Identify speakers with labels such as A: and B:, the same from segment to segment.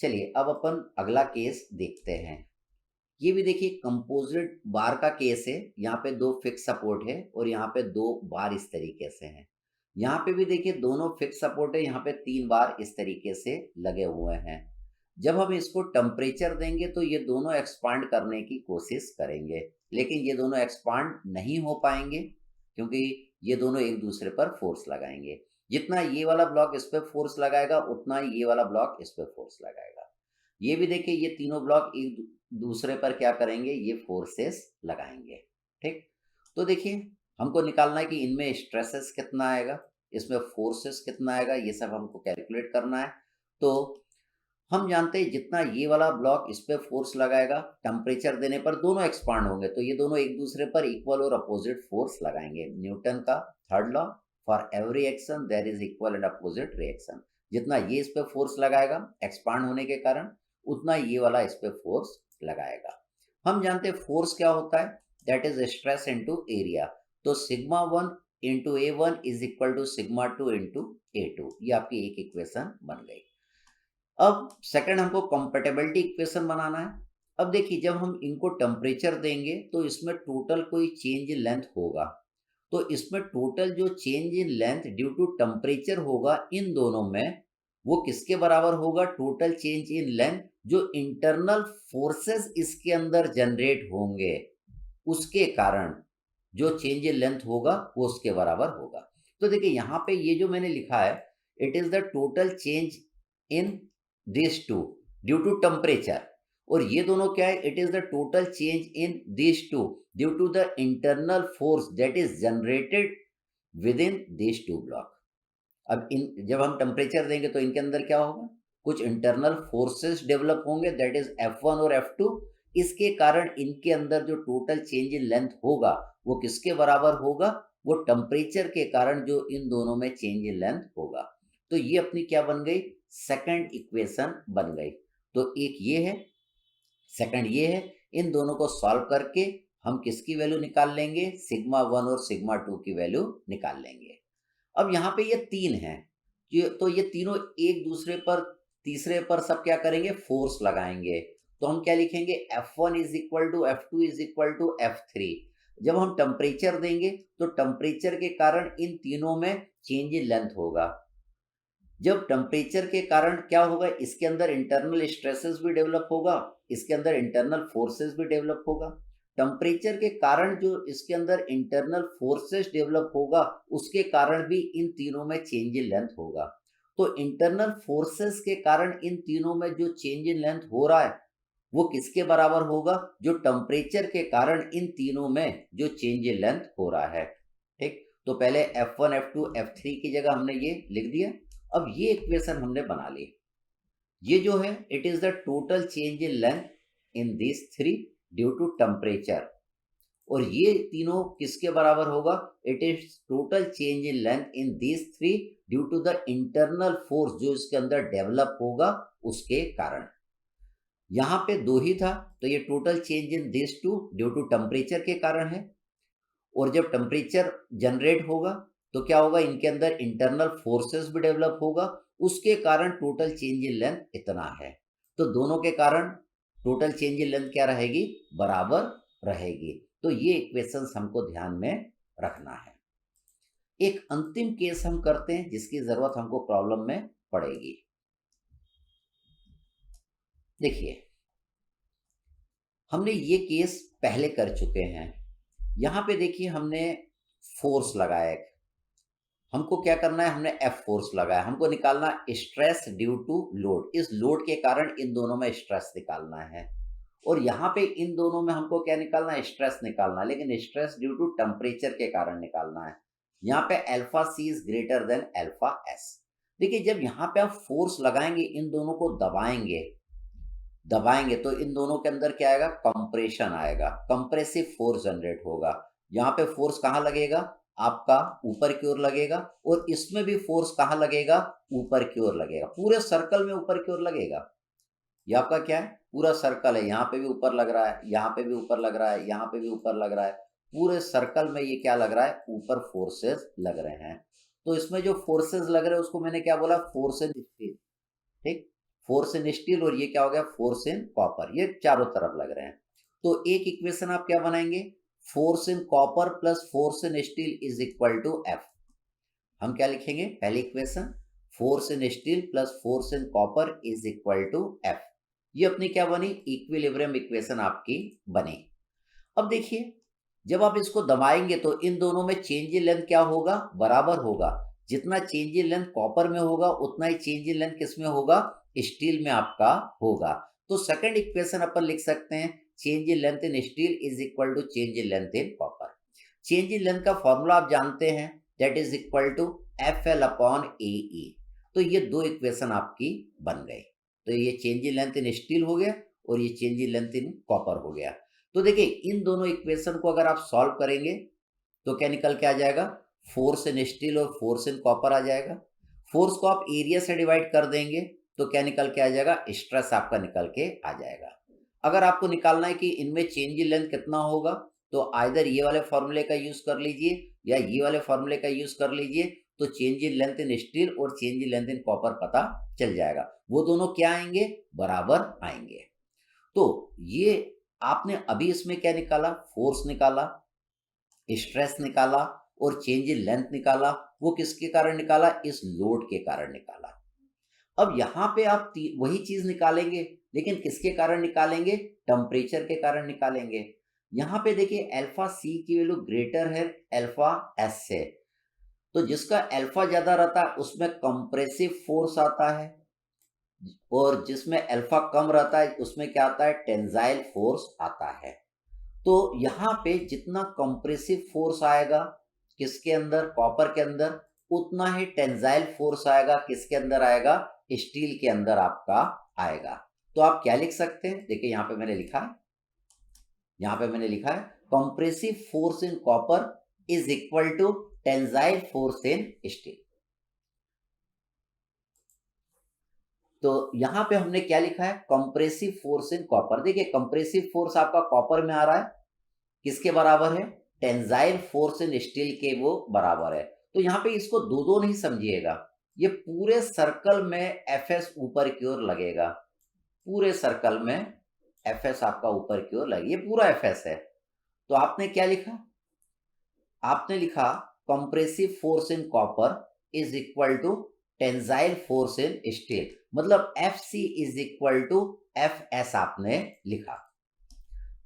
A: चलिए अब अपन अगला केस देखते हैं। ये भी देखिए कंपोजिट बार का केस है। यहाँ पे दो फिक्स सपोर्ट है और यहाँ पे दो बार इस तरीके से हैं। यहाँ पे भी देखिए दोनों फिक्स सपोर्ट है, यहाँ पे 3 बार इस तरीके से लगे हुए हैं। जब हम इसको टेम्परेचर देंगे तो ये दोनों एक्सपांड करने की कोशिश करेंगे, लेकिन ये दोनों एक्सपांड नहीं हो पाएंगे क्योंकि ये दोनों एक दूसरे पर फोर्स लगाएंगे। जितना ये वाला ब्लॉक इस पर फोर्स लगाएगा उतना ये वाला ब्लॉक इस पर फोर्स लगाएगा। ये भी देखिए ये तीनों ब्लॉक एक दूसरे पर क्या करेंगे, ये फोर्सेस लगाएंगे। ठीक, तो देखिए हमको निकालना है कि इनमें स्ट्रेसेस कितना आएगा, इसमें फोर्सेस कितना आएगा, ये सब हमको कैलकुलेट करना है। तो हम जानते हैं जितना ये वाला ब्लॉक इस पे फोर्स लगाएगा टेम्परेचर देने पर दोनों एक्सपांड होंगे, तो ये दोनों एक दूसरे पर इक्वल और अपोजिट फोर्स लगाएंगे। न्यूटन का third law, for every action there is equal and opposite reaction. जितना ये इस पे फोर्स लगाएगा एक्सपांड होने के कारण, उतना ये वाला इस पे फोर्स लगाएगा। हम जानते हैं फोर्स क्या होता है, that is stress into area. तो sigma 1 into A1 is equal to sigma 2 into A2। ये आपकी एक इक्वेशन बन गई। अब सेकंड हमको कंपैटिबिलिटी इक्वेशन बनाना है। अब देखिए जब हम इनको टेम्परेचर देंगे तो इसमें टोटल कोई चेंज इन लेंथ होगा, तो इसमें टोटल जो change in length due to temperature होगा इन दोनों में, वो किसके बराबर होगा, टोटल चेंज इन लेंथ जो इंटरनल फोर्सेस इसके अंदर जनरेट होंगे उसके कारण जो चेंज इन लेंथ होगा वो उसके बराबर होगा। तो देखिए यहाँ पे ये जो मैंने लिखा है, it is the total change in this two due to temperature, और ये दोनों क्या है, it is the total change in this two due to the internal force that is generated within this two block. अब इन जब हम temperature देंगे तो इनके अंदर क्या होगा, कुछ इंटरनल फोर्सेस डेवलप होंगे दैट इज F1 और F2। इसके कारण इनके अंदर जो टोटल चेंज इन लेंथ होगा वो किसके बराबर होगा, वो टेम्परेचर के कारण जो इन दोनों में चेंज इन लेंथ होगा। तो ये अपनी क्या बन गई, सेकंड इक्वेशन बन गई। तो एक ये है, सेकंड ये है। इन दोनों को सॉल्व करके हम किसकी वैल्यू निकाल लेंगे, सिग्मा 1 और सिग्मा 2 की वैल्यू निकाल लेंगे। अब यहाँ पे ये 3 हैं, तो ये तीनों एक दूसरे पर तीसरे पर सब क्या करेंगे, फोर्स लगाएंगे। तो हम क्या लिखेंगे, F1 is equal to F2 is equal to F3। जब हम टेम्परेचर देंगे तो टेम्परेचर के कारण इन तीनों में चेंज इन लेंथ होगा। जब टेम्परेचर के कारण क्या होगा, इसके अंदर इंटरनल स्ट्रेसेस भी डेवलप होगा, इसके अंदर इंटरनल फोर्सेस भी डेवलप होगा। टेम्परेचर के कारण जो इसके अंदर इंटरनल फोर्सेस डेवलप होगा उसके कारण भी इन तीनों में चेंज इन लेंथ होगा। तो इंटरनल फोर्सेस के कारण इन तीनों में जो चेंज इन लेंथ हो रहा है वो किसके बराबर होगा, जो टेम्परेचर के कारण इन तीनों में जो चेंज इन लेंथ हो रहा है। ठीक, तो पहले F1 F2 F3 की जगह हमने ये लिख दिया। अब ये इक्वेशन हमने बना ली। ये जो है it is the total change in length in this three due to temperature, और ये तीनों किसके बराबर होगा, it is total change in length in this three due to the internal force जो इसके अंदर डेवलप होगा उसके कारण। यहाँ पे दो ही था तो ये total change in this two due to temperature के कारण है, और जब टेम्परेचर जनरेट होगा तो क्या होगा, इनके अंदर इंटरनल फोर्सेस भी डेवलप होगा, उसके कारण टोटल चेंज इन लेंथ इतना है। तो दोनों के कारण टोटल चेंज इन लेंथ क्या रहेगी, बराबर रहेगी। तो ये इक्वेशंस हमको ध्यान में रखना है। एक अंतिम केस हम करते हैं जिसकी जरूरत हमको प्रॉब्लम में पड़ेगी। देखिए हमने ये केस पहले कर चुके हैं। यहाँ पे देखिए हमने फोर्स लगाया, हमको क्या करना है, हमने F फोर्स लगाया, हमको निकालना स्ट्रेस ड्यू टू लोड। इस लोड के कारण इन दोनों में स्ट्रेस निकालना है, और यहाँ पे इन दोनों में हमको क्या निकालना है, स्ट्रेस निकालना है, लेकिन स्ट्रेस ड्यू टू टेम्परेचर के कारण निकालना है। यहाँ पे alpha C is greater than alpha S। देखिए जब यहाँ पे आप फोर्स लगाएंगे, इन दोनों को दबाएंगे दबाएंगे तो इन दोनों के अंदर क्या आएगा, कंप्रेशन आएगा, कंप्रेसिव फोर्स जनरेट होगा। यहाँ पे फोर्स कहाँ लगेगा, आपका ऊपर की ओर लगेगा, और इसमें भी फोर्स कहाँ लगेगा, ऊपर की ओर लगेगा, पूरे सर्कल में ऊपर की ओर लगेगा। ये आपका क्या है, पूरा सर्कल है, यहाँ पे भी ऊपर लग रहा है, यहाँ पे भी ऊपर लग रहा है, यहाँ पे भी ऊपर लग रहा है, पूरे सर्कल में ये क्या लग रहा है, ऊपर फोर्सेस लग रहे हैं। तो इसमें जो फोर्सेस लग रहे हैं उसको मैंने क्या बोला, फोर्स इन स्पेस। ठीक, फोर्स इन स्टील और ये क्या हो गया, फोर्स इन कॉपर, ये चारों तरफ लग रहे हैं। तो एक इक्वेशन आप क्या बनाएंगे, force in copper plus force in steel is equal to F. हम क्या लिखेंगे, पहली equation force in steel plus force in copper is equal to F. ये अपनी क्या बनी, इक्विलिब्रियम इक्वेशन आपकी बनी। अब देखिए, जब आप इसको दबाएंगे तो इन दोनों में चेंज इन लेंथ क्या होगा, बराबर होगा। जितना चेंज इन लेंथ कॉपर में होगा उतना ही चेंज इन लेंथ किस में होगा, स्टील में आपका होगा। तो सेकंड इक्वेशन अपन लिख सकते हैं, change in length in steel is equal to change in length in copper. Change in length का फॉर्मूला आप जानते हैं, that is equal to F L upon A E. तो ये दो इक्वेशन आपकी बन गई। तो ये change in length in steel हो गया और ये change in length in copper हो गया। तो देखिए, इन दोनों इक्वेशन को अगर आप सॉल्व करेंगे तो क्या निकल के आ जाएगा, फोर्स इन स्टील और फोर्स इन कॉपर आ जाएगा। फोर्स को आप एरिया से डिवाइड कर देंगे तो क्या निकल के आ जाएगा, स्ट्रेस आपका निकल के आ जाएगा। अगर आपको निकालना है कि इनमें चेंज इन लेंथ कितना होगा, तो आइदर ये वाले फॉर्मूले का यूज कर लीजिए या ये वाले फॉर्मूले का यूज कर लीजिए, तो change in length in steel और change in length in copper पता चल जाएगा। वो दोनों क्या आएंगे, बराबर आएंगे। तो ये आपने अभी इसमें क्या निकाला, फोर्स निकाला, स्ट्रेस निकाला और चेंज इन लेंथ निकाला। वो किसके कारण निकाला, इस लोड के कारण निकाला। अब यहाँ पे आप वही चीज निकालेंगे, लेकिन किसके कारण निकालेंगे, टेम्परेचर के कारण निकालेंगे। यहाँ पे देखिए, अल्फा सी की वैल्यू ग्रेटर है अल्फा एस से, तो जिसका अल्फा ज्यादा रहता है उसमें कंप्रेसिव फोर्स आता है, और जिसमें अल्फा कम रहता है उसमें क्या आता है, टेंसाइल फोर्स आता है। तो यहाँ पे जितना कंप्रेसिव फोर्स आएगा किसके अंदर, कॉपर के अंदर, उतना ही टेंसाइल फोर्स आएगा किसके अंदर आएगा, स्टील के अंदर आपका आएगा। तो आप क्या लिख सकते हैं, देखिए यहाँ पे मैंने लिखा है, यहाँ पे मैंने लिखा है compressive force in copper is equal to tensile force in steel. तो यहां पे हमने क्या लिखा है, कंप्रेसिव फोर्स इन कॉपर। देखिए, कंप्रेसिव फोर्स आपका कॉपर में आ रहा है, किसके बराबर है, टेंसाइल फोर्स इन स्टील के वो बराबर है। तो यहाँ पे इसको दो दो नहीं समझिएगा, ये पूरे सर्कल में एफ एस ऊपर की ओर लगेगा, पूरे सर्कल में एफ एस आपका ऊपर की ओर लगेगा, ये पूरा एफ एस है। तो आपने क्या लिखा, आपने लिखा compressive force in copper is equal to tensile force in steel, मतलब F C is equal to F S आपने लिखा।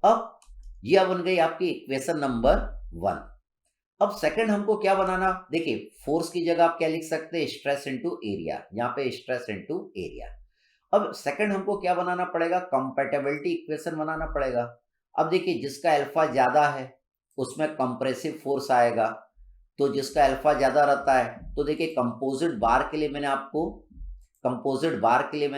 A: अब यह बन गई आपकी इक्वेशन नंबर 1। अब सेकंड हमको क्या बनाना, देखिए फोर्स की जगह आप क्या लिख सकते हैं, स्ट्रेस इनटू एरिया, यहाँ पे स्ट्रेस इनटू एरिया। अब सेकंड हमको क्या बनाना पड़ेगा, कंपैटिबिलिटी इक्वेशन बनाना पड़ेगा। अब देखिए, जिसका अल्फा ज्यादा है उसमें कंप्रेसिव फोर्स आएगा, तो जिसका अल्फा ज्यादा रहता है, तो देखिए कंपोजिट बार के लिए मैंने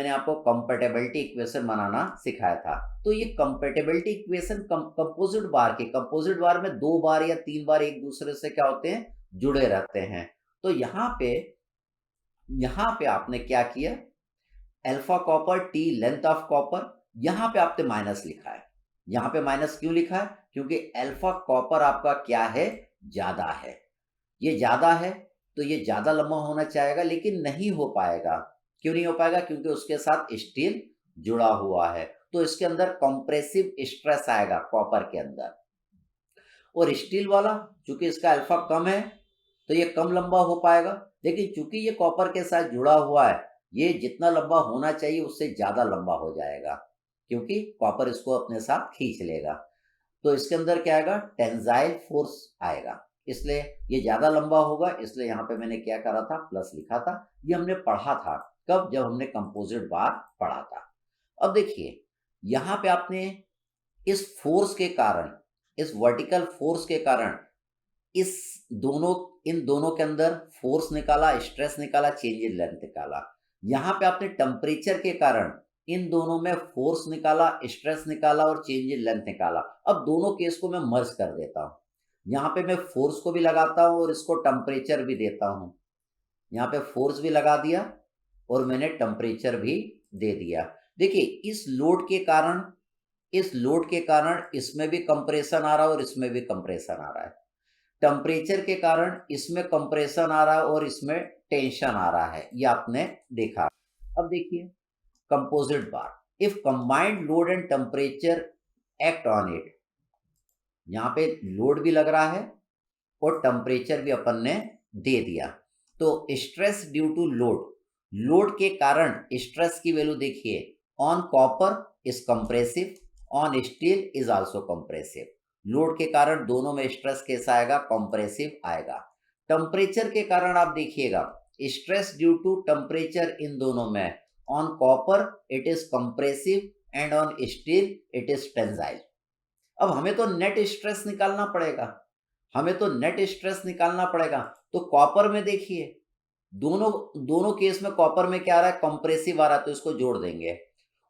A: आपको कंपैटिबिलिटी इक्वेशन बनाना सिखाया था। तो ये कंपैटिबिलिटी इक्वेशन कंपोजिट बार में 2 बार या 3 बार एक दूसरे से क्या होते हैं, जुड़े रहते हैं। तो यहाँ पे आपने क्या किया, alpha copper T length of copper, यहाँ पे आपने माइनस लिखा है। यहाँ पे माइनस क्यों लिखा है, क्योंकि अल्फा कॉपर आपका क्या है, ज्यादा है। ये ज्यादा है तो ये ज्यादा लंबा होना चाहेगा, लेकिन नहीं हो पाएगा। क्यों नहीं हो पाएगा, क्योंकि उसके साथ स्टील जुड़ा हुआ है, तो इसके अंदर कंप्रेसिव स्ट्रेस आएगा कॉपर के अंदर। और स्टील वाला चूंकि इसका अल्फा कम है तो ये कम लंबा हो पाएगा, लेकिन चूंकि ये कॉपर के साथ जुड़ा हुआ है, ये जितना लंबा होना चाहिए उससे ज्यादा लंबा हो जाएगा, क्योंकि कॉपर इसको अपने साथ खींच लेगा। तो इसके अंदर क्या आएगा, टेंसाइल फोर्स आएगा, इसलिए ये ज्यादा लंबा होगा। इसलिए यहाँ पे मैंने क्या करा था, प्लस लिखा था। ये हमने पढ़ा था कब, जब हमने कंपोजिट बार पढ़ा था। अब देखिए, यहाँ पे आपने इस फोर्स के कारण, इस वर्टिकल फोर्स के कारण इन दोनों के अंदर फोर्स निकाला, स्ट्रेस निकाला, चेंज इन लेंथ निकाला। यहाँ पे आपने टेम्परेचर के कारण इन दोनों में फोर्स निकाला, स्ट्रेस निकाला और चेंज इन लेंथ निकाला। अब दोनों केस को मैं मर्ज कर देता हूँ, यहाँ पे मैं फोर्स को भी लगाता हूँ और इसको टेम्परेचर भी देता हूँ। यहाँ पे फोर्स भी लगा दिया और मैंने टेम्परेचर भी दे दिया। देखिए, इस लोड के कारण इसमें भी कंप्रेशन आ रहा है और इसमें भी कंप्रेशन आ रहा है। टेम्परेचर के कारण इसमें कंप्रेशन आ रहा है और इसमें टेंशन आ रहा है, ये आपने देखा। अब देखिए, composite bar. If combined load and temperature act on it, यहाँ पे लोड भी लग रहा है और टेम्परेचर भी अपन ने दे दिया, तो स्ट्रेस ड्यू टू लोड के कारण स्ट्रेस की वैल्यू देखिए, on copper is compressive, on steel is also compressive. Load के कारण दोनों में स्ट्रेस कैसा आएगा, कंप्रेसिव आएगा। टेम्परेचर के कारण आप देखिएगा, स्ट्रेस ड्यू टू टेम्परेचर इन दोनों में, on copper it is compressive and on steel it is tensile. अब हमें तो नेट स्ट्रेस निकालना पड़ेगा, तो कॉपर में देखिए, दोनों केस में कॉपर में क्या आ रहा है, कंप्रेसिव आ रहा है, तो इसको जोड़ देंगे।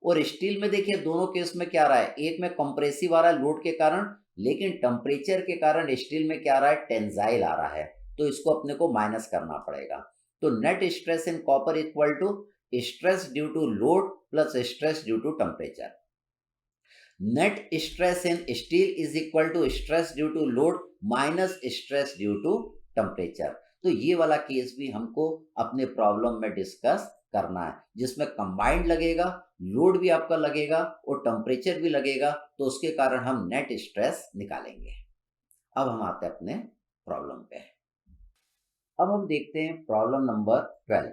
A: और स्टील में देखिए, दोनों केस में क्या आ रहा है, एक में कंप्रेसिव आ रहा है लोड के कारण, लेकिन टेम्परेचर के कारण स्टील में क्या आ रहा है, टेंसाइल आ रहा है, तो इसको अपने को माइनस करना पड़ेगा। तो net stress in copper equal to stress due to load plus stress due to temperature. Net stress in steel is equal to stress due to load minus stress due to temperature. तो ये वाला case भी हमको अपने problem में discuss करना है, जिसमें कंबाइंड लगेगा, लोड भी आपका लगेगा और टेम्परेचर भी लगेगा, तो उसके कारण हम नेट स्ट्रेस निकालेंगे। अब हम आते हैं अपने प्रॉब्लम पे। अब हम देखते हैं प्रॉब्लम नंबर 12।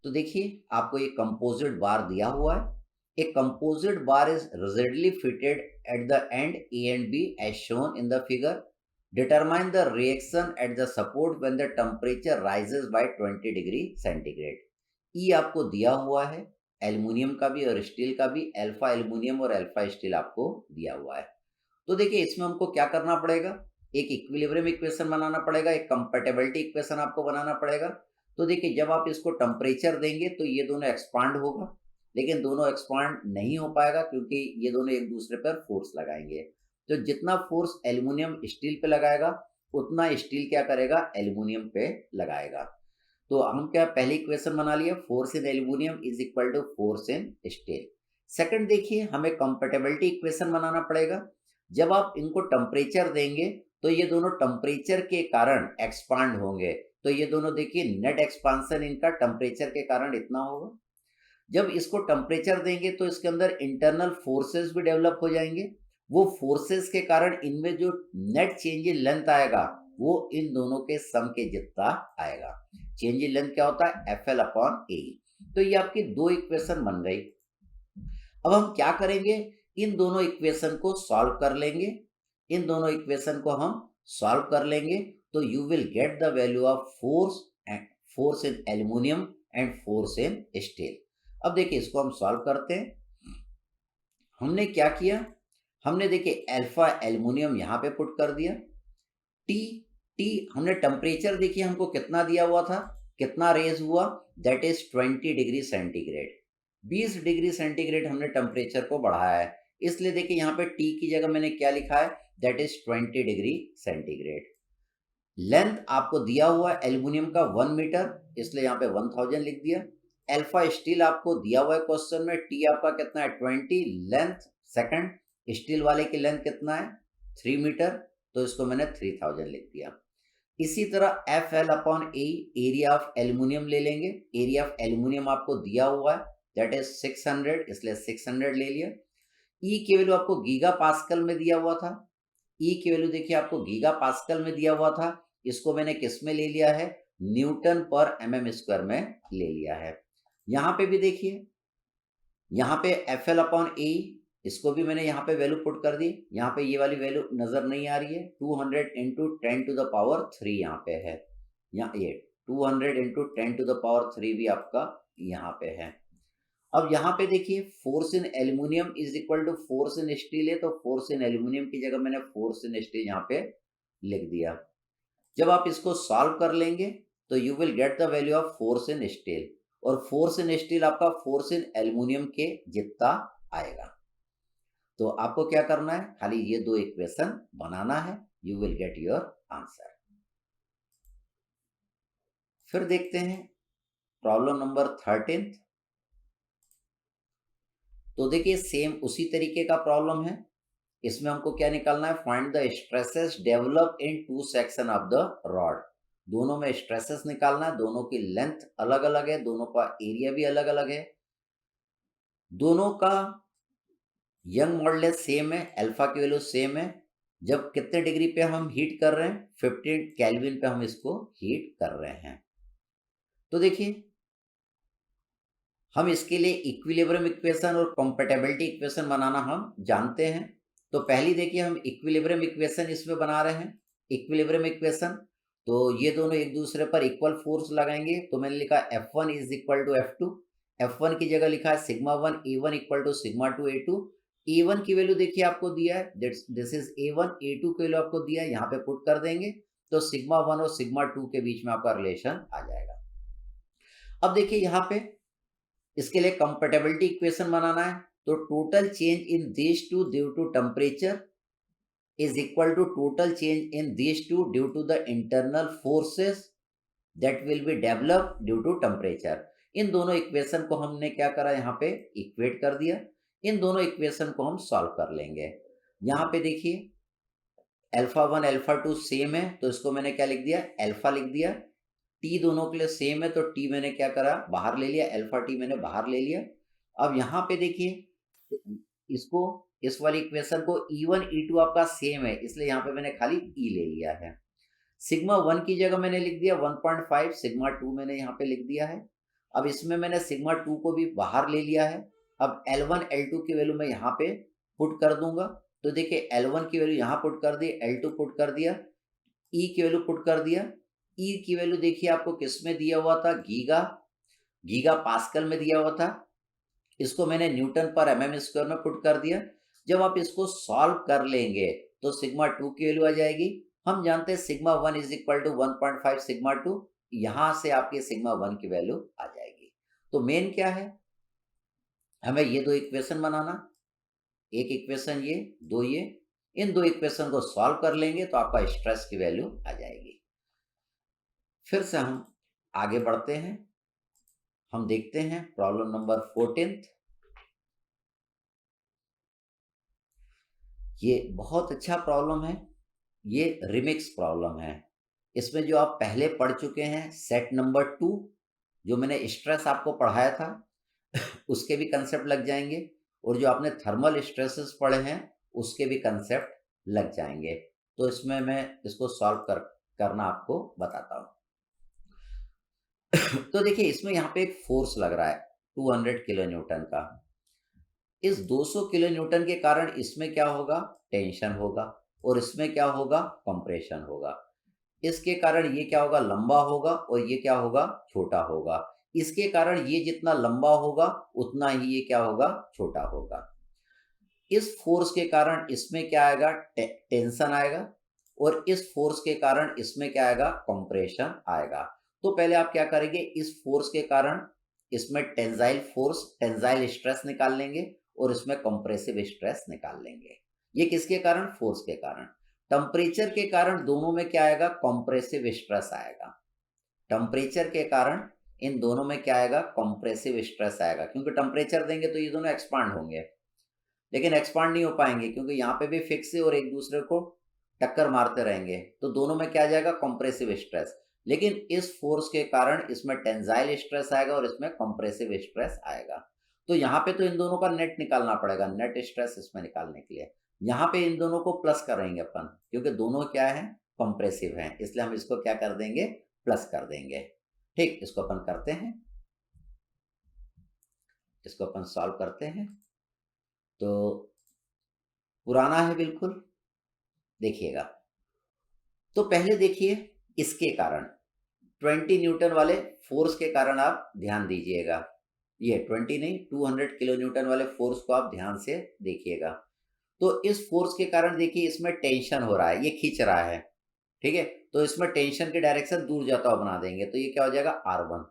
A: तो देखिए, आपको ये कंपोजिट बार दिया हुआ है। A composite bar is rigidly fitted at the end A and B as shown in the figure. Determine the reaction at the support when the temperature rises by 20 degree centigrade. E आपको दिया हुआ है, aluminium का भी और steel का भी, alpha aluminium और अल्फा स्टील आपको दिया हुआ है। तो देखिए, इसमें हमको क्या करना पड़ेगा, एक इक्विलिब्रियम इक्वेशन बनाना पड़ेगा, एक कंपैटिबिलिटी इक्वेशन आपको बनाना पड़ेगा। तो देखिए, जब आप इसको टेम्परेचर देंगे तो ये दोनों एक्सपांड होगा, लेकिन दोनों एक्सपांड नहीं हो पाएगा क्योंकि ये दोनों एक दूसरे पर फोर्स लगाएंगे। तो जितना फोर्स एल्युमिनियम स्टील पे लगाएगा, उतना स्टील क्या करेगा, एल्युमिनियम पे लगाएगा। तो हम क्या पहली इक्वेशन बना लिया, force in aluminium is equal to force in steel. Second देखिए, हमें कंपैटिबिलिटी इक्वेशन बनाना पड़ेगा। जब आप इनको टेम्परेचर देंगे तो ये दोनों टेम्परेचर के कारण एक्सपांड होंगे, तो ये दोनों देखिए नेट एक्सपांशन इनका टेम्परेचर के कारण इतना होगा। जब इसको टेम्परेचर देंगे तो इसके अंदर इंटरनल फोर्सेस भी डेवलप हो जाएंगे, वो फोर्सेस के कारण इनमें जो नेट चेंज इन लेंथ आएगा वो इन दोनों के सम के जितना आएगा। चेंज इन लेंथ क्या होता है, FL/A। तो ये आपकी दो इक्वेशन बन गई। अब हम क्या करेंगे, इन दोनों इक्वेशन को सॉल्व कर लेंगे, तो you will get the value of force in aluminium and force in steel. अब देखिए, इसको हम सॉल्व करते हैं। हमने क्या किया, हमने देखिए अल्फा एल्युमिनियम यहाँ पे पुट कर दिया, टी हमने टेम्परेचर देखिए हमको कितना दिया हुआ था, कितना रेज हुआ, that is 20 degree centigrade. 20 degree centigrade हमने टेम्परेचर को बढ़ाया है, इसलिए देखिए यहाँ पे टी की जगह मैंने क्या लिखा है, that is 20 degree centigrade. Length आपको दिया हुआ है एल्युमिनियम का 1 मीटर, इसलिए यहाँ पे 1000 लिख दिया। अल्फा स्टील आपको दिया हुआ है क्वेश्चन में, टी आपका कितना है 20, लेंथ सेकंड, स्टील वाले की लेंथ कितना है 3 मीटर, तो इसको मैंने 3000 लिख दिया। इसी तरह FL/A एरिया ऑफ एल्युमिनियम ले लेंगे, एरिया ऑफ एल्युमिनियम आपको दिया हुआ है दैट इज 600, इसलिए 600 ले लिया। ई की वैल्यू आपको गीगा पास्कल में दिया हुआ था, ई की वैल्यू देखिए आपको गीगा पास्कल में दिया हुआ था, इसको मैंने किस में ले लिया है, न्यूटन पर mm² में ले लिया है। यहाँ पे भी देखिए, यहाँ पे FL/A, इसको भी मैंने यहाँ पे वैल्यू पुट कर दी, यहाँ पे ये वाली वैल्यू नजर नहीं आ रही है, 200 इंटू 10⁻³ यहाँ पे है, यहाँ ये 200 इंटू 10⁻³ भी आपका यहाँ पे है। अब यहाँ पे देखिए, force in aluminium is equal to force in steel है, तो फोर्स इन एल्युमिनियम की जगह मैंने फोर्स इन स्टील यहाँ पे लिख दिया। जब आप इसको सॉल्व कर लेंगे तो you will get the value of force in steel, और फोर्स इन स्टील आपका फोर्स इन एल्युमिनियम के जितना आएगा। तो आपको क्या करना है, खाली ये दो इक्वेशन बनाना है, you will get your answer. फिर देखते हैं प्रॉब्लम नंबर 13। तो देखिए, सेम उसी तरीके का प्रॉब्लम है, इसमें हमको क्या निकालना है, find the stresses develop in 2 section of the rod. दोनों में स्ट्रेसेस निकालना है, दोनों की लेंथ अलग अलग है, दोनों का एरिया भी अलग अलग है, दोनों का यंग मॉडुलस सेम है, अल्फा की वैल्यू सेम है। जब कितने डिग्री पे हम हीट कर रहे हैं, 15 केल्विन पे हम इसको हीट कर रहे हैं। तो देखिए, हम इसके लिए इक्विलिब्रियम इक्वेशन और कंपैटिबिलिटी इक्वेशन बनाना हम जानते हैं। तो पहली देखिए, हम इक्विलिब्रियम इक्वेशन इसमें बना रहे हैं। इक्विलिब्रियम इक्वेशन, तो ये दोनों एक दूसरे पर इक्वल फोर्स लगाएंगे। तो मैंने लिखा F1 is equal to F2। F1 की जगह लिखा है sigma 1 A1 equal to sigma 2 A2। A1 की वैल्यू देखिए आपको दिया है, दिस इज A1। A2 की वैल्यू आपको दिया है, यहाँ पे पुट कर देंगे तो सिग्मा 1 और सिग्मा 2 के बीच में आपका रिलेशन आ जाएगा। अब देखिए यहाँ पे इसके लिए कंपैटिबिलिटी इक्वेशन बनाना है। तो total change in this two due to temperature is equal to total change in this two due to the internal forces that will be develop due to temperature. इन दोनों इक्वेशन को हमने क्या करा, यहाँ पे इक्वेट कर दिया। इन दोनों इक्वेशन को हम सॉल्व कर लेंगे। यहाँ पे देखिए, अल्फा 1 अल्फा 2 सेम है, तो इसको मैंने क्या लिख दिया, अल्फा लिख दिया। टी दोनों के लिए सेम है, तो टी मैंने क्या करा, बाहर ले लिया, अल्फा टी मैंने बाहर ले लिया। अब यहाँ पे देखिए, इसको, इस वाली इक्वेशन को E1 E2 आपका सेम है, इसलिए यहाँ पे मैंने खाली E ले लिया है। सिग्मा 1 की जगह मैंने लिख दिया 1.5, सिग्मा 2 मैंने यहाँ पे लिख दिया है। अब इसमें मैंने सिग्मा 2 को भी बाहर ले लिया है। अब L1 L2 की वैल्यू मैं यहाँ पे पुट कर दूंगा। तो देखिए, L1 की वैल्यू यहाँ पुट कर दी, L2 पुट कर दिया, E की वैल्यू पुट कर दिया। E की वैल्यू देखिए आपको किस में दिया हुआ था, गीगा पास्कल में दिया हुआ था। इसको मैंने न्यूटन पर mm स्क्वायर में पुट कर दिया। जब आप इसको सॉल्व कर लेंगे तो सिग्मा 2 की वैल्यू आ जाएगी। हम जानते हैं sigma 1 is equal to 1.5 sigma 2, यहां से आपकी सिग्मा 1 की वैल्यू आ जाएगी। तो मेन क्या है, हमें ये दो इक्वेशन बनाना, एक इक्वेशन ये, दो ये। इन दो इक्वेशन को सॉल्व कर लेंगे तो आपका स्ट्रेस की वैल्यू आ जाएगी। फिर से हम आगे बढ़ते हैं, हम देखते हैं प्रॉब्लम नंबर 14। ये बहुत अच्छा प्रॉब्लम है, ये रिमिक्स प्रॉब्लम है। इसमें जो आप पहले पढ़ चुके हैं सेट नंबर 2, जो मैंने स्ट्रेस आपको पढ़ाया था उसके भी कंसेप्ट लग जाएंगे, और जो आपने थर्मल स्ट्रेसेस पढ़े हैं उसके भी कंसेप्ट लग जाएंगे। तो इसमें मैं इसको सॉल्व करना आपको बताता हूँ। तो देखिए, इसमें यहाँ पे एक फोर्स लग रहा है 200 किलो न्यूटन का। इस 200 किलो न्यूटन के कारण इसमें क्या होगा, टेंशन होगा, और इसमें क्या होगा, कंप्रेशन होगा। इसके कारण ये क्या होगा, लंबा होगा, और ये क्या होगा, छोटा होगा। इसके कारण ये जितना लंबा होगा उतना ही ये क्या होगा, छोटा होगा। इस फोर्स के कारण इसमें क्या आएगा, टेंशन आएगा, और इस फोर्स के कारण इसमें क्या आएगा, कंप्रेशन आएगा। तो पहले आप क्या करेंगे, इस फोर्स के कारण इसमें टेंसाइल फोर्स, टेंसाइल स्ट्रेस निकाल लेंगे, और इसमें कंप्रेसिव स्ट्रेस निकाल लेंगे। ये किसके कारण, फोर्स के कारण। टेम्परेचर के कारण दोनों में क्या आएगा, कंप्रेसिव स्ट्रेस आएगा। टेम्परेचर के कारण इन दोनों में क्या आएगा, कंप्रेसिव स्ट्रेस आएगा, क्योंकि टेम्परेचर देंगे तो ये दोनों एक्सपांड होंगे, लेकिन एक्सपांड नहीं हो पाएंगे क्योंकि यहाँ पे भी फिक्स है और एक दूसरे को टक्कर मारते रहेंगे। तो दोनों में क्या आ जाएगा, कंप्रेसिव स्ट्रेस। लेकिन इस फोर्स के कारण इसमें टेंसाइल स्ट्रेस आएगा और इसमें कंप्रेसिव स्ट्रेस आएगा। तो यहाँ पे तो इन दोनों का नेट निकालना पड़ेगा, नेट स्ट्रेस इसमें निकालने के लिए। यहाँ पे इन दोनों को प्लस करेंगे अपन, क्योंकि दोनों क्या है, कंप्रेसिव हैं, इसलिए हम इसको क्या कर देंगे, प्लस कर देंगे। ठीक, इसको अपन करते हैं, इसको अपन सॉल्व करते हैं। तो पुराना है बिल्कुल, देखिएगा। तो पहले देखिए, इसके कारण 20 न्यूटन वाले फोर्स के कारण आप ध्यान दीजिएगा। ये 20 नहीं, 200 किलो न्यूटन वाले फोर्स को आप ध्यान से देखिएगा। तो इस फोर्स के कारण देखिए इसमें टेंशन हो रहा है, ये खींच रहा है, ठीक है। तो इसमें टेंशन की डायरेक्शन दूर जाता हुआ बना देंगे, तो ये क्या हो जाएगा, R1।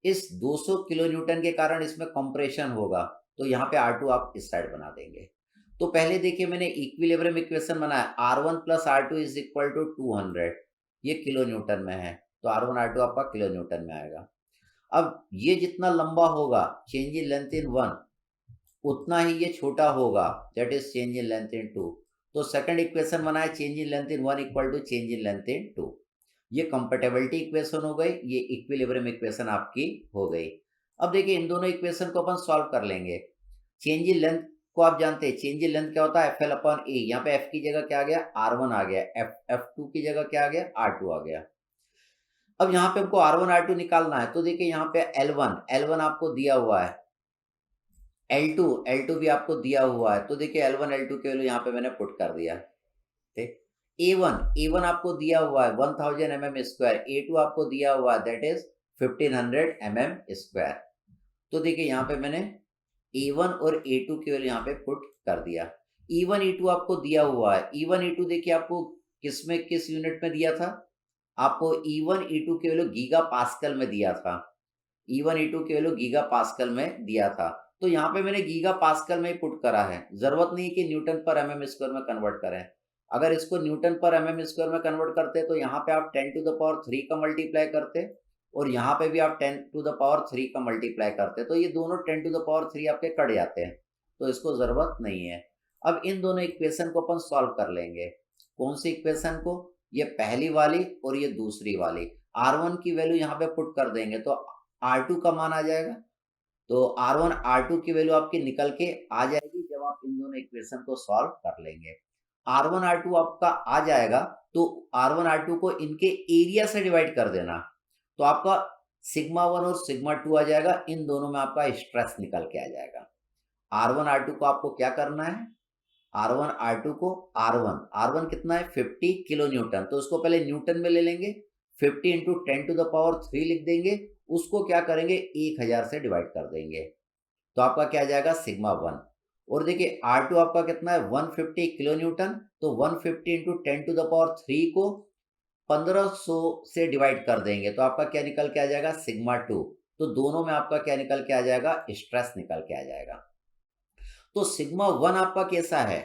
A: इस 200 किलो न्यूटन के कारण इसमें कंप्रेशन होगा, तो यहाँ पे R2 आप इस साइड बना देंगे। तो पहले देखिए, मैंने इक्विलिब्रियम इक्वेशन बनाया, R1 plus R2 is equal to 200, ये किलो न्यूटन में है, तो R1 R2 आपका किलो न्यूटन में आएगा। अब ये जितना लंबा होगा, चेंज इन लेंथ इन 1, उतना ही ये छोटा होगा, that is change in length in 2। तो सेकंड इक्वेशन बनाया, change in length in 1 equal to change in length in 2। ये कंपैटिबिलिटी इक्वेशन हो गई, ये इक्विलिब्रियम इक्वेशन आपकी हो गई। अब देखिए इन दोनों इक्वेशन को अपन सॉल्व कर लेंगे। चेंज इन लेंथ को आप जानते हैं, चेंज इन लेंथ क्या होता है, FL अपॉन ए। यहाँ पे F की जगह क्या आ गया, R1 आ गया, F2 की जगह क्या आ गया, R2 आ गया। अब यहाँ पे हमको R1 R2 निकालना है, तो देखिए यहाँ पे L1 आपको दिया हुआ है, L2 भी आपको दिया हुआ है, तो देखिए L1 L2 के वैल्यू यहाँ पे मैंने पुट कर दिया। ठीक, A1 आपको दिया हुआ है 1000 mm स्क्वायर, A2 आपको दिया हुआ है दैट इज 1500 mm स्क्वायर। तो देखिए यहाँ पे मैंने A1 और A2 की वैल्यू यहाँ पे पुट कर दिया। E1 E2 आपको दिया हुआ है, E1 E2 देखिए आपको किस यूनिट में दिया था, आपको E1 E2 की वैल्यू गीगा पास्कल में दिया था। E1 E2 की वैल्यू गीगा पास्कल में दिया था, तो यहाँ पे मैंने गीगा पास्कल में ही पुट करा है, जरूरत नहीं कि न्यूटन पर mm स्क्वायर में कन्वर्ट करें। अगर इसको न्यूटन पर mm स्क्वायर में कन्वर्ट करते तो यहाँ पे आप 10 टू द पावर 3 का मल्टीप्लाई करते और यहाँ पे भी आप 10 टू द पावर 3 का मल्टीप्लाई करते, तो ये दोनों 10 टू द पावर 3 आपके कट जाते हैं, तो इसको जरूरत नहीं है। अब इन दोनों इक्वेशन को अपन सॉल्व कर लेंगे। कौन सी इक्वेशन को, ये पहली वाली और ये दूसरी वाली। R1 की वैल्यू यहाँ पे पुट कर देंगे तो R2 का मान आ जाएगा, तो R1 R2 की वैल्यू आपकी निकल के आ जाएगी जब आप इन दोनों इक्वेशन को सॉल्व कर लेंगे। R1 R2 आपका आ जाएगा, तो R1 R2 को इनके एरिया से डिवाइड कर देना, तो आपका सिग्मा 1 और सिग्मा 2 आ जाएगा, इन दोनों में आपका स्ट्रेस निकल के आ जाएगा। R1 R2 को आपको क्या करना है, R1 R2 को R1 कितना है 50 किलो न्यूटन, तो उसको पहले न्यूटन में ले लेंगे, 50 इंटू 10 टू द पावर 3 लिख देंगे, उसको क्या करेंगे 1000 से डिवाइड कर देंगे, तो आपका क्या आ जाएगा सिग्मा 1। और देखिए R2 आपका कितना है 150 किलो न्यूटन, तो 150 इंटू 10 टू द पावर 3 को 1500 से डिवाइड कर देंगे, तो आपका क्या निकल के आ जाएगा सिग्मा 2। तो दोनों में आपका क्या निकल के आ जाएगा, स्ट्रेस निकल के आ जाएगा। तो सिग्मा 1 आपका कैसा है,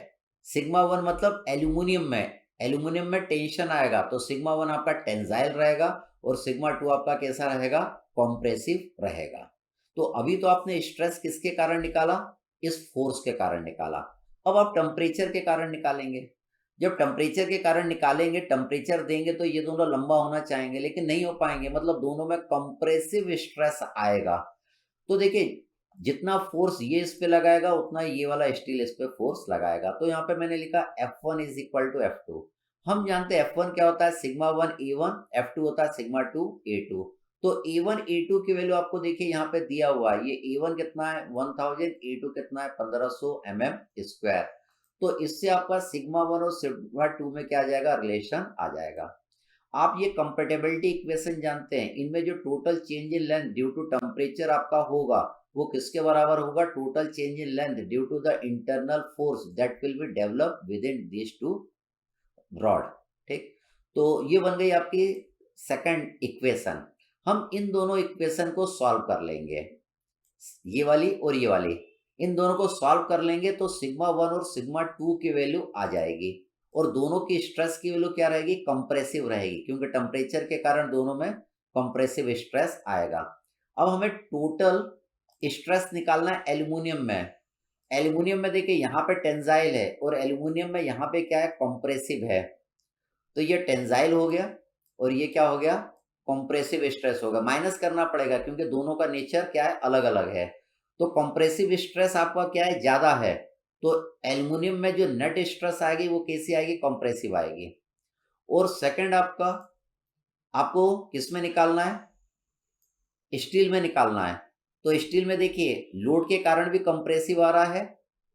A: सिग्मा 1 मतलब एल्यूमिनियम में टेंशन आएगा, तो सिग्मा 1 आपका टेंजाइल रहेगा और सिग्मा 2 आपका कैसा रहेगा, कॉम्प्रेसिव रहेगा। तो अभी तो आपने स्ट्रेस किसके कारण निकाला, इस फोर्स के कारण निकाला। अब आप टेम्परेचर के कारण निकालेंगे। जब टेम्परेचर के कारण निकालेंगे, टेम्परेचर देंगे तो ये दोनों लंबा होना चाहेंगे लेकिन नहीं हो पाएंगे, मतलब दोनों में कंप्रेसिव स्ट्रेस आएगा। तो देखिए जितना फोर्स ये इस पे लगाएगा उतना ये वाला स्टील इस पे फोर्स लगाएगा, तो यहाँ पे मैंने लिखा F1 is equal to F2। हम जानते हैं F1 क्या होता है, सिग्मा 1 A1, F2 होता है सिग्मा 2 A2। तो A1 A2 की वैल्यू आपको देखिए यहाँ पे दिया हुआ है, ये A1 कितना है 1000, A2 कितना है 1500 mm स्क्वायर, तो इससे आपका सिग्मा 1 और सिग्मा 2 में क्या आ जाएगा, रिलेशन आ जाएगा। आप ये कंपैटिबिलिटी इक्वेशन जानते हैं, इनमें जो total change in length due to temperature आपका होगा वो किसके बराबर होगा, total change in length due to the internal force that will be develop within this two rod. ठीक, तो ये बन गई आपकी सेकंड इक्वेशन। हम इन दोनों इक्वेशन को सॉल्व कर लेंगे, ये वाली और ये वाली, इन दोनों को सॉल्व कर लेंगे तो सिग्मा 1 और सिग्मा 2 की वैल्यू आ जाएगी और दोनों की स्ट्रेस की वैल्यू क्या रहेगी, कंप्रेसिव रहेगी, क्योंकि टेम्परेचर के कारण दोनों में कंप्रेसिव स्ट्रेस आएगा। अब हमें टोटल स्ट्रेस निकालना है एल्यूमिनियम में। एल्यूमिनियम में देखिए यहाँ पे टेंजाइल है और एल्यूमिनियम में यहाँ पे क्या है, कंप्रेसिव है, तो ये टेंजाइल हो गया और ये क्या हो गया, कंप्रेसिव स्ट्रेस होगा। माइनस करना पड़ेगा क्योंकि दोनों का नेचर क्या है, अलग अलग है। तो कंप्रेसिव स्ट्रेस आपका क्या है, ज्यादा है, तो एल्युमिनियम में जो नेट स्ट्रेस आएगी वो कैसी आएगी, कंप्रेसिव आएगी। और सेकंड आपका आपको किस में निकालना है, स्टील में निकालना है। तो स्टील में देखिए लोड के कारण भी कंप्रेसिव आ रहा है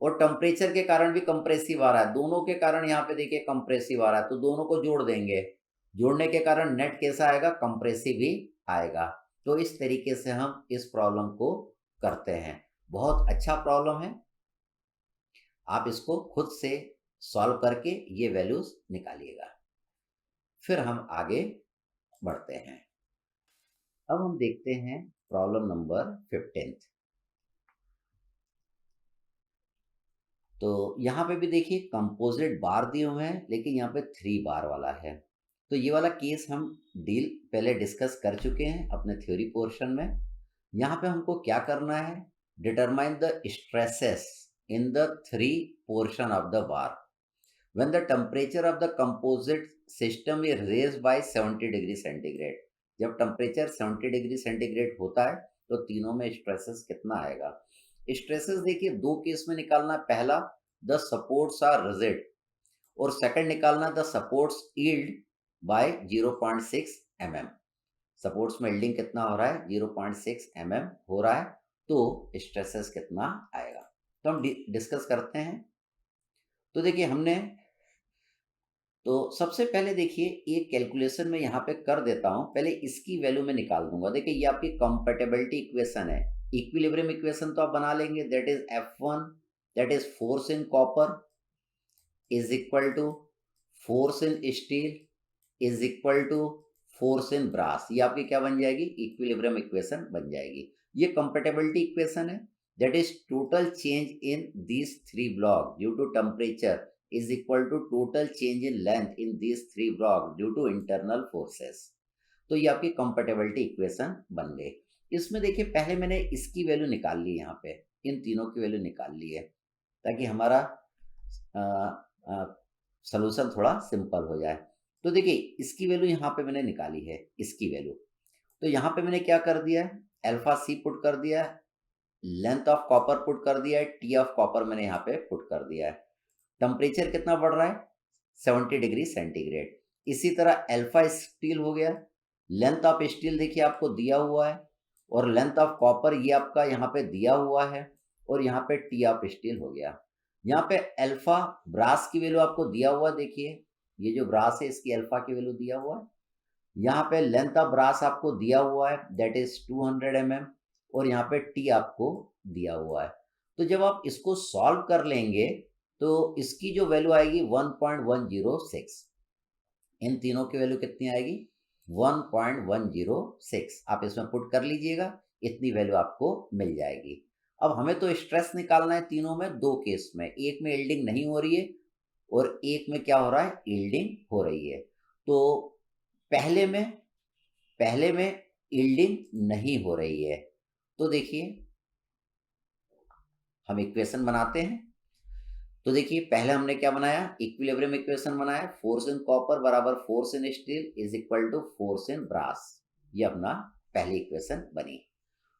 A: और टेम्परेचर के कारण भी कंप्रेसिव आ रहा है, दोनों के कारण यहाँ पे देखिए कंप्रेसिव आ रहा है, तो दोनों को जोड़ देंगे, जोड़ने के कारण नेट कैसा आएगा, कंप्रेसिव ही आएगा। तो इस तरीके से हम इस प्रॉब्लम को करते हैं। बहुत अच्छा प्रॉब्लम है, आप इसको खुद से सॉल्व करके ये वैल्यूज निकालिएगा। फिर हम आगे बढ़ते हैं। अब हम देखते हैं प्रॉब्लम नंबर 15। तो यहाँ पे भी देखिए कंपोजिट बार दिए हुए हैं लेकिन यहाँ पे 3 बार वाला है। तो ये वाला केस हम डील पहले डिस्कस कर चुके हैं अपने थ्योरी पोर्शन में। यहाँ पे हमको क्या करना है, determine the stresses in the 3 portion of the bar when the temperature of the composite system is raised bye 70 degree centigrade. जब टेम्परेचर 70 डिग्री सेंटीग्रेड होता है तो तीनों में स्ट्रेसेस कितना आएगा। स्ट्रेसेस देखिए दो केस में निकालना है। पहला, द सपोर्ट्स आर रिजिड, और सेकंड निकालना the supports yield by 0.6 mm। Supports में यील्डिंग कितना हो रहा है, 0.6 mm हो रहा है, तो स्ट्रेसेस कितना आएगा। तो हम डिस्कस करते हैं। तो देखिए हमने, तो सबसे पहले देखिए एक कैलकुलेशन में यहाँ पे कर देता हूँ। पहले इसकी वैल्यू में निकाल दूंगा। देखिए ये आपकी कंपैटिबिलिटी इक्वेशन है। इक्विलिब्रियम इक्वेशन तो आप बना लेंगे, that is F1, that is force in copper is equal to force in steel is equal to force in brass. ये आपकी क्या बन जाएगी, इक्विलिब्रियम इक्वेशन बन जाएगी। ये कंपैटिबिलिटी इक्वेशन है, that is total change in these three block due to temperature is equal to total change in length in these three blocks due to internal forces। तो ये आपकी कंपैटिबिलिटी इक्वेशन बन गई। इसमें देखिए पहले मैंने इसकी वैल्यू निकाल ली, यहाँ पे इन तीनों की वैल्यू निकाल ली है ताकि हमारा सॉल्यूशन थोड़ा सिंपल हो जाए। तो देखिए इसकी वैल्यू यहाँ पे मैंने निकाली है, इसकी वैल्यू। तो यहाँ पे मैंने क्या कर दिया है, अल्फा सी पुट कर दिया है, लेंथ ऑफ कॉपर पुट कर दिया है, टी ऑफ कॉपर मैंने यहाँ पे पुट कर दिया है। टेम्परेचर कितना बढ़ रहा है, 70 डिग्री सेंटीग्रेड। इसी तरह अल्फा स्टील हो गया, लेंथ ऑफ स्टील देखिए आपको दिया हुआ है, और लेंथ ऑफ कॉपर ये आपका यहाँ पे दिया हुआ है, और यहाँ पे टी ऑफ स्टील हो गया। यहाँ पे अल्फा ब्रास की वैल्यू आपको दिया हुआ, देखिए ये जो ब्रास है इसकी अल्फा की वैल्यू दिया हुआ है। यहाँ पे लेंथ ऑफ ब्रास आपको दिया हुआ है, दैट इज 200 mm, और यहाँ पे टी आपको दिया हुआ है। तो जब आप इसको सॉल्व कर लेंगे तो इसकी जो वैल्यू आएगी 1.106। इन तीनों की वैल्यू कितनी आएगी, 1.106। आप इसमें पुट कर लीजिएगा, इतनी वैल्यू आपको मिल जाएगी। अब हमें तो स्ट्रेस निकालना है तीनों में, दो केस में, एक में यील्डिंग नहीं हो रही है और एक में क्या हो रहा है, यील्डिंग हो रही है। तो पहले में यील्डिंग नहीं हो रही है। तो देखिए हम इक्वेशन बनाते हैं। तो देखिए पहले हमने क्या बनाया, इक्विलिब्रियम इक्वेशन बनाया, फोर्स इन कॉपर बराबर force in steel is equal to force in brass. ये अपना पहली इक्वेशन बनी।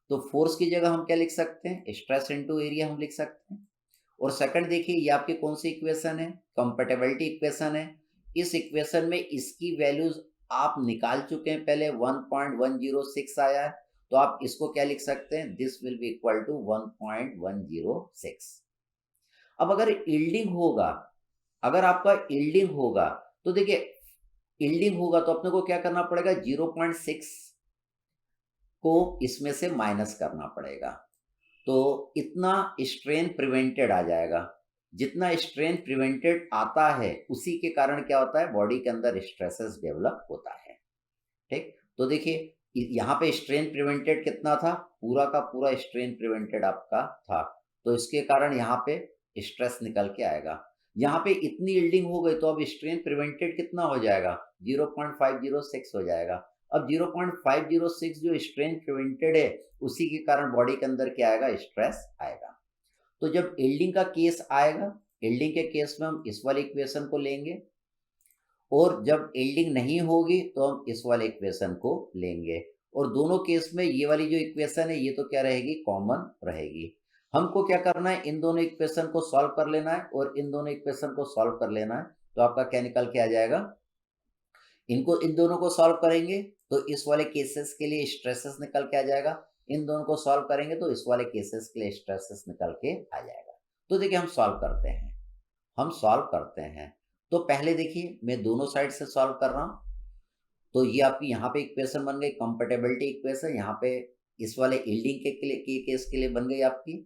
A: तो फोर्स की जगह हम क्या लिख सकते हैं, स्ट्रेस इनटू एरिया हम लिख सकते हैं। और सेकंड देखिए ये आपकी कौन सी इक्वेशन है, कंपैटिबिलिटी इक्वेशन है। इस इक्वेशन में इसकी वैल्यूज आप निकाल चुके हैं पहले, 1.106 आया है, तो आप इसको क्या लिख सकते हैं, this will be equal to 1.106। अब अगर यील्डिंग होगा, अगर आपका यील्डिंग होगा तो देखिए यील्डिंग होगा तो अपने को क्या करना पड़ेगा, 0.6 को इसमें से माइनस करना पड़ेगा, तो इतना स्ट्रेन प्रिवेंटेड आ जाएगा। जितना स्ट्रेन प्रिवेंटेड आता है उसी के कारण क्या होता है, बॉडी के अंदर स्ट्रेसेस डेवलप होता है। ठीक, तो देखिए यहाँ पे स्ट्रेन प्रिवेंटेड कितना था, पूरा का पूरा स्ट्रेन प्रिवेंटेड आपका था, तो इसके कारण यहाँ पे स्ट्रेस निकल के आएगा। यहाँ पे इतनी यील्डिंग हो गई तो अब स्ट्रेन प्रिवेंटेड कितना हो जाएगा, 0.506 हो जाएगा। अब 0.506 जो स्ट्रेन प्रिवेंटेड है उसी के कारण बॉडी के अंदर क्या आएगा, स्ट्रेस आएगा। तो जब यील्डिंग का केस आएगा, यील्डिंग के केस में हम इस वाली इक्वेशन को लेंगे, और जब यील्डिंग नहीं होगी तो हम इस वाले इक्वेशन को लेंगे। और दोनों केस में ये वाली जो इक्वेशन है ये तो क्या रहेगी, कॉमन रहेगी। हमको क्या करना है, इन दोनों इक्वेशन को सॉल्व कर लेना है और इन दोनों इक्वेशन को सॉल्व कर लेना है। तो आपका क्या निकल के आ जाएगा, इन दोनों को सॉल्व करेंगे तो इस वाले केसेस के लिए स्ट्रेसेस निकल के आ जाएगा, इन दोनों को सॉल्व करेंगे तो इस वाले केसेस के लिए स्ट्रेसेस निकल के आ जाएगा। तो देखिए हम सॉल्व करते हैं। तो पहले देखिए मैं दोनों साइड से सॉल्व कर रहा हूँ। तो ये आपकी यहाँ पे इक्वेशन बन गई कंपैटिबिलिटी इक्वेशन, यहाँ पे इस वाले यील्डिंग के केस के लिए बन गई आपकी।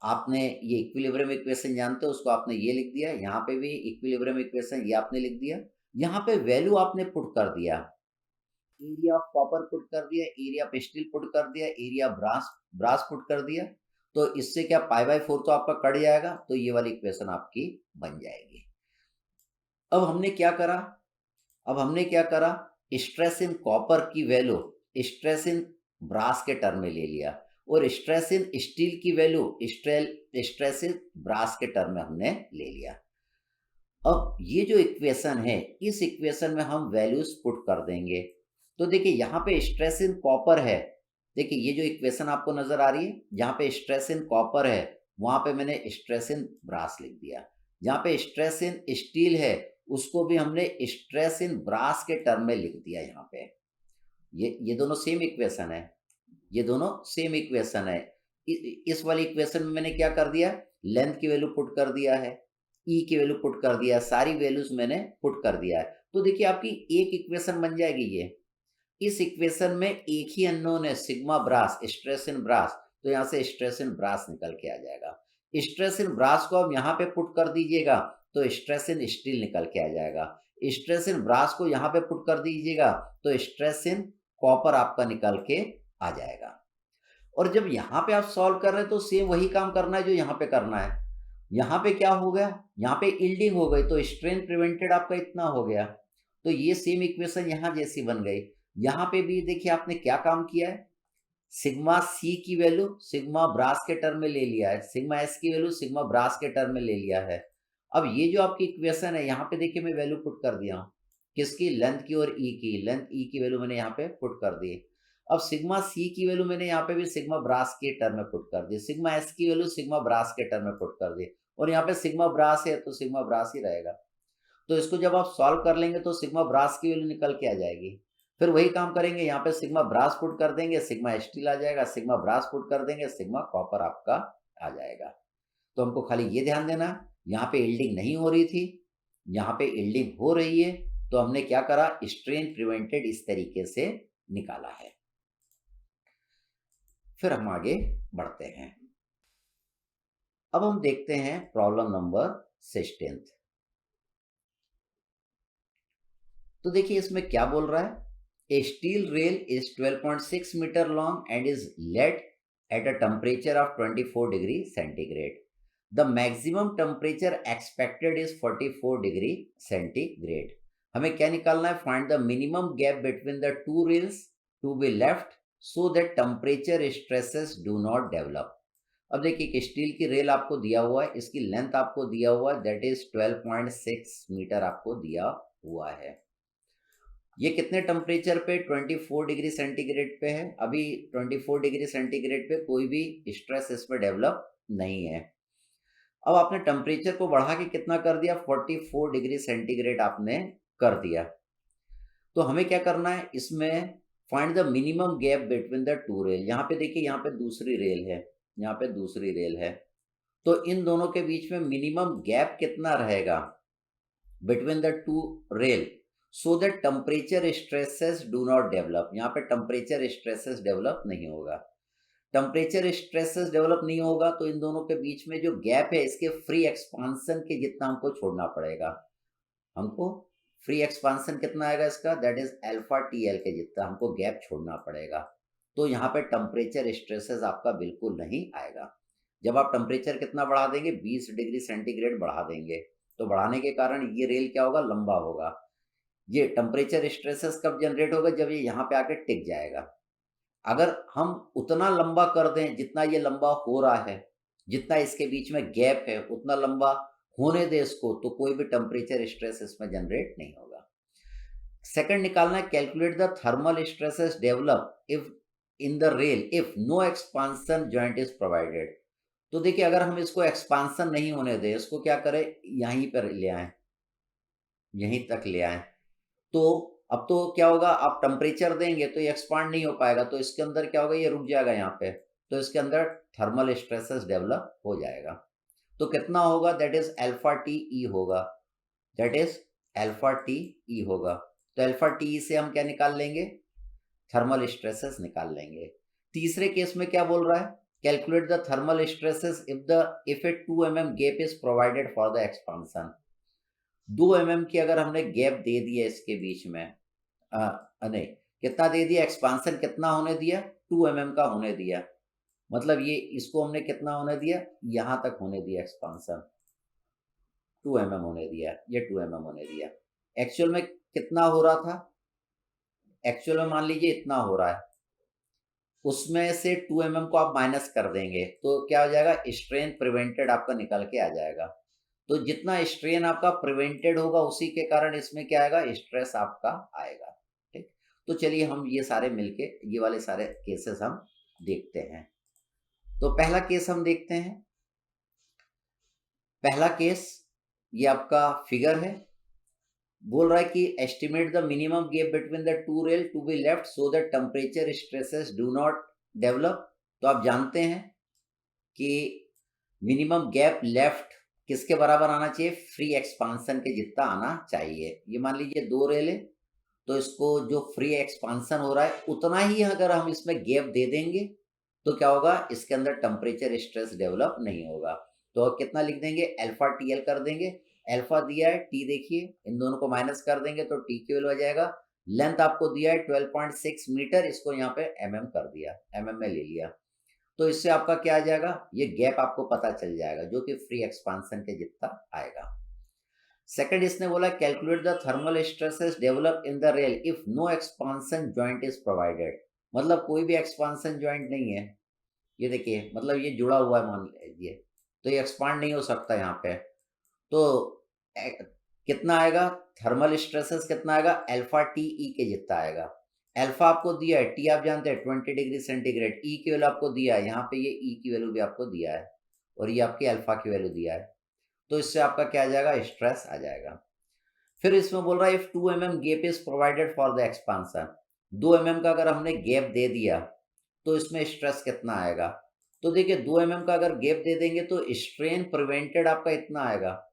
A: आपने ये इक्विलिब्रियम इक्वेशन जानते हो, उसको आपने ये लिख दिया। यहाँ पे भी इक्विलिब्रियम इक्वेशन ये आपने लिख दिया। यहाँ पे वैल्यू आपने पुट कर दिया, एरिया ऑफ कॉपर पुट कर दिया, एरिया ऑफ स्टील पुट कर दिया, एरिया ब्रास पुट कर दिया। तो इससे क्या π/4 तो आपका कट जाएगा, तो ये वाली इक्वेशन आपकी बन जाएगी। अब हमने क्या करा, स्ट्रेस इन कॉपर की वैल्यू स्ट्रेस इन ब्रास के टर्म में ले लिया, और स्ट्रेस इन स्टील की वैल्यू स्ट्रेस इन ब्रास के टर्म में हमने ले लिया। अब ये जो इक्वेशन है, इस इक्वेशन में हम वैल्यूज पुट कर देंगे। तो देखिए यहाँ पे स्ट्रेस इन कॉपर है। देखिए ये जो इक्वेशन आपको नजर आ रही है, जहाँ पे स्ट्रेस इन कॉपर है वहां पे मैंने स्ट्रेस इन ब्रास लिख दिया। जहाँ पे स्ट्रेस इन स्टील है उसको भी हमने स्ट्रेस इन ब्रास के टर्म में लिख दिया। यहाँ पे ये दोनों सेम इक्वेशन है, ये दोनों सेम इक्वेशन है। इस वाली इक्वेशन में मैंने क्या कर दिया, लेंथ की वैल्यू पुट कर दिया है, ई की वैल्यू पुट कर दिया, सारी वैल्यूज मैंने पुट कर दिया है। तो देखिए आपकी एक इक्वेशन बन जाएगी ये। इस इक्वेशन में एक ही अननोन है, sigma brass, stress in brass, तो यहाँ से स्ट्रेस इन ब्रास निकल के आ जाएगा। स्ट्रेस इन ब्रास को आप यहाँ पे पुट कर दीजिएगा तो स्ट्रेस इन स्टील निकल के आ जाएगा। स्ट्रेस इन ब्रास को यहाँ पे पुट कर दीजिएगा तो स्ट्रेस इन कॉपर आपका निकल के आ जाएगा। और जब यहाँ पे आप सॉल्व कर रहे हैं तो सेम वही काम करना है जो यहाँ पे करना है। यहाँ पे क्या हो गया, यहाँ पे यील्डिंग हो गई तो स्ट्रेन प्रिवेंटेड आपका इतना हो गया। तो ये सेम इक्वेशन यहाँ जैसी बन गई। यहाँ पे भी देखिए आपने क्या काम किया है, सिग्मा सी की वैल्यू सिग्मा ब्रास के टर्म में ले लिया है, सिग्मा एस की वैल्यू सिग्मा ब्रास के टर्म में ले लिया है। अब ये जो आपकी इक्वेशन है यहाँ पे देखिए मैं वैल्यू पुट कर दिया हूँ, किसकी, लेंथ की और ई की। लेंथ ई की वैल्यू मैंने यहाँ पे पुट कर दी। अब सिग्मा सी की वैल्यू मैंने यहाँ पे भी सिग्मा ब्रास के टर्म में पुट कर दी, सिग्मा एस की वैल्यू सिग्मा ब्रास के टर्म में पुट कर दी, और यहाँ पे सिग्मा ब्रास है तो सिग्मा ब्रास ही रहेगा। तो इसको जब आप सॉल्व कर लेंगे तो सिग्मा ब्रास की वैल्यू निकल के आ जाएगी। फिर वही काम करेंगे, यहाँ पे सिग्मा ब्रास पुट कर देंगे, सिग्मा स्टील आ जाएगा, सिग्मा ब्रास पुट कर देंगे, सिग्मा कॉपर आपका आ जाएगा। तो हमको खाली ये ध्यान देना, यहाँ पे यील्डिंग नहीं हो रही थी, यहाँ पे यील्डिंग हो रही है, तो हमने क्या करा, स्ट्रेन प्रिवेंटेड इस तरीके से निकाला है। फिर हम आगे बढ़ते हैं। अब हम देखते हैं प्रॉब्लम नंबर 16। तो देखिए इसमें क्या बोल रहा है, a steel rail is 12.6 metre long and is laid at a temperature of 24 degree centigrade. The maximum temperature expected is 44 degree centigrade. हमें क्या निकालना है, find the minimum gap between the two rails to be left so that temperature stresses do not develop. अब देखिए कि steel की rail आपको दिया हुआ है, इसकी लेंथ आपको दिया हुआ है, दैट इज 12.6 मीटर आपको दिया हुआ है। ये कितने टेम्परेचर पे, 24 डिग्री सेंटीग्रेड पे है। अभी 24 डिग्री सेंटीग्रेड पे कोई भी स्ट्रेस इस पर डेवलप नहीं है। अब आपने टेम्परेचर को बढ़ा के कितना कर दिया, 44 डिग्री सेंटीग्रेड आपने कर दिया। तो हमें क्या करना है इसमें, find the minimum gap between the two rail. यहाँ पे देखिए, यहाँ पे दूसरी रेल है, यहाँ पे दूसरी रेल है, तो इन दोनों के बीच में मिनिमम गैप कितना रहेगा between the two rail so that temperature stresses do not develop. यहाँ पे टेम्परेचर स्ट्रेसेस डेवलप नहीं होगा। टेम्परेचर स्ट्रेसेस डेवलप नहीं होगा तो इन दोनों के बीच में जो गैप है इसके फ्री एक्सपांसन के जितना हमको छोड़ना पड़ेगा। हमको फ्री एक्सपांसन कितना आएगा इसका, that is alpha T L के जितना हमको गैप छोड़ना पड़ेगा। तो यहाँ पे टेम्परेचर स्ट्रेसेस आपका बिल्कुल नहीं आएगा। जब आप टेम्परेचर कितना बढ़ा देंगे, 20 डिग्री सेंटीग्रेड बढ़ा देंगे, तो बढ़ाने के कारण ये रेल क्या होगा, लंबा होगा। ये टेम्परेचर स्ट्रेसेस कब जनरेट होगा, जब ये यहाँ पे आके टिक जाएगा। अगर हम उतना लंबा कर दें जितना ये लंबा हो रहा है, जितना इसके बीच में गैप है उतना लंबा होने दे इसको, तो कोई भी टेम्परेचर स्ट्रेस इसमें जनरेट नहीं होगा। सेकंड निकालना है, calculate the thermal stresses develop if in the rail if no expansion joint is provided. तो देखिए अगर हम इसको एक्सपांसन नहीं होने दें, इसको क्या करें, यहीं पर ले आए, यहीं तक ले आए, तो अब तो क्या होगा, आप टेम्परेचर देंगे तो ये एक्सपांड नहीं हो पाएगा, तो इसके अंदर क्या होगा, ये रुक जाएगा यहाँ पे, तो इसके अंदर थर्मल स्ट्रेसेस डेवलप हो जाएगा। तो कितना होगा, that is alpha T E होगा, that is alpha T E होगा। तो अल्फा टी से हम क्या निकाल लेंगे, थर्मल स्ट्रेसेस निकाल लेंगे। तीसरे केस में क्या बोल रहा है, calculate the thermal stresses if A 2 mm gap is provided for the expansion. 2 mm की अगर हमने गैप दे दिया इसके बीच में, नहीं, कितना दे दिया, एक्सपांसन कितना होने दिया, 2 mm का होने दिया, मतलब ये इसको हमने कितना होने दिया, यहां तक होने दिया, एक्सपांसन 2 mm होने दिया, ये 2 mm होने दिया। एक्चुअल में कितना हो रहा था, एक्चुअल में मान लीजिए इतना हो रहा है, उसमें से 2 mm को आप माइनस कर देंगे तो क्या हो जाएगा, स्ट्रेन प्रिवेंटेड आपका निकल के आ जाएगा। तो जितना स्ट्रेन आपका प्रिवेंटेड होगा उसी के कारण इसमें क्या आएगा, स्ट्रेस आपका आएगा। ठीक, तो चलिए हम ये सारे मिलके ये वाले सारे केसेस हम देखते हैं। तो पहला केस हम देखते हैं। पहला केस ये आपका फिगर है, बोल रहा है कि estimate the minimum gap between the two rail to be left so that temperature stresses do not develop. तो आप जानते हैं कि मिनिमम गैप लेफ्ट किसके बराबर आना चाहिए, फ्री एक्सपांसन के जितना आना चाहिए। ये मान लीजिए दो रेल है, तो इसको जो फ्री एक्सपांसन हो रहा है उतना ही अगर हम इसमें गैप दे देंगे तो क्या होगा, इसके अंदर टेम्परेचर स्ट्रेस डेवलप नहीं होगा। तो अब कितना लिख देंगे, अल्फा टी एल कर देंगे। अल्फा दिया है, टी देखिए इन दोनों को माइनस कर देंगे तो टी की वैल्यू आ जाएगा। लेंथ आपको दिया है 12.6 मीटर, इसको यहाँ पे एमएम कर दिया, एमएम में ले लिया। तो इससे आपका क्या आ जाएगा, ये गैप आपको पता चल जाएगा जो कि फ्री एक्सपांसन के जितना आएगा। सेकंड इसने बोला calculate the thermal stresses develop in the rail if no expansion joint is provided. मतलब कोई भी एक्सपांसन जॉइंट नहीं है, ये देखिए मतलब ये जुड़ा हुआ है मान लीजिए, तो ये एक्सपांड नहीं हो सकता यहाँ पे। तो कितना आएगा, थर्मल स्ट्रेसेस कितना आएगा, अल्फा टी ई के जितना आएगा। अल्फा आपको दिया है, टी आप जानते हैं 20 डिग्री सेंटीग्रेड, ई की वैल्यू आपको दिया है, यहाँ पे ये ई की वैल्यू भी आपको दिया है और ये आपकी अल्फा की वैल्यू दिया है। तो इससे आपका क्या आ जाएगा, स्ट्रेस आ जाएगा। फिर इसमें बोल रहा है if 2 mm gap is provided for the expansion, 2 mm का अगर हमने गैप दे दिया तो इसमें स्ट्रेस कितना आएगा। तो देखिए 2 mm का अगर गैप दे देंगे तो स्ट्रेन प्रिवेंटेड आपका इतना आएगा,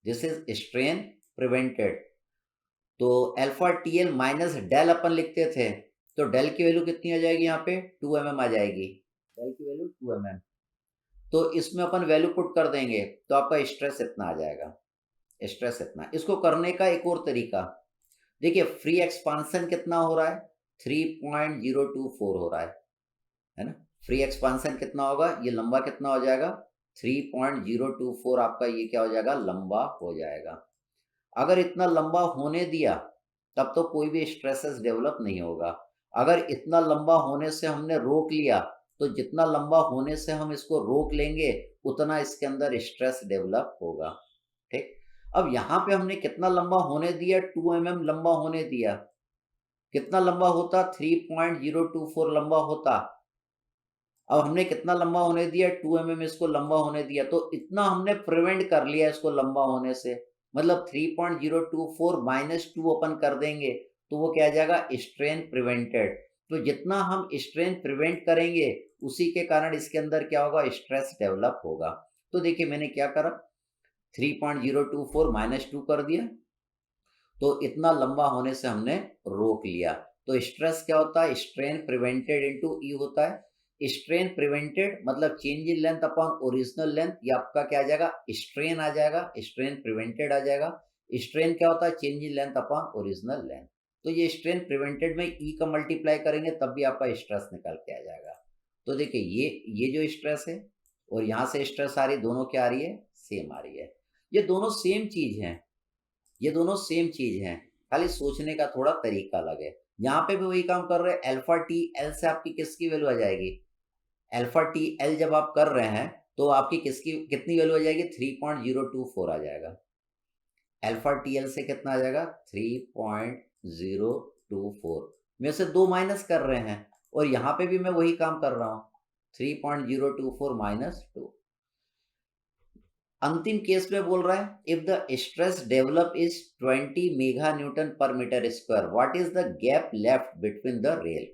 A: दिस इज स्ट्रेन प्रिवेंटेड। तो alpha T L minus del अपन लिखते थे, तो डेल की वैल्यू कितनी आ जाएगी, यहाँ पे 2 mm आ जाएगी, डेल की वैल्यू 2 mm। तो इसमें अपन वैल्यू पुट कर देंगे तो आपका स्ट्रेस इतना आ जाएगा, स्ट्रेस इतना। इसको करने का एक और तरीका देखिए, फ्री एक्सपांसन कितना हो रहा है, 3.024 हो रहा है ना। फ्री एक्सपांसन कितना होगा, ये लंबा कितना हो जाएगा, 3.024 आपका ये क्या हो जाएगा, लंबा हो जाएगा। अगर इतना लंबा होने दिया तब तो कोई भी स्ट्रेसेस डेवलप नहीं होगा। अगर इतना लंबा होने से हमने रोक लिया तो जितना लंबा होने से हम इसको रोक लेंगे उतना इसके अंदर स्ट्रेस डेवलप होगा। ठीक, अब यहाँ पे हमने कितना लंबा होने दिया, 2 mm लंबा होने दिया। कितना लंबा होता, 3.024 लंबा होता। अब हमने कितना लंबा होने दिया, 2 mm इसको लंबा होने दिया, तो इतना हमने प्रिवेंट कर लिया इसको लंबा होने से। मतलब 3.024 माइनस 2 अपन कर देंगे तो वो क्या आ जाएगा, स्ट्रेन प्रिवेंटेड। तो जितना हम स्ट्रेन प्रिवेंट करेंगे उसी के कारण इसके अंदर क्या होगा, स्ट्रेस डेवलप होगा। तो देखिए मैंने क्या करा, 3.024 माइनस 2 कर दिया, तो इतना लंबा होने से हमने रोक लिया। तो स्ट्रेस क्या होता है, स्ट्रेन प्रिवेंटेड इनटू ई होता है। स्ट्रेन प्रिवेंटेड मतलब change in length upon original length, ये आपका क्या आ जाएगा, स्ट्रेन आ जाएगा, स्ट्रेन प्रिवेंटेड आ जाएगा। स्ट्रेन क्या होता है, change in length upon original length. तो ये स्ट्रेन प्रिवेंटेड में ई का मल्टीप्लाई करेंगे तब भी आपका स्ट्रेस निकल के आ जाएगा। तो देखिए ये जो स्ट्रेस है और यहाँ से स्ट्रेस आ रही है, दोनों क्या आ रही है, सेम आ रही है। ये दोनों सेम चीज है, ये दोनों सेम चीज हैं, खाली सोचने का थोड़ा तरीका अलग है। यहाँ पे भी वही काम कर रहे हैं, अल्फा टी एल से आपकी किसकी वैल्यू आ जाएगी, अल्फा टी एल जब आप कर रहे हैं तो आपकी किसकी कितनी वैल्यू आ जाएगी, 3.024 आ जाएगा। अल्फा टी एल से कितना आ जाएगा, 3.024 में से 2 माइनस कर रहे हैं और यहाँ पे भी मैं वही काम कर रहा हूँ, 3.024 माइनस 2। अंतिम केस में बोल रहा है if the stress develop is 20 mega newton per metre square, what is the gap left between the rail.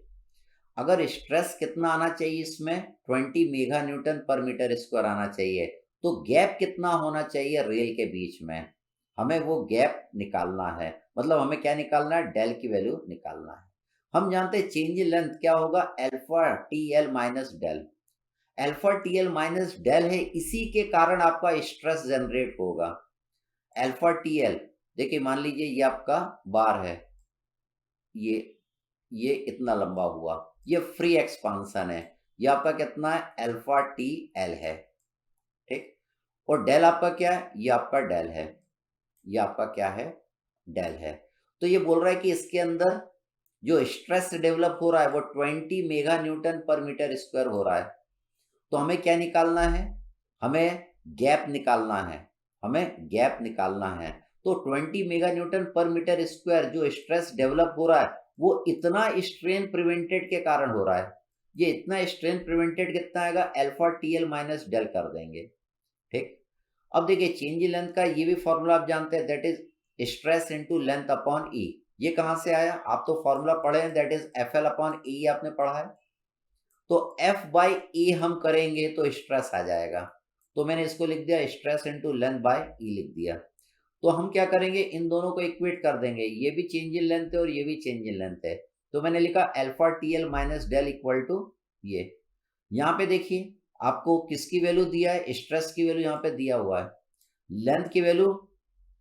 A: अगर स्ट्रेस कितना आना चाहिए इसमें, 20 mega newton per metre square आना चाहिए, तो गैप कितना होना चाहिए रेल के बीच में, हमें वो गैप निकालना है। मतलब हमें क्या निकालना है, डेल की वैल्यू निकालना है। हम जानते हैं चेंज इन लेंथ क्या होगा, alpha T L minus del. Alpha T L minus del है, इसी के कारण आपका स्ट्रेस जनरेट होगा। अल्फा टी एल देखिए मान लीजिए ये आपका बार है, ये इतना लंबा हुआ, ये फ्री एक्सपांसन है, ये आपका कितना है, अल्फा टी एल है। ठीक, और डेल आपका क्या है, ये आपका डेल है, ये आपका क्या है, डेल है। तो ये बोल रहा है कि इसके अंदर जो स्ट्रेस डेवलप हो रहा है वो 20 mega newton per metre square हो रहा है। तो हमें क्या निकालना है, हमें गैप निकालना है। हमें गैप निकालना है। तो 20 mega newton per metre square जो स्ट्रेस डेवलप हो रहा है वो इतना स्ट्रेन प्रिवेंटेड के कारण हो रहा है। ये इतना स्ट्रेन प्रिवेंटेड कितना आएगा, अल्फा टीएल माइनस डेल कर देंगे। ठीक, अब देखिए चेंज इन लेंथ का ये भी फॉर्मूला आप जानते हैं, that is stress into length upon E. ये कहां से आया, आप तो फॉर्मूला पढ़े हैं, that is F L upon E आपने पढ़ा है। तो एफ बाई ए हम करेंगे तो स्ट्रेस आ जाएगा, तो मैंने इसको लिख दिया स्ट्रेस इनटू लेंथ बाय ई लिख दिया। तो हम क्या करेंगे, इन दोनों को इक्वेट कर देंगे, ये भी चेंज इन लेंथ है और ये भी चेंज इन लेंथ है। तो मैंने लिखा alpha T L minus del equal to ये। यहाँ पे देखिए आपको किसकी वैल्यू दिया है, स्ट्रेस की वैल्यू यहाँ पे दिया हुआ है। लेंथ की वैल्यू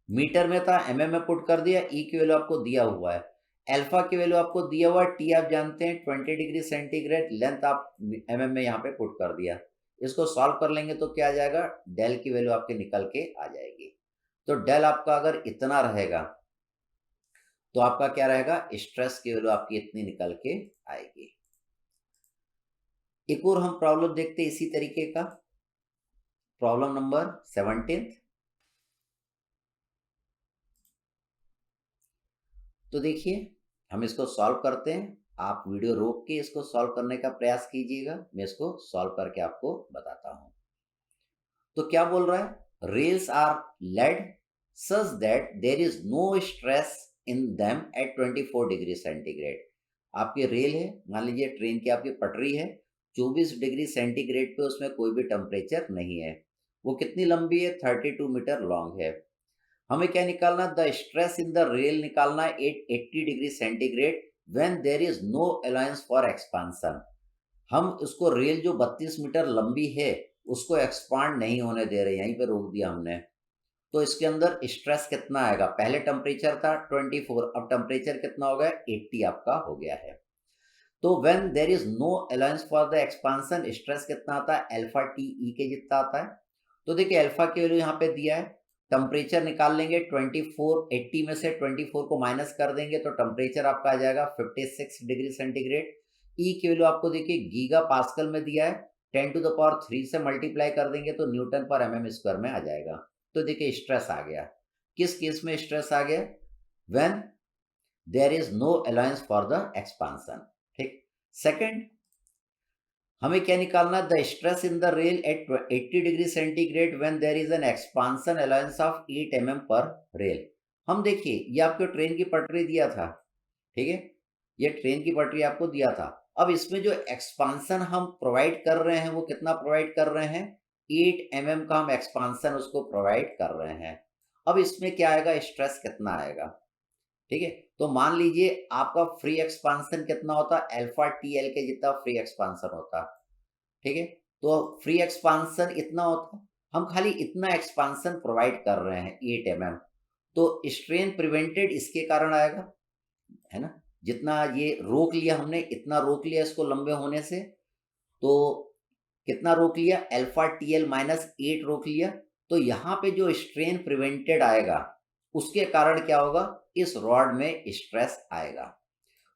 A: मीटर में था, एमएम में पुट कर दिया, ई की वैल्यू आपको दिया हुआ है, अल्फा की वैल्यू आपको दिया हुआ है, टी आप जानते हैं 20 डिग्री सेंटीग्रेड, लेंथ आप एमएम में यहाँ पे पुट कर दिया। इसको सॉल्व कर लेंगे तो क्या आ जाएगा, डेल की वैल्यू आपके निकल के आ जाएगी। तो डेल आपका अगर इतना रहेगा तो आपका क्या रहेगा, स्ट्रेस की वैल्यू आपकी इतनी निकल के आएगी। एक और हम प्रॉब्लम देखते हैं इसी तरीके का, प्रॉब्लम नंबर 17। तो देखिए हम इसको सॉल्व करते हैं, आप वीडियो रोक के इसको सॉल्व करने का प्रयास कीजिएगा, मैं इसको सॉल्व करके आपको बताता हूं। तो क्या बोल रहा है, rails are laid such that there is no stress in them at 24 degree centigrade. आपकी रेल है, मान लीजिए ट्रेन की आपकी पटरी है, 24 डिग्री सेंटीग्रेड पे उसमें कोई भी टेम्परेचर नहीं है। वो कितनी लंबी है, 32 मीटर लॉन्ग है। हमें क्या निकालना, the stress in the rail निकालना है at 80 degree centigrade when there is no allowance for expansion. हम उसको रेल जो 32 मीटर लंबी है उसको एक्सपांड नहीं होने दे रहे, यहीं पे रोक दिया हमने। तो इसके अंदर स्ट्रेस कितना आएगा, पहले टेम्परेचर था 24, अब टेम्परेचर कितना हो गया, 80 आपका हो गया है। तो when there is no allowance for the expansion, stress कितना आता है, अल्फा टी ई के जितना आता है। तो देखिए अल्फा की वैल्यू यहाँ पे दिया है, टेम्परेचर निकाल लेंगे 24, 80 में से 24 को माइनस कर देंगे तो टेम्परेचर आपका आ जाएगा 56 डिग्री सेंटीग्रेड। ई की वैल्यू आपको देखिए गीगा पास्कल में दिया है, 10 टू द पावर 3 से मल्टीप्लाई कर देंगे तो न्यूटन पर एमएम स्क्वायर में आ जाएगा। तो देखिए स्ट्रेस आ गया, किस केस में स्ट्रेस आ गया, when there is no allowance for the expansion. ठीक, सेकंड हमें क्या निकालना, the stress in the rail at 80 degree centigrade when there is an expansion allowance of 8 mm per rail. हम देखिए ये आपको ट्रेन की पटरी दिया था, ठीक है, ये ट्रेन की पटरी आपको दिया था। अब इसमें जो एक्सपांशन हम प्रोवाइड कर रहे हैं वो कितना प्रोवाइड कर रहे हैं, 8 mm का हम एक्सपांशन उसको प्रोवाइड कर रहे हैं। अब इसमें क्या आएगा, स्ट्रेस कितना आएगा, ठीक है। तो मान लीजिए आपका फ्री एक्सपांशन कितना होता है, अल्फा टी एल के जितना फ्री एक्सपांशन होता, ठीक है। तो फ्री एक्सपांशन इतना होता, हम खाली इतना एक्सपांशन प्रोवाइड कर रहे हैं 8 mm, तो स्ट्रेन प्रिवेंटेड इसके कारण आएगा, है ना, जितना ये रोक लिया हमने, इतना रोक लिया इसको लंबे होने से, तो कितना रोक लिया, अल्फा टी एल माइनस 8 रोक लिया। तो यहाँ पे जो स्ट्रेन प्रिवेंटेड आएगा उसके कारण क्या होगा, इस रॉड में स्ट्रेस आएगा।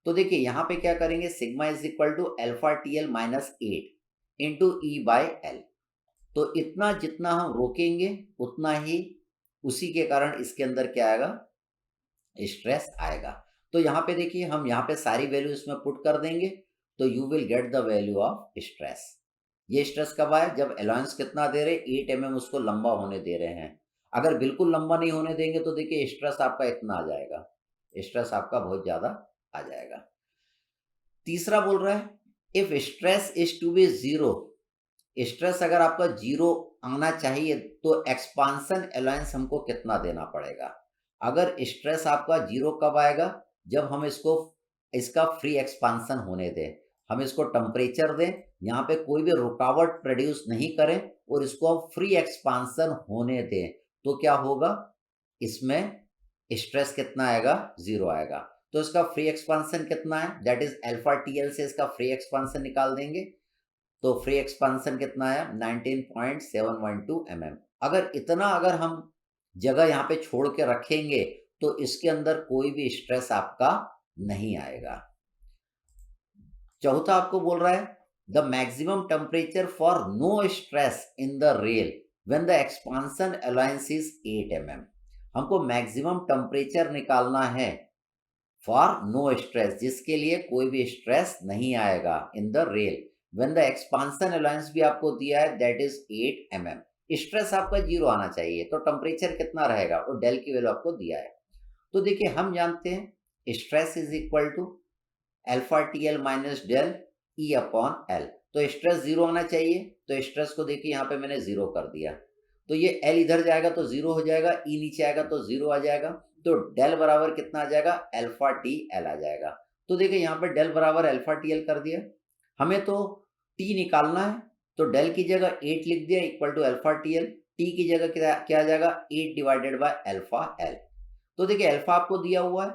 A: तो देखिए यहाँ पे क्या करेंगे, sigma is equal to alpha T L minus 8 into E by L. तो इतना जितना हम रोकेंगे उतना ही उसी के कारण इसके अंदर क्या आएगा, स्ट्रेस आएगा। तो यहाँ पे देखिए हम यहाँ पे सारी वैल्यू इसमें पुट कर देंगे तो you will get the value of stress. ये स्ट्रेस कब आए, जब अलाउंस कितना दे रहे, 8 mm उसको लंबा होने दे रहे हैं। अगर बिल्कुल लंबा नहीं होने देंगे तो देखिए स्ट्रेस आपका इतना आ जाएगा, स्ट्रेस आपका बहुत ज्यादा आ जाएगा। तीसरा बोल रहा है if stress is to be zero, stress अगर आपका जीरो आना चाहिए तो एक्सपांशन अलाउंस हमको कितना देना पड़ेगा। अगर स्ट्रेस आपका जीरो कब आएगा, जब हम इसको इसका फ्री एक्सपांशन होने दें, हम इसको टेम्परेचर दें, यहाँ पे कोई भी रुकावट प्रोड्यूस नहीं करें और इसको हम फ्री एक्सपांशन होने दें, तो क्या होगा, इसमें स्ट्रेस कितना आएगा, जीरो आएगा। तो इसका फ्री एक्सपांशन कितना है, दैट इज अल्फा टीएल से इसका फ्री एक्सपांशन निकाल देंगे। तो फ्री एक्सपांशन कितना आया, 19.712 mm। अगर हम जगह यहाँ पे छोड़ के रखेंगे तो इसके अंदर कोई भी स्ट्रेस आपका नहीं आएगा। चौथा आपको बोल रहा है the maximum temperature for no stress in the rail when the expansion allowance is 8 mm। हमको मैक्सिमम टेम्परेचर निकालना है फॉर नो स्ट्रेस, जिसके लिए कोई भी स्ट्रेस नहीं आएगा इन the rail. When the expansion allowance भी आपको दिया है दैट इज 8 mm। स्ट्रेस आपका जीरो आना चाहिए, तो टेम्परेचर कितना रहेगा और डेल की वैल्यू आपको दिया है। तो देखिए हम जानते हैं stress is equal to alpha T L minus del E upon L. तो स्ट्रेस जीरो आना चाहिए, तो स्ट्रेस को देखिए यहाँ पे मैंने जीरो कर दिया, तो ये एल इधर जाएगा तो जीरो हो जाएगा, ई नीचे आएगा तो जीरो आ जाएगा, तो डेल बराबर कितना आ जाएगा, अल्फा टी एल आ जाएगा। तो देखिए यहाँ पे डेल बराबर अल्फा टी एल कर दिया। हमें तो टी निकालना है, तो डेल की जगह 8 लिख दिया equal to alpha T L, T की जगह क्या आ जाएगा 8 डिवाइडेड बाय अल्फा एल। तो देखिए अल्फा आपको दिया हुआ है,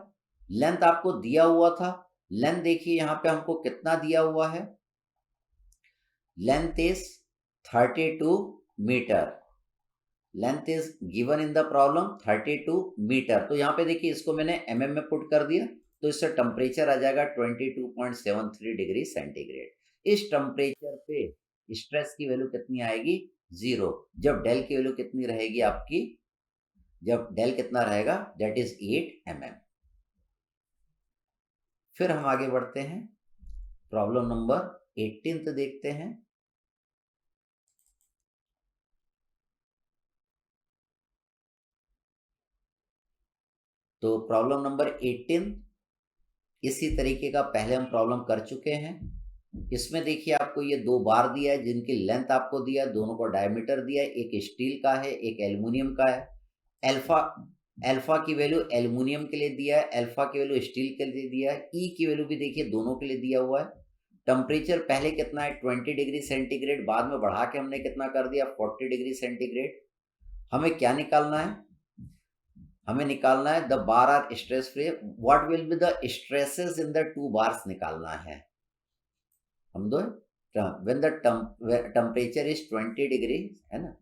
A: लेंथ आपको दिया हुआ था, लेंथ देखिए यहाँ पे हमको कितना दिया हुआ है, length is 32 metre, length is given in the problem 32 metre. तो यहाँ पे देखिए इसको मैंने mm में पुट कर दिया, तो इससे टेम्परेचर आ जाएगा 22.73 डिग्री सेंटीग्रेड। इस टेम्परेचर पे स्ट्रेस की वैल्यू कितनी आएगी, जीरो। जब डेल की वैल्यू कितनी रहेगी आपकी, जब डेल कितना रहेगा दैट इज 8 mm। फिर हम आगे बढ़ते हैं, प्रॉब्लम नंबर 18 देखते हैं। तो प्रॉब्लम नंबर 18 इसी तरीके का पहले हम प्रॉब्लम कर चुके हैं। इसमें देखिए आपको ये दो बार दिया है जिनकी लेंथ आपको दिया है, दोनों को डायमीटर दिया है, एक स्टील का है एक एल्युमिनियम का है। अल्फा की वैल्यू एल्युमिनियम के लिए दिया है, अल्फा की वैल्यू स्टील के लिए दिया है, ई की वैल्यू भी देखिए दोनों के लिए दिया हुआ है। टेम्परेचर पहले कितना है 20 डिग्री सेंटीग्रेड, बाद में बढ़ा के हमने कितना कर दिया 40 डिग्री सेंटीग्रेड। हमें क्या निकालना है, हमें निकालना है the bar are stress free, what will be the stresses in the two bars निकालना है हम दो। When the temperature is 20 degree, है ना,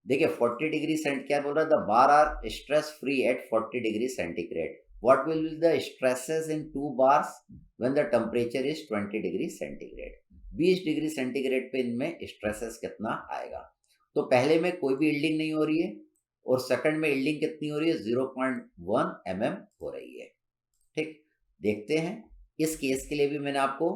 A: देखिए 40 डिग्री सेंट क्या बोल रहा है, the bar are stress free at 40 degree centigrade, what will be the stresses in two bars when the temperature is 20 degree centigrade. 20 degree centigrade पे इनमें stresses कितना आएगा। तो पहले में कोई भी यील्डिंग नहीं हो रही है, और सेकंड में यील्डिंग कितनी हो रही है 0.1 mm हो रही है। ठीक, देखते हैं। इस केस के लिए भी मैंने आपको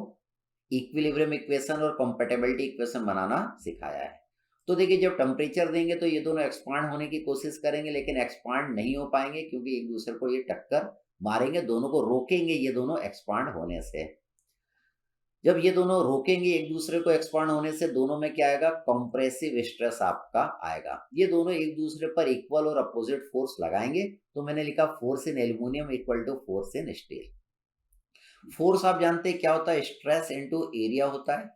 A: इक्विलिब्रियम इक्वेशन और कंपैटिबिलिटी इक्वेशन बनाना सिखाया है। तो देखिए जब टेम्परेचर देंगे तो ये दोनों एक्सपांड होने की कोशिश करेंगे, लेकिन एक्सपांड नहीं हो पाएंगे क्योंकि एक दूसरे को ये टक्कर मारेंगे, दोनों को रोकेंगे ये दोनों एक्सपांड होने से। जब ये दोनों रोकेंगे एक दूसरे को एक्सपांड होने से, दोनों में क्या आएगा, कंप्रेसिव स्ट्रेस आपका आएगा। ये दोनों एक दूसरे पर इक्वल और अपोजिट फोर्स लगाएंगे, तो मैंने लिखा force in aluminium equal to force in steel. Force आप जानते हैं क्या होता है, स्ट्रेस इनटू एरिया होता है।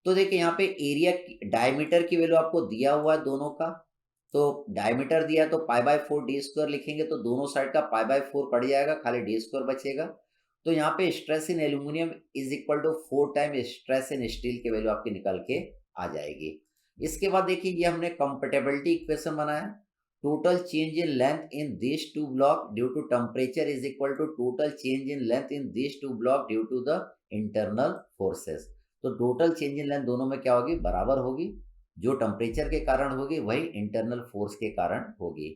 A: तो देखिए यहाँ पे एरिया डायमीटर की वैल्यू आपको दिया हुआ है दोनों का, तो डायमीटर दिया तो π/4 डी स्क्वायर लिखेंगे, तो दोनों साइड का π/4 कट जाएगा, खाली डी स्क्वायर बचेगा। तो यहाँ पे stress in aluminium is equal to 4 time stress in steel की वैल्यू आपकी निकल के आ जाएगी। इसके बाद देखिए ये हमने कंपैटिबिलिटी इक्वेशन बनाया, total change in length in this two block due to temperature is equal to total change in length in this two block due to the internal forces. तो टोटल चेंज इन लेंथ दोनों में क्या होगी, बराबर होगी, जो temperature के कारण होगी वही इंटरनल फोर्स के कारण होगी।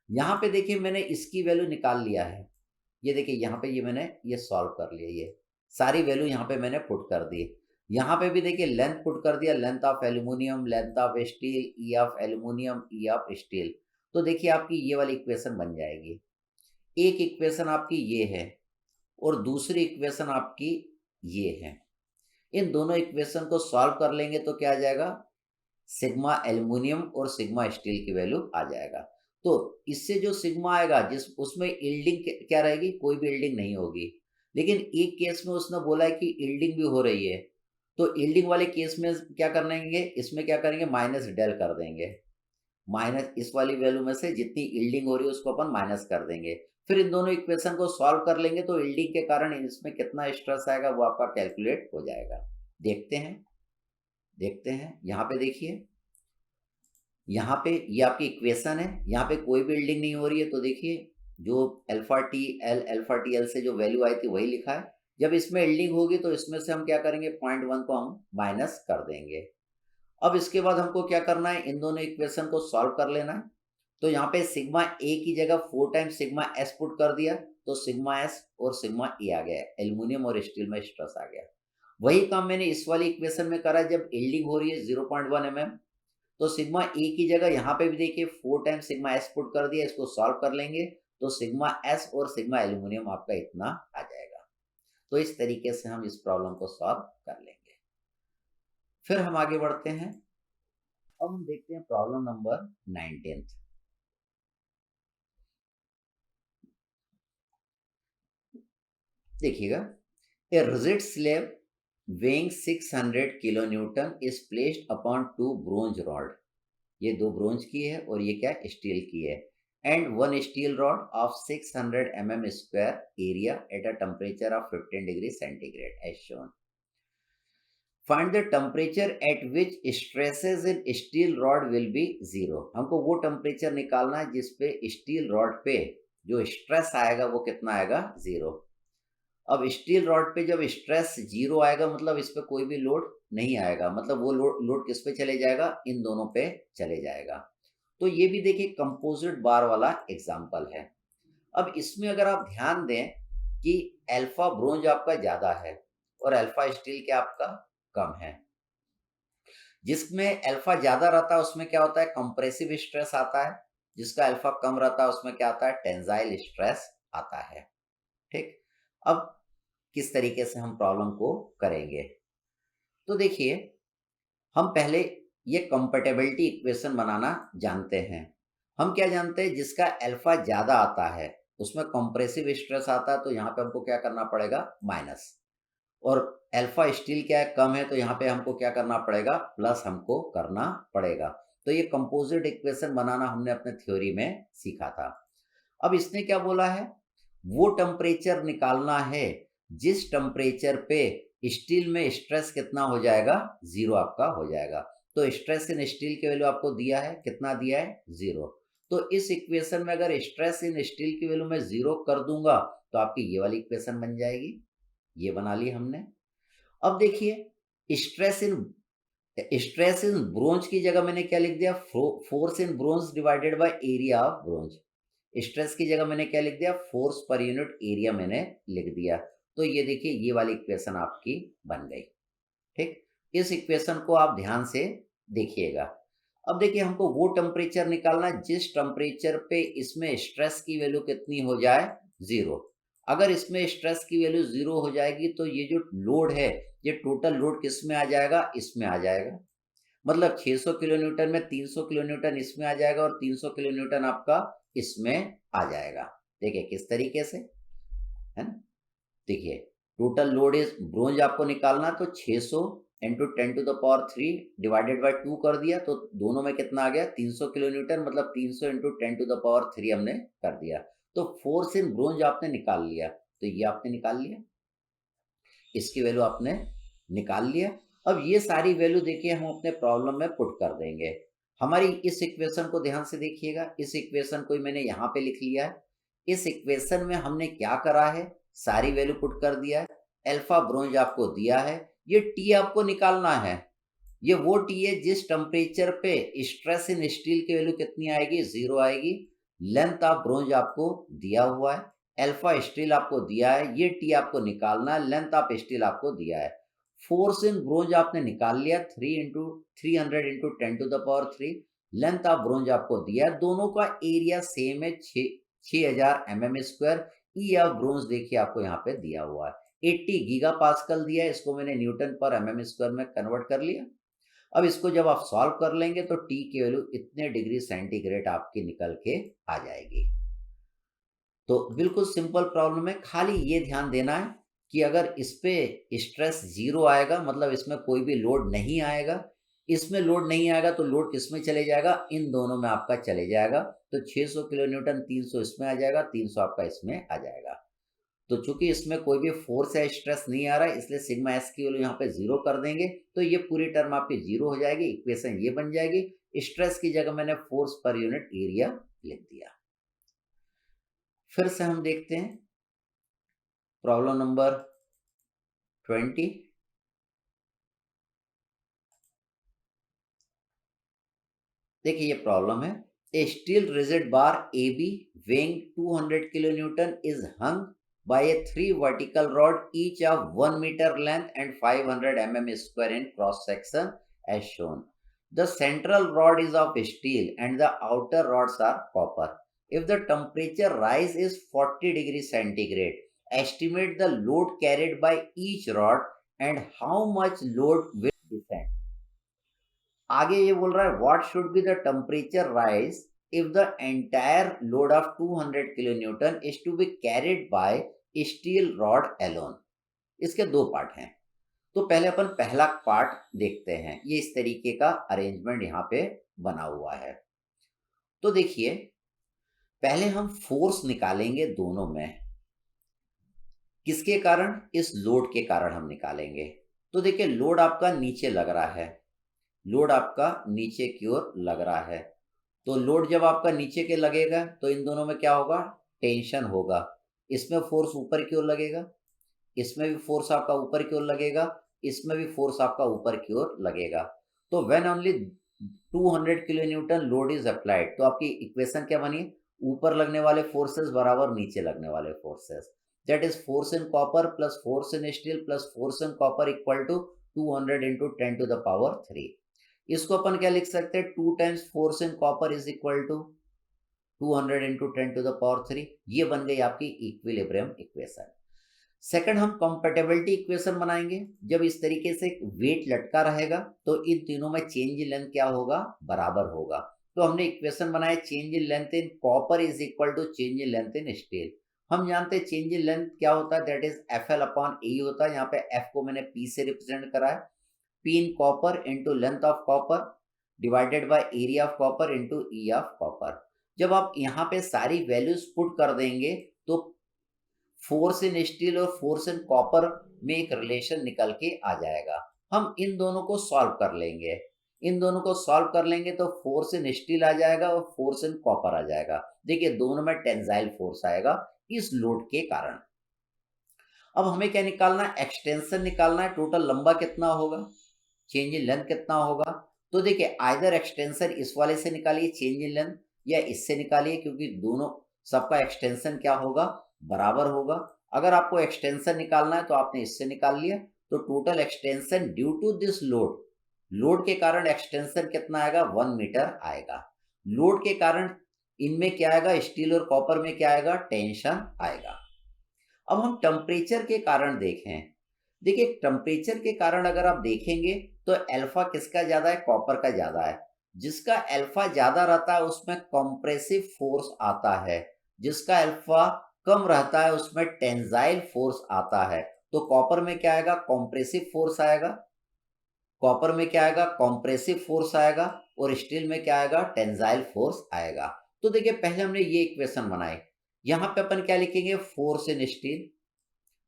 A: यहाँ पे देखिए मैंने इसकी वैल्यू निकाल लिया है, ये देखिए यहाँ पे ये मैंने ये सॉल्व कर लिया, ये सारी वैल्यू यहाँ पे मैंने पुट कर दी। यहाँ पे भी देखिए लेंथ पुट कर दिया, length of aluminium, length of steel, E of aluminium, E of steel. तो देखिए आपकी ये वाली इक्वेशन बन जाएगी। एक इक्वेशन आपकी ये है और दूसरी इक्वेशन आपकी ये है। इन दोनों इक्वेशन को सॉल्व कर लेंगे तो क्या आ जाएगा, सिग्मा एल्युमिनियम और सिग्मा स्टील की वैल्यू आ जाएगा। तो इससे जो सिग्मा आएगा जिस उसमें यील्डिंग क्या रहेगी, कोई भी यील्डिंग नहीं होगी। लेकिन एक केस में उसने बोला है कि यील्डिंग भी हो रही है, तो यील्डिंग वाले केस में क्या करेंगे, इसमें क्या करेंगे माइनस डेल कर देंगे, माइनस इस वाली वैल्यू में से जितनी यील्डिंग हो रही है उसको अपन माइनस कर देंगे। फिर इन दोनों इक्वेशन को सॉल्व कर लेंगे तो यील्डिंग के कारण इसमें कितना स्ट्रेस आएगा वो आपका कैलकुलेट हो जाएगा। देखते हैं यहाँ पे देखिए, यहाँ पे ये आपकी इक्वेशन है, यहाँ पे कोई भी यील्डिंग नहीं हो रही है, तो देखिए जो अल्फा टी एल से जो वैल्यू आई थी वही लिखा है। जब इसमें यील्डिंग होगी तो इसमें से हम क्या करेंगे 0.1 को हम माइनस कर देंगे। अब इसके बाद हमको क्या करना है, इन दोनों इक्वेशन को सॉल्व कर लेना है। तो यहाँ पे सिग्मा ए की जगह 4 टाइम्स सिग्मा एस पुट कर दिया, तो सिग्मा एस और सिग्मा ए आ गया, एल्यूमिनियम और स्टील में स्ट्रेस आ गया। वही काम मैंने इस वाली इक्वेशन में करा, जब यील्डिंग हो रही है 0.1 mm, तो सिग्मा ए की जगह यहाँ पे भी देखिए 4 टाइम्स सिग्मा एस पुट कर दिया, इसको सॉल्व कर लेंगे तो सिग्मा एस और सिग्मा एल्यूमिनियम आपका इतना आ जाएगा। तो इस तरीके से हम इस प्रॉब्लम को सॉल्व कर लेंगे। फिर हम आगे बढ़ते हैं। अब हम देखते हैं प्रॉब्लम नंबर 19। देखिएगा, a rigid slab weighing 600 kilonewton is placed upon 2 bronze rod। ये 2 ब्रोंज की है और ये क्या स्टील की है, and 1 steel rod of 600 mm square area at a temperature of 15 degree centigrade as shown. Find the temperature at which stresses in steel rod will be 0। हमको वो टेम्परेचर निकालना है जिसपे स्टील रॉड पे जो स्ट्रेस आएगा वो कितना आएगा, 0। अब स्टील रॉड पे जब स्ट्रेस 0 आएगा मतलब इस पे कोई भी लोड नहीं आएगा, मतलब वो लोड किस पे चले जाएगा, इन दोनों पे चले जाएगा। तो ये भी देखिए कंपोजिट बार वाला एग्जांपल है। अब इसमें अगर आप ध्यान दें कि अल्फा ब्रोंज आपका ज्यादा है और अल्फा स्टील क्या आपका कम है। जिसमें अल्फा ज्यादा रहता है उसमें क्या होता है, कंप्रेसिव स्ट्रेस आता है। जिसका अल्फा कम रहता है उसमें क्या आता है, टेंसाइल स्ट्रेस आता है। ठीक, अब किस तरीके से हम प्रॉब्लम को करेंगे, तो देखिए हम पहले ये कंपैटिबिलिटी इक्वेशन बनाना जानते हैं। हम क्या जानते हैं, जिसका अल्फा ज्यादा आता है उसमें कंप्रेसिव स्ट्रेस आता है, तो यहाँ पे हमको क्या करना पड़ेगा, माइनस। और अल्फा स्टील क्या है, कम है, तो यहाँ पे हमको क्या करना पड़ेगा, प्लस हमको करना पड़ेगा। तो ये कंपोजिट इक्वेशन बनाना हमने अपने थ्योरी में सीखा था। अब इसने क्या बोला है, वो टेम्परेचर निकालना है जिस टेम्परेचर पे स्टील में स्ट्रेस कितना हो जाएगा, 0 आपका हो जाएगा। तो स्ट्रेस इन स्टील की वैल्यू आपको दिया है, कितना दिया है, 0। तो इस इक्वेशन में अगर स्ट्रेस इन स्टील की वैल्यू मैं 0 कर दूंगा तो आपकी ये वाली इक्वेशन बन जाएगी। ये बना ली हमने। अब देखिए स्ट्रेस इन ब्रोंज की जगह मैंने क्या लिख दिया, force in bronze divided by area of bronze. Stress की जगह मैंने क्या लिख दिया, फोर्स पर यूनिट एरिया मैंने लिख दिया। तो ये देखिए ये वाली इक्वेशन आपकी बन गई। ठीक, इस इक्वेशन को आप ध्यान से देखिएगा। अब देखिए हमको वो टेम्परेचर निकालना जिस टेम्परेचर पे इसमें स्ट्रेस की वैल्यू कितनी हो जाए, 0। अगर इसमें स्ट्रेस की वैल्यू 0 हो जाएगी तो ये जो लोड है, ये टोटल लोड किस में आ जाएगा, इसमें आ जाएगा। मतलब 600 किलो न्यूटन में 300 किलो न्यूटन इसमें आ जाएगा और 300 किलो न्यूटन आपका इसमें आ जाएगा। देखिए किस तरीके से, है ना। देखिए टोटल लोड इज ब्रोंज आपको निकालना, तो 600 इंटू 10⁻³ डिवाइडेड बाय 2 कर दिया, तो दोनों में कितना आ गया, 300 किलो न्यूटन, मतलब 300 इंटू 10⁻³ हमने कर दिया। तो फोर्स इन ब्रोंज आपने निकाल लिया, तो ये आपने निकाल लिया, इसकी वैल्यू आपने निकाल लिया। अब ये सारी वैल्यू देखिए हम अपने प्रॉब्लम में पुट कर देंगे। हमारी इस इक्वेशन को ध्यान से देखिएगा, इस इक्वेशन को मैंने यहाँ पे लिख लिया है। इस इक्वेशन में हमने क्या करा है, सारी वैल्यू पुट कर दिया है। अल्फा ब्रोंज आपको दिया है, ये टी आपको निकालना है। ये वो टी है जिस टेम्परेचर पे स्ट्रेस इन स्टील की वैल्यू कितनी आएगी, 0 आएगी। लेंथ ऑफ ब्रोंज आपको दिया हुआ है, अल्फा स्टील आपको दिया है, ये टी आपको निकालना है, लेंथ ऑफ स्टील आपको दिया है। फोर्स इन ब्रोंज आपने निकाल लिया, 300 इंटू 10⁻³। लेंथ ऑफ ब्रोंज आपको दिया है, दोनों का एरिया सेम है, 6000 mm square. E of bronze देखिए आपको यहाँ पे दिया हुआ है, 80 गीगा पास्कल दिया है, इसको मैंने न्यूटन पर mm स्क्वायर में कन्वर्ट कर लिया। अब इसको जब आप सॉल्व कर लेंगे तो टी की वैल्यू इतने डिग्री सेंटीग्रेड आपकी निकल के आ जाएगी। तो बिल्कुल सिंपल प्रॉब्लम है, खाली ये ध्यान देना है कि अगर इस पे स्ट्रेस 0 आएगा मतलब इसमें कोई भी लोड नहीं आएगा, इसमें लोड नहीं आएगा तो लोड किसमें चले जाएगा, इन दोनों में आपका चले जाएगा। तो 600 किलो न्यूटन 300 इसमें आ जाएगा, 300 आपका इसमें आ जाएगा। तो चूंकि इसमें कोई भी फोर्स या स्ट्रेस नहीं आ रहा है इसलिए सिग्मा एस की वैल्यू यहाँ पे 0 कर देंगे, तो ये पूरी टर्म आपकी 0 हो जाएगी, इक्वेशन ये बन जाएगी। स्ट्रेस की जगह मैंने फोर्स पर यूनिट एरिया लिख दिया। फिर से हम देखते हैं प्रॉब्लम नंबर 20। देखिए ये प्रॉब्लम है। A steel rigid bar A B weighing 200 kilonewton is hung by a 3 vertical rod each of 1 meter length and 500 mm² in cross section as shown. The central rod is of steel and the outer rods are copper. If the temperature rise is 40 degrees centigrade, estimate the load carried by each rod and how much load will descend. आगे ये बोल रहा है what should be the temperature rise if the entire load of 200 kilo newton is to be carried by steel rod alone. इसके दो part हैं, तो पहले अपन पहला पार्ट देखते हैं। ये इस तरीके का अरेंजमेंट यहाँ पे बना हुआ है। तो देखिए पहले हम फोर्स निकालेंगे दोनों में, किसके कारण? इस लोड के कारण हम निकालेंगे। तो देखिए लोड आपका नीचे लग रहा है, लोड आपका नीचे की ओर लग रहा है। तो लोड जब आपका नीचे के लगेगा तो इन दोनों में क्या होगा? टेंशन होगा। इसमें फोर्स ऊपर की ओर लगेगा, इसमें भी फोर्स आपका ऊपर की ओर लगेगा, इसमें भी फोर्स आपका ऊपर की ओर लगेगा। तो when only 200 kilo Newton load is applied, तो आपकी इक्वेशन क्या बनी? ऊपर लगने वाले फोर्सेस बराबर नीचे लगने वाले forces, that is force in copper plus force in steel plus force in copper equal to 200 into 10 to the power 3। इसको अपन क्या लिख सकते हैं? 2 times force in copper is equal to 200 into 10 to the power 3। ये बन गई आपकी इक्विलिब्रियम इक्वेशन। सेकंड हम कंपैटिबिलिटी इक्वेशन बनाएंगे। जब इस तरीके से वेट लटका रहेगा तो इन तीनों में चेंज इन लेंथ क्या होगा? बराबर होगा। तो हमने इक्वेशन बनाया change in length in copper is equal to change in length in steel. हम जानते हैं चेंज इन लेंथ क्या होता है, that is F L upon A होता है। यहाँ पे एफ को मैंने पी से रिप्रेजेंट करा है। P in copper into length of copper divided by area of copper into E of copper। जब आप यहाँ पे सारी वैल्यूज पुट कर देंगे तो फोर्स इन स्टील और फोर्स इन कॉपर में एक रिलेशन निकल के आ जाएगा। हम इन दोनों को सॉल्व कर लेंगे, इन दोनों को सॉल्व कर लेंगे तो फोर्स इन स्टील आ जाएगा और फोर्स इन कॉपर आ जाएगा। देखिए दोनों में टेंसाइल फोर्स आएगा इस लोड के कारण। अब हमें क्या निकालना है? एक्सटेंशन निकालना है। टोटल लंबा कितना होगा, चेंज इन लेंथ कितना होगा? तो देखिए आइदर एक्सटेंशन इस वाले से निकालिए चेंज इन लेंथ, या इससे निकालिए, क्योंकि दोनों सबका एक्सटेंशन क्या होगा? बराबर होगा। अगर आपको एक्सटेंशन निकालना है तो आपने इससे निकाल लिया, तो total extension due to this load, load के कारण एक्सटेंशन कितना आएगा? 1 मीटर आएगा। लोड के कारण इनमें क्या आएगा? स्टील और कॉपर में क्या आएगा? टेंशन आएगा। अब हम टेम्परेचर के कारण देखें। देखिए टेम्परेचर के कारण अगर आप देखेंगे तो अल्फा किसका ज्यादा है? कॉपर का ज्यादा है। जिसका अल्फा ज्यादा रहता है उसमें कंप्रेसिव फोर्स आता है, जिसका अल्फा कम रहता है उसमें टेंसाइल फोर्स आता है। तो कॉपर में क्या आएगा? कंप्रेसिव फोर्स आएगा। कॉपर में क्या आएगा? कंप्रेसिव फोर्स आएगा। और स्टील में क्या आएगा? टेंसाइल फोर्स आएगा। तो देखिए पहले हमने ये इक्वेशन बनाई। यहाँ पे अपन क्या लिखेंगे? फोर्स इन स्टील,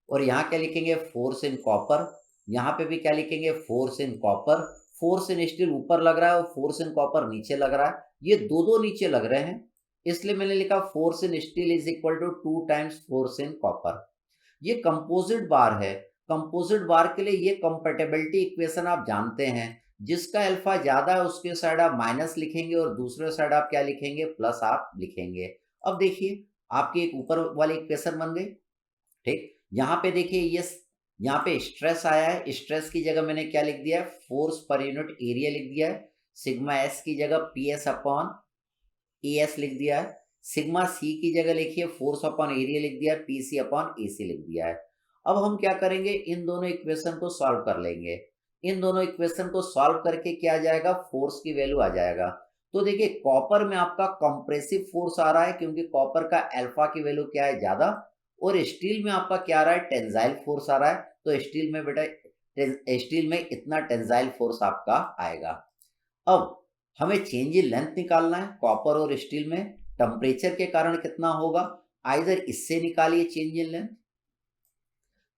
A: और यहाँ क्या लिखेंगे? Force in copper. यहाँ पे भी क्या लिखेंगे? Force in copper. Force in steel ऊपर लग रहा है और फोर्स इन कॉपर नीचे लग रहा है। ये दो दो नीचे लग रहे हैं, इसलिए मैंने लिखा force in steel is equal to 2 times force in copper. ये कंपोजिट बार है। कंपोजिट बार के लिए ये कंपैटिबिलिटी इक्वेशन आप जानते हैं, जिसका अल्फा ज्यादा है उसके साइड आप माइनस लिखेंगे और दूसरे साइड आप क्या लिखेंगे? प्लस आप लिखेंगे। अब देखिए आपकी एक ऊपर वाली इक्वेशन बन गई। ठीक, यहाँ पे देखिए ये यहाँ पे स्ट्रेस आया है, स्ट्रेस की जगह मैंने क्या लिख दिया है? फोर्स पर यूनिट एरिया लिख दिया है। सिग्मा एस की जगह P S upon A S लिख दिया है। सिग्मा सी की जगह लिखिए फोर्स अपॉन एरिया लिख दिया है, पी सी अपॉन ए सी लिख दिया है। अब हम क्या करेंगे? इन दोनों इक्वेशन को सॉल्व कर लेंगे। इन दोनों इक्वेशन को सॉल्व करके क्या आ जाएगा? फोर्स की वैल्यू आ जाएगा। तो देखिए कॉपर में आपका कंप्रेसिव फोर्स आ रहा है, क्योंकि कॉपर का अल्फा की वैल्यू क्या है? ज्यादा। और स्टील में आपका क्या आ रहा है? टेंसाइल फोर्स आ रहा है। तो स्टील में बेटा स्टील में इतना टेंसाइल फोर्स आपका आएगा। अब हमें चेंज इन लेंथ निकालना है। कॉपर और स्टील में टेम्परेचर के कारण कितना होगा? आइदर इससे निकालिए चेंज इन लेंथ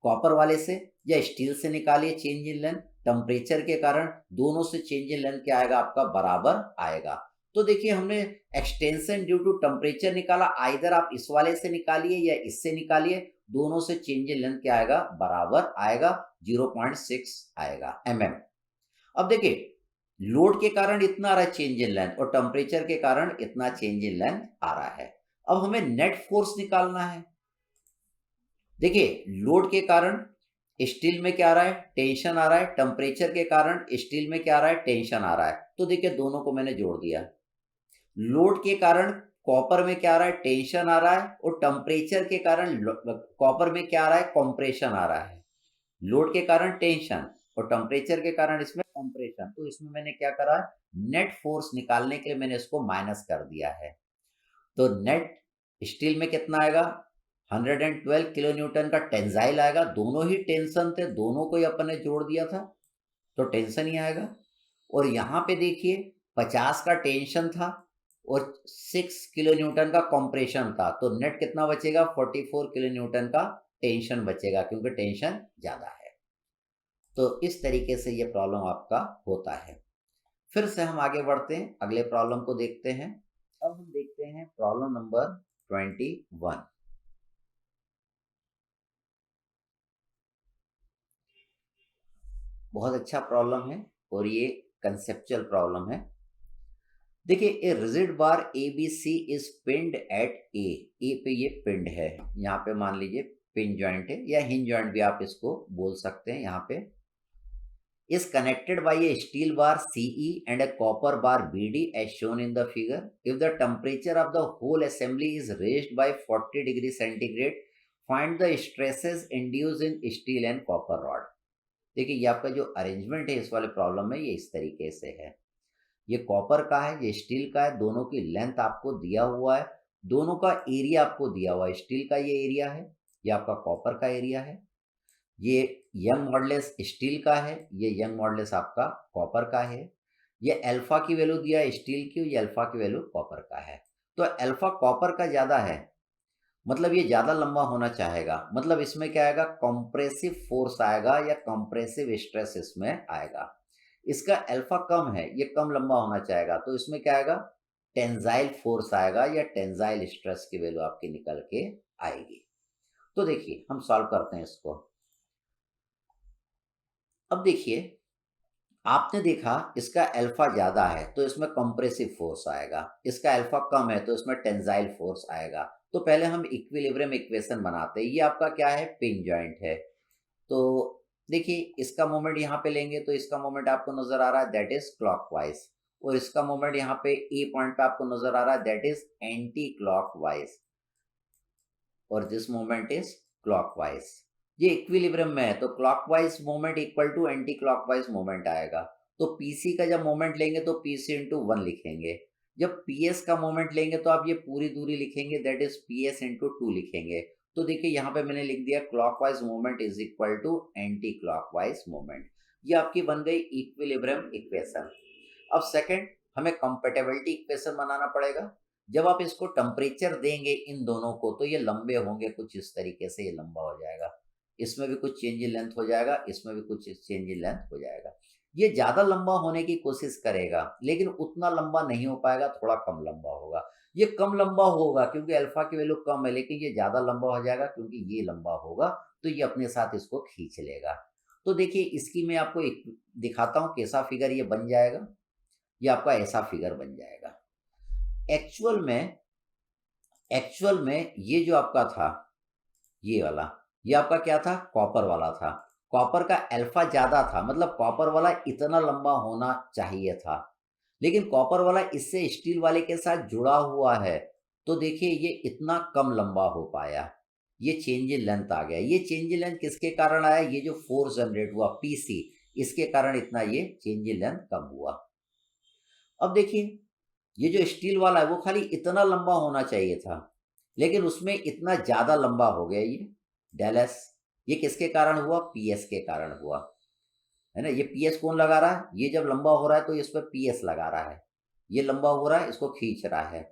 A: कॉपर वाले से, या स्टील से निकालिए चेंज इन लेंथ। टेम्परेचर के कारण दोनों से चेंज इन लेंथ क्या आएगा? आपका बराबर आएगा। तो देखिए हमने एक्सटेंशन ड्यू टू टेम्परेचर निकाला। आइदर आप इस वाले से निकालिए या इससे निकालिए, दोनों से चेंज इन लेंथ क्या आएगा? बराबर आएगा, 0.6 आएगा mm। अब देखिए लोड के कारण इतना आ रहा है चेंज इन लेंथ और टेम्परेचर के कारण इतना चेंज इन लेंथ आ रहा है। अब हमें नेट फोर्स निकालना है। देखिए, लोड के कारण स्टील में क्या आ रहा है, टेंशन आ रहा है, टेम्परेचर के कारण स्टील में क्या आ रहा है, टेंशन आ रहा है। तो देखिए दोनों को मैंने जोड़ दिया। लोड के कारण कॉपर में क्या आ रहा है, टेंशन आ रहा है, और टेम्परेचर के कारण कॉपर में क्या आ रहा है, कंप्रेशन आ रहा है। लोड के कारण टेंशन और टेम्परेचर के कारण इसमें कंप्रेशन। तो इसमें मैंने क्या करा, नेट फोर्स निकालने के लिए मैंने इसको माइनस कर दिया है। तो नेट स्टील में कितना आएगा, 112 किलो न्यूटन का टेंजाइल आएगा। दोनों ही टेंशन थे, दोनों को ही अपन ने जोड़ दिया था तो टेंशन ही आएगा। और यहाँ पे देखिए 50 का टेंशन था और 6 किलो न्यूटन का कंप्रेशन था, तो नेट कितना बचेगा, 44 किलो न्यूटन का टेंशन बचेगा, क्योंकि टेंशन ज्यादा है। तो इस तरीके से ये प्रॉब्लम आपका होता है। फिर से हम आगे बढ़ते हैं, अगले प्रॉब्लम को देखते हैं। अब हम देखते हैं प्रॉब्लम नंबर 21। बहुत अच्छा प्रॉब्लम है और ये कंसेप्चुअल प्रॉब्लम है। देखिए, a rigid bar A B C is pinned at A पे ये पिन्ड है। यहाँ पे मान लीजिए पिन जॉइंट है या हिंज जॉइंट भी आप इसको बोल सकते हैं। यहाँ पे is connected by a steel bar CE and a copper bar BD as shown in the figure. If the temperature of the whole assembly is raised by 40 degrees centigrade, find the stresses induced in steel and copper rod. देखिए, ये आपका जो arrangement है इस वाले problem में ये इस तरीके से है। ये कॉपर का है, ये स्टील का है, दोनों की लेंथ आपको दिया हुआ है, दोनों का एरिया आपको दिया हुआ है। स्टील का ये एरिया है, ये आपका कॉपर का एरिया है। ये यंग मॉडुलस स्टील का है, ये यंग मॉडुलस आपका कॉपर का है। ये अल्फा की वैल्यू दिया है स्टील की, ये अल्फा की वैल्यू कॉपर का है। तो अल्फा कॉपर का ज़्यादा है, मतलब ये ज़्यादा लंबा होना चाहेगा। मतलब इसमें क्या आएगा, कंप्रेसिव फोर्स आएगा या कंप्रेसिव स्ट्रेस इसमें आएगा। इसका अल्फा कम है, ये कम लंबा होना चाहेगा, तो इसमें क्या आएगा, टेंजाइल फोर्स आएगा या टेंजाइल स्ट्रेस की वैल्यू आपकी निकल के आएगी। तो देखिए हम सॉल्व करते हैं इसको। अब देखिए, आपने देखा इसका अल्फा ज्यादा है तो इसमें कंप्रेसिव फोर्स आएगा, इसका अल्फा कम है तो इसमें टेंजाइल फोर्स आएगा। तो पहले हम इक्विलिब्रियम इक्वेशन बनाते हैं। ये आपका क्या है, पिन जॉइंट है। तो देखिए, इसका मोमेंट यहाँ पे लेंगे तो इसका मोमेंट आपको नजर आ रहा है, दैट इज क्लॉकवाइज, और इसका मोमेंट यहाँ पे ए पॉइंट पे आपको नजर आ रहा है, दैट इज एंटी क्लॉकवाइज, और दिस मोमेंट इज क्लॉकवाइज। ये इक्विलिब्रियम में है तो clockwise moment equal to anticlockwise moment आएगा। तो पीसी का जब मोमेंट लेंगे तो पीसी इंटू 1 लिखेंगे। जब पीएस का मोमेंट लेंगे तो आप ये पूरी दूरी लिखेंगे, दैट इज पीएस इंटू 2 लिखेंगे। तो देखिए यहाँ पे मैंने लिख दिया clockwise moment is equal to anticlockwise moment. ये आपकी बन गई इक्विलिब्रियम इक्वेशन। अब सेकंड, हमें कंपैटिबिलिटी इक्वेशन बनाना पड़ेगा। जब आप इसको टेम्परेचर देंगे इन दोनों को तो ये लंबे होंगे, कुछ इस तरीके से ये लंबा हो जाएगा। इसमें भी कुछ चेंज इन लेंथ हो जाएगा, इसमें भी कुछ चेंज इन लेंथ हो जाएगा। ये ज्यादा लंबा होने की कोशिश करेगा लेकिन उतना लंबा नहीं हो पाएगा, थोड़ा कम लंबा होगा। ये कम लंबा होगा क्योंकि अल्फा की वैल्यू कम है, लेकिन ये ज्यादा लंबा हो जाएगा क्योंकि ये लंबा होगा, तो ये अपने साथ इसको खींच लेगा। तो देखिए, इसकी मैं आपको एक दिखाता हूँ कैसा फिगर ये बन जाएगा। ये आपका ऐसा फिगर बन जाएगा। एक्चुअल में ये जो आपका था, ये वाला, ये आपका क्या था, कॉपर वाला था। कॉपर का अल्फा ज्यादा था, मतलब कॉपर वाला इतना लंबा होना चाहिए था, लेकिन कॉपर वाला इससे स्टील वाले के साथ जुड़ा हुआ है, तो देखिए ये इतना कम लंबा हो पाया। ये चेंज इन लेंथ आ गया। ये चेंज इन लेंथ किसके कारण आया, ये जो फोर्स जनरेट हुआ पीसी, इसके कारण इतना ये चेंज इन लेंथ कम हुआ। अब देखिए, ये जो स्टील वाला है वो खाली इतना लंबा होना चाहिए था, लेकिन उसमें इतना ज्यादा लंबा हो गया ये डेल एस। ये किसके कारण हुआ, पीएस के कारण हुआ, है ना। ये पीएस कौन लगा रहा है, ये जब लंबा हो रहा है तो इस पर पीएस लगा रहा है। ये लंबा हो रहा है, इसको खींच रहा है।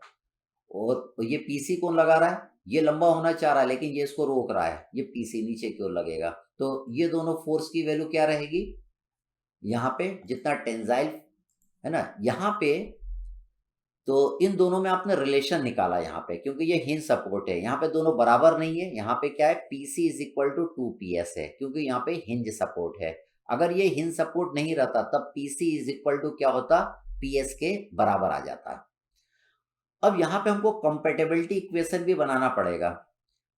A: और ये पीसी कौन लगा रहा है, ये लंबा होना चाह रहा है लेकिन ये इसको रोक रहा है, ये पीसी नीचे की ओर लगेगा। तो ये दोनों फोर्स की वैल्यू क्या रहेगी, यहाँ पे जितना टेंजाइल है ना, यहाँ पे तो इन दोनों में आपने रिलेशन निकाला यहाँ पे, क्योंकि ये हिंज सपोर्ट है, यहाँ पे दोनों बराबर नहीं है। यहाँ पे क्या है, PC is equal to 2PS है, क्योंकि यहाँ पे हिंज सपोर्ट है। अगर ये हिंज सपोर्ट नहीं रहता तब पीसी इज इक्वल टू क्या होता, पीएस के बराबर आ जाता। अब यहाँ पे हमको कंपेटेबिलिटी इक्वेशन भी बनाना पड़ेगा।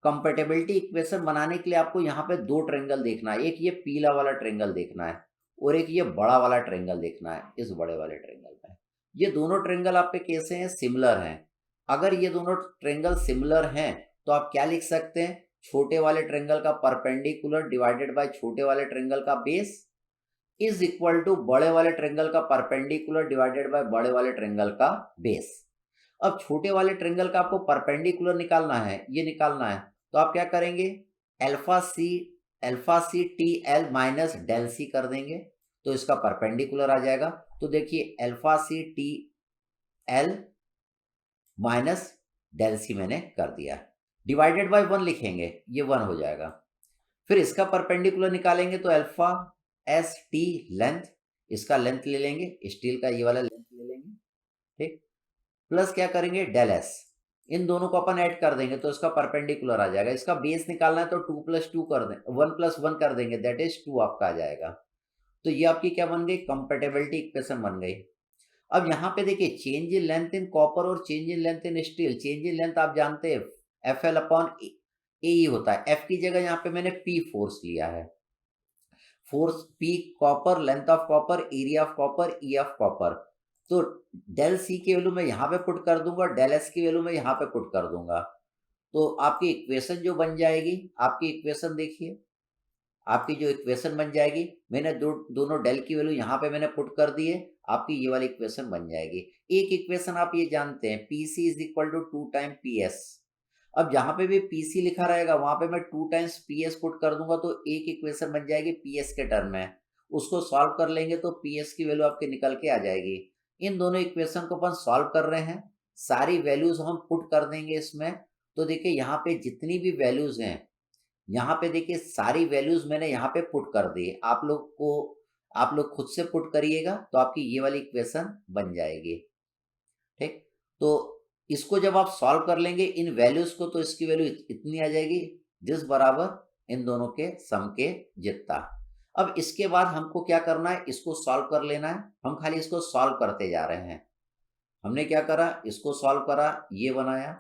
A: कंपेटेबिलिटी इक्वेशन बनाने के लिए आपको यहाँ पे दो ट्रेंगल देखना है, एक ये पीला वाला ट्रेंगल देखना है और एक ये बड़ा वाला ट्रेंगल देखना है। इस बड़े वाले ट्रेंगल में ये दोनों ट्रेंगल आप पे कैसे हैं, सिमिलर हैं। अगर ये दोनों ट्रेंगल सिमिलर हैं तो आप क्या लिख सकते हैं, छोटे वाले ट्रेंगल का परपेंडिकुलर डिवाइडेड बाय छोटे वाले ट्रेंगल का बेस इज इक्वल टू बड़े वाले ट्रेंगल का परपेंडिकुलर डिवाइडेड बाय बड़े वाले ट्रेंगल का बेस। अब छोटे वाले ट्रेंगल का आपको परपेंडिकुलर निकालना है, ये निकालना है, तो आप क्या करेंगे, alpha C T L minus del C कर देंगे तो इसका परपेंडिकुलर आ जाएगा। तो देखिए alpha C T L minus del C मैंने कर दिया, डिवाइडेड बाय 1 लिखेंगे, ये 1 हो जाएगा। फिर इसका परपेंडिकुलर निकालेंगे तो अल्फा एस टी लेंथ, इसका लेंथ ले लेंगे, स्टील का ये वाला लेंथ ले लेंगे, ठीक, प्लस क्या करेंगे डेल एस, इन दोनों को अपन ऐड कर देंगे तो इसका परपेंडिकुलर आ जाएगा। इसका बेस निकालना है तो 2 प्लस 2 कर दें, 1 प्लस 1 कर देंगे, दैट इज 2 आपका आ जाएगा। तो ये आपकी क्या बन गई, कंपेटेबिलिटी इक्वेशन बन गई। अब यहाँ पे देखिए change in length in copper और change in length in steel, change in length आप जानते हैं एफ एल अपॉन ए ही होता है, एफ की जगह यहाँ पे मैंने पी फोर्स लिया है, force P copper, length of copper, area of copper, E of copper. तो डेल सी की वैल्यू मैं यहाँ पे पुट कर दूंगा, डेल एस की वैल्यू मैं यहाँ पे पुट कर दूंगा, तो आपकी इक्वेशन जो बन जाएगी, आपकी इक्वेशन देखिए, आपकी जो इक्वेशन बन जाएगी, मैंने दोनों डेल की वैल्यू यहाँ पे मैंने पुट कर दी है, आपकी ये वाली इक्वेशन बन जाएगी। एक इक्वेशन आप ये जानते हैं, PC is equal to 2 time PS. अब जहां पे भी पीसी लिखा रहेगा वहां पे मैं 2 टाइम्स पीएस पुट कर दूंगा तो एक इक्वेशन बन जाएगी पीएस के टर्म में, उसको सॉल्व कर लेंगे तो पीएस की वैल्यू आपके निकल के आ जाएगी। इन दोनों इक्वेशन को अपन सॉल्व कर रहे हैं, सारी वैल्यूज हम पुट कर देंगे इसमें। तो देखिए यहाँ पे जितनी भी वैल्यूज हैं, यहाँ पे देखिए सारी वैल्यूज मैंने यहाँ पे पुट कर दी, आप लोग खुद से पुट करिएगा तो आपकी ये वाली इक्वेशन बन जाएगी, ठीक। तो इसको जब आप सॉल्व कर लेंगे इन वैल्यूज को तो इसकी वैल्यू इतनी आ जाएगी, जिस बराबर इन दोनों के सम के जितना। अब इसके बाद हमको क्या करना है, इसको सॉल्व कर लेना है, हम खाली इसको सॉल्व करते जा रहे हैं। हमने क्या करा, इसको सॉल्व करा, ये बनाया,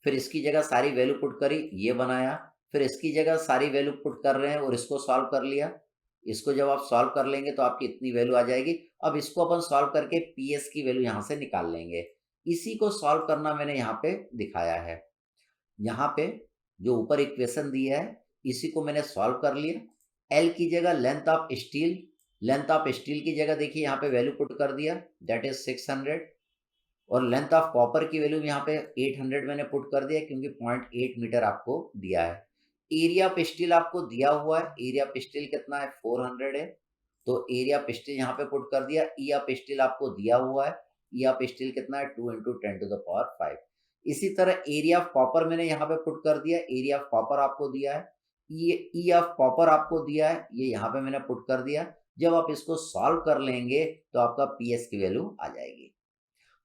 A: फिर इसकी जगह सारी वैल्यू पुट करी, ये बनाया, फिर इसकी जगह सारी वैल्यू पुट कर रहे हैं और इसको सॉल्व कर लिया। इसको जब आप सॉल्व कर लेंगे तो आपकी इतनी वैल्यू आ जाएगी। अब इसको अपन सॉल्व करके पीएस की वैल्यू यहाँ से निकाल लेंगे, इसी को सॉल्व करना मैंने यहाँ पे दिखाया है। यहाँ पे जो ऊपर इक्वेशन दी है इसी को मैंने सॉल्व कर लिया। एल की जगह length of steel, length of steel की जगह देखिए यहाँ पे वैल्यू पुट कर दिया, दैट इज 600, और लेंथ ऑफ कॉपर की वैल्यू यहाँ पे 800 मैंने पुट कर दिया क्योंकि 0.8 मीटर आपको दिया है। एरिया ऑफ स्टील आपको दिया हुआ है, एरिया ऑफ स्टील कितना है, 400 है, तो एरिया ऑफ स्टील यहाँ पे पुट कर दिया। ई ऑफ स्टील आपको दिया हुआ है, ई ऑफ स्टील कितना है, 2 × 10⁵। इसी तरह एरिया ऑफ कॉपर मैंने यहाँ पे पुट कर दिया, एरिया ऑफ कॉपर आपको दिया है, ई ऑफ कॉपर आपको दिया है, ये यहाँ पे मैंने पुट कर दिया। जब आप इसको सॉल्व कर लेंगे तो आपका पीएस की वैल्यू आ जाएगी।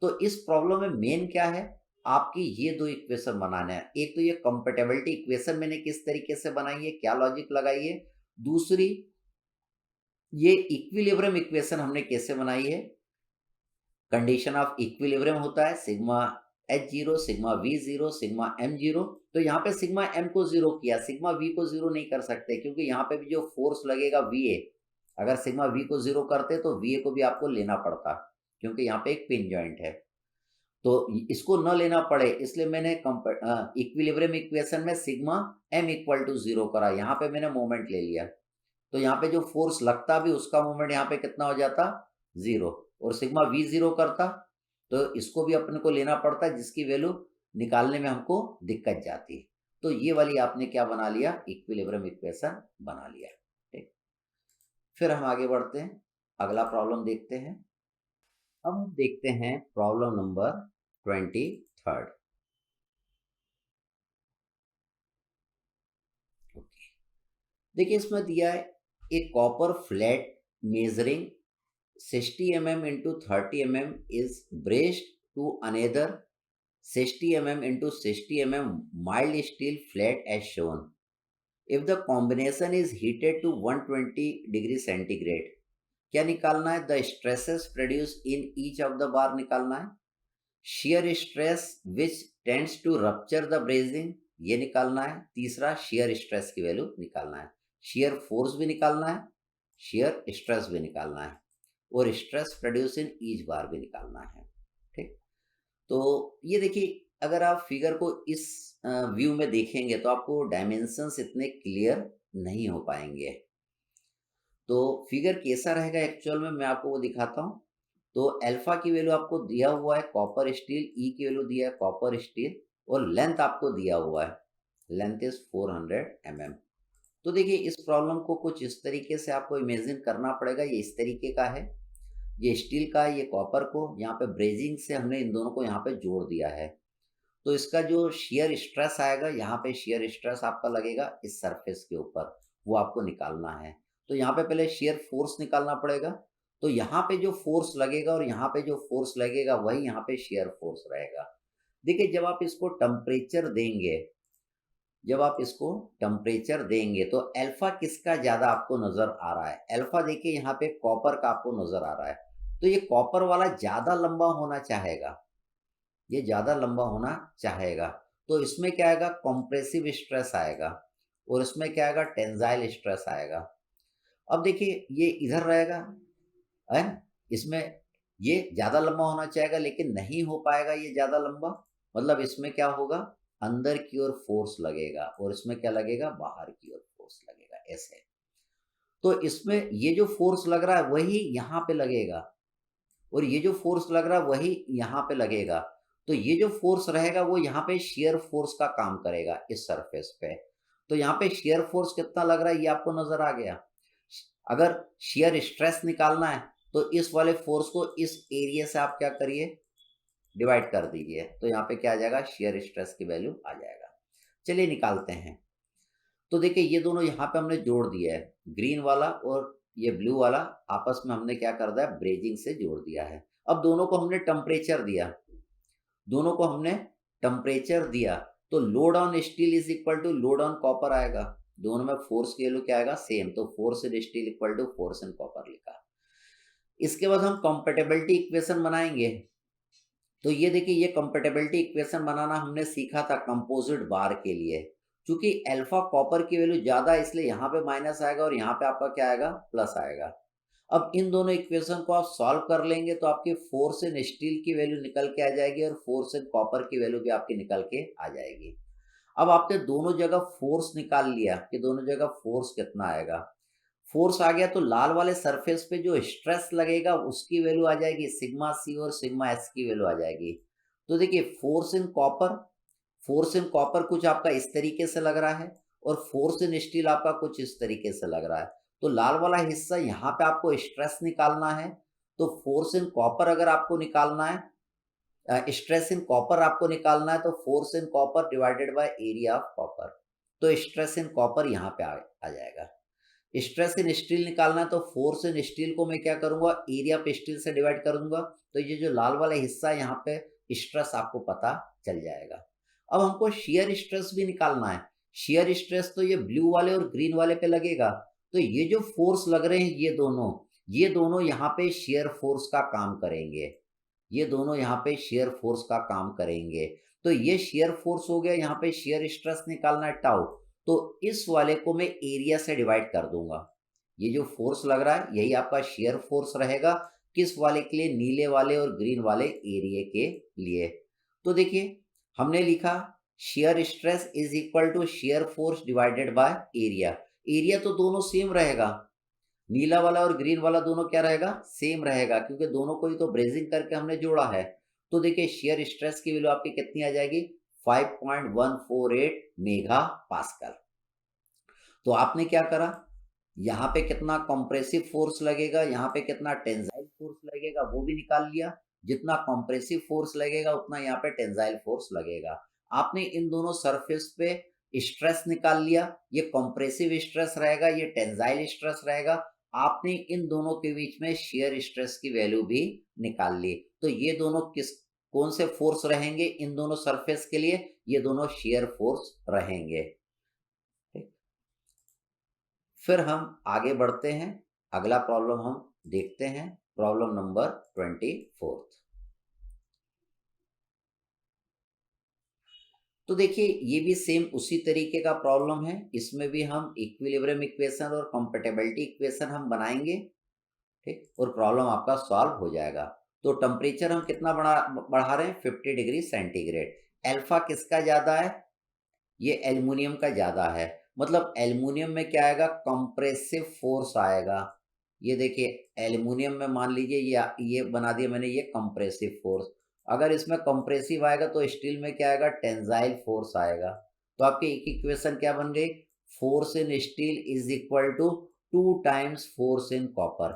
A: तो इस प्रॉब्लम में मेन क्या है, आपकी ये दो इक्वेशन बनाना है। एक तो ये कंपेटेबिलिटी इक्वेशन मैंने किस तरीके से बनाई है, क्या लॉजिक लगाई है, दूसरी ये इक्विलिब्रियम इक्वेशन हमने कैसे बनाई है। कंडीशन ऑफ इक्विलिब्रियम होता है sigma H0, sigma V0, sigma M0। तो यहाँ पे सिग्मा M को 0 किया, सिग्मा V को 0 नहीं कर सकते क्योंकि यहाँ पे भी जो फोर्स लगेगा VA, अगर सिग्मा V को 0 करते तो VA को भी आपको लेना पड़ता क्योंकि यहाँ पे एक पिन जॉइंट है। तो इसको न लेना पड़े इसलिए मैंने इक्विलिब्रियम इक्वेशन में सिग्मा M इक्वल टू 0 करा, यहाँ पे मैंने मोमेंट ले लिया, तो यहाँ पे जो फोर्स लगता भी उसका मोमेंट यहाँ पे कितना हो जाता, 0, और सिग्मा V 0 करता तो इसको भी अपने को लेना पड़ता है जिसकी वैल्यू निकालने में हमको दिक्कत जाती है। तो ये वाली आपने क्या बना लिया, इक्विलिब्रियम इक्वेशन बना लिया, ठीक। फिर हम आगे बढ़ते हैं, अगला प्रॉब्लम देखते हैं। अब हम देखते हैं प्रॉब्लम नंबर 23। ओके, देखिए इसमें दिया है एक copper flat measuring 60 mm into 30 mm is braced to another 60 mm into 60 mm mild steel flat as shown. If the combination is heated to 120 degree centigrade, क्या निकालना है? The stresses produce in each of the bar निकालना है। Shear stress which tends to rupture the brazing, ये निकालना है। तीसरा, shear stress की वैल्यू निकालना है। शेयर फोर्स भी निकालना है, शेयर स्ट्रेस भी निकालना है, और स्ट्रेस प्रोड्यूस इन ईच बार भी निकालना है। ठीक, तो ये देखिए, अगर आप फिगर को इस व्यू में देखेंगे तो आपको डायमेंशंस इतने क्लियर नहीं हो पाएंगे। तो फिगर कैसा रहेगा एक्चुअल में, मैं आपको वो दिखाता हूँ। तो अल्फा की वैल्यू आपको दिया हुआ है कॉपर स्टील, ई की वैल्यू दिया है कॉपर स्टील, और लेंथ आपको दिया हुआ है, लेंथ इज 400 mm। तो देखिए, इस प्रॉब्लम को कुछ इस तरीके से आपको इमेजिन करना पड़ेगा। ये इस तरीके का है, ये स्टील का है, ये कॉपर को यहाँ पे ब्रेजिंग से हमने इन दोनों को यहाँ पे जोड़ दिया है। तो इसका जो शियर स्ट्रेस आएगा, यहाँ पे शियर स्ट्रेस आपका लगेगा इस सरफेस के ऊपर, वो आपको निकालना है। तो यहाँ पे पहले शियर फोर्स निकालना पड़ेगा। तो यहाँ पे जो फोर्स लगेगा और यहाँ पे जो फोर्स लगेगा, वही यहाँ पे शियर फोर्स रहेगा। देखिए, जब आप इसको टेम्परेचर देंगे, जब आप इसको टेम्परेचर देंगे तो अल्फा किसका ज्यादा आपको नजर आ रहा है? अल्फा देखिए यहाँ पे कॉपर का आपको नजर आ रहा है। तो ये कॉपर वाला ज्यादा लंबा होना चाहेगा, ये ज्यादा लंबा होना चाहेगा। तो इसमें क्या आएगा? कंप्रेसिव स्ट्रेस आएगा, और इसमें क्या आएगा? टेंसाइल स्ट्रेस आएगा। अब देखिए, ये इधर रहेगा, है ना? इसमें ये ज्यादा लंबा होना चाहेगा, लेकिन नहीं हो पाएगा ये ज्यादा लंबा। मतलब इसमें क्या होगा? अंदर की ओर फोर्स लगेगा, और इसमें क्या लगेगा? बाहर की ओर फोर्स लगेगा, ऐसे। तो इसमें ये जो फोर्स लग रहा है वही यहाँ पे लगेगा, और ये जो फोर्स लग रहा है वही यहाँ पे लगेगा। तो ये जो फोर्स रहेगा वो यहाँ पे शियर फोर्स का काम करेगा इस सरफेस पे। तो यहाँ पे शियर फोर्स कितना लग रहा है ये आपको नजर आ गया। अगर शियर स्ट्रेस निकालना है तो इस वाले फोर्स को इस एरिया से आप क्या करिए? डिवाइड कर दीजिए। तो यहाँ पे क्या आ जाएगा? शियर स्ट्रेस की वैल्यू आ जाएगा। चलिए निकालते हैं। तो देखिए, ये दोनों यहाँ पे हमने जोड़ दिया है, ग्रीन वाला और ये ब्लू वाला आपस में हमने क्या कर दिया? ब्रेजिंग से जोड़ दिया है। अब दोनों को हमने टेम्परेचर दिया, दोनों को हमने टेम्परेचर दिया, तो load on steel is equal to load on copper आएगा। दोनों में फोर्स की वैल्यू क्या आएगा? सेम। तो force in steel equal to force in copper लिखा। इसके बाद हम कंपेटेबिलिटी इक्वेशन बनाएंगे। तो ये देखिए, ये कंपेटेबिलिटी इक्वेशन बनाना हमने सीखा था कंपोजिट बार के लिए। क्योंकि अल्फा कॉपर की वैल्यू ज्यादा है, इसलिए यहाँ पे माइनस आएगा और यहाँ पे आपका क्या आएगा? प्लस आएगा। अब इन दोनों इक्वेशन को आप सॉल्व कर लेंगे तो आपकी फोर्स इन स्टील की वैल्यू निकल के आ जाएगी, और फोर्स इन कॉपर की वैल्यू भी आपकी निकल के आ जाएगी। अब आपने दोनों जगह फोर्स निकाल लिया कि दोनों जगह फोर्स कितना आएगा। फोर्स आ गया तो लाल वाले सरफेस पे जो स्ट्रेस लगेगा उसकी वैल्यू आ जाएगी सिग्मा सी, और सिग्मा एस की वैल्यू आ जाएगी। तो देखिए, फोर्स इन कॉपर कुछ आपका इस तरीके से लग रहा है, और फोर्स इन स्टील आपका कुछ इस तरीके से लग रहा है। तो लाल वाला हिस्सा यहाँ पे आपको स्ट्रेस निकालना है। तो फोर्स इन कॉपर अगर आपको निकालना है, स्ट्रेस इन कॉपर आपको निकालना है, तो force in copper divided by area of copper. तो स्ट्रेस इन कॉपर यहाँ पे आ जाएगा। स्ट्रेस इन स्टील निकालना है, तो फोर्स इन स्टील को मैं क्या करूंगा? एरिया पे स्टील से डिवाइड कर दूंगा। तो ये जो लाल वाला हिस्सा है यहाँ पे स्ट्रेस आपको पता चल जाएगा। अब हमको शियर स्ट्रेस भी निकालना है। शियर स्ट्रेस तो ये ब्लू वाले और ग्रीन वाले पे लगेगा। तो ये जो फोर्स लग रहे हैं, ये दोनों यहाँ पे शियर फोर्स का काम करेंगे, ये दोनों यहाँ पे शियर फोर्स का काम करेंगे। तो ये शियर फोर्स हो गया, यहाँ पे शियर स्ट्रेस निकालना है टाउ। तो इस वाले को मैं एरिया से डिवाइड कर दूंगा। ये जो फोर्स लग रहा है यही आपका शियर फोर्स रहेगा। किस वाले के लिए? नीले वाले और ग्रीन वाले एरिया के लिए। तो देखिए, हमने लिखा shear stress is equal to shear force divided by area. Area तो दोनों सेम रहेगा, नीला वाला और ग्रीन वाला दोनों क्या रहेगा? सेम रहेगा, क्योंकि दोनों को ही तो ब्रेजिंग करके हमने जोड़ा है। तो देखिए, शियर स्ट्रेस की वैल्यू आपकी कितनी आ जाएगी? 5.148 मेगा पास्कल। तो आपने क्या करा? यहाँ पे कितना कंप्रेसिव फोर्स लगेगा, यहाँ पे कितना टेंसाइल फोर्स लगेगा, वो भी निकाल लिया। जितना कंप्रेसिव फोर्स लगेगा उतना यहाँ पे टेंसाइल फोर्स लगेगा। आपने इन दोनों सरफेस पे स्ट्रेस निकाल लिया। ये कंप्रेसिव स्ट्रेस रहेगा, ये टेंसाइल स्ट्रेस रहेगा। आपने इन दोनों के बीच में शियर स्ट्रेस की वैल्यू भी निकाल ली। तो ये दोनों कौन से फोर्स रहेंगे इन दोनों सरफेस के लिए? ये दोनों शियर फोर्स रहेंगे। फिर हम आगे बढ़ते हैं, अगला प्रॉब्लम हम देखते हैं, प्रॉब्लम नंबर 24। तो देखिए ये भी सेम उसी तरीके का प्रॉब्लम है, इसमें भी हम इक्विलिब्रियम इक्वेशन और कंपैटिबिलिटी इक्वेशन हम बनाएंगे, ठीक, और प्रॉब्लम आपका सॉल्व हो जाएगा। तो टेम्परेचर हम कितना बढ़ा रहे हैं, 50 डिग्री सेंटीग्रेड। अल्फा किसका ज्यादा है, ये एल्युमिनियम का ज्यादा है, मतलब एल्युमिनियम में क्या आएगा, कंप्रेसिव फोर्स आएगा। ये देखिए एल्युमिनियम में मान लीजिए ये बना दिया मैंने, ये कंप्रेसिव फोर्स। अगर इसमें कंप्रेसिव आएगा तो स्टील में क्या आएगा, टेंसाइल फोर्स आएगा। तो आपकी एक इक्वेशन क्या बन गई, force in steel is equal to 2 times force in copper,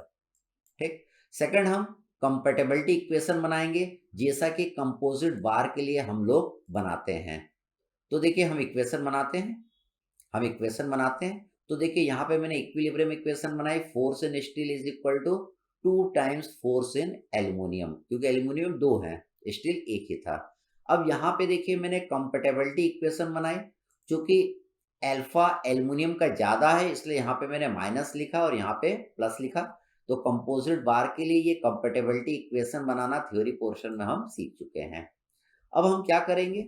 A: ठीक। सेकंड हम कंपैटिबिलिटी इक्वेशन बनाएंगे, जैसा कि कंपोजिट बार के लिए हम लोग बनाते हैं। तो देखिए हम इक्वेशन बनाते हैं, तो देखिए यहाँ पे मैंने इक्विलिब्रियम इक्वेशन बनाई, force in steel is equal to 2 times force in aluminium, क्योंकि एल्युमिनियम 2 है, स्टील एक ही था। अब यहाँ पे देखिए मैंने कंपैटिबिलिटी इक्वेशन बनाई, क्योंकि अल्फा एल्युमिनियम का ज्यादा है, इसलिए यहाँ पे मैंने माइनस लिखा और यहाँ पे प्लस लिखा। तो कंपोजिट बार के लिए ये कंपैटिबिलिटी इक्वेशन बनाना थ्योरी पोर्शन में हम सीख चुके हैं। अब हम क्या करेंगे,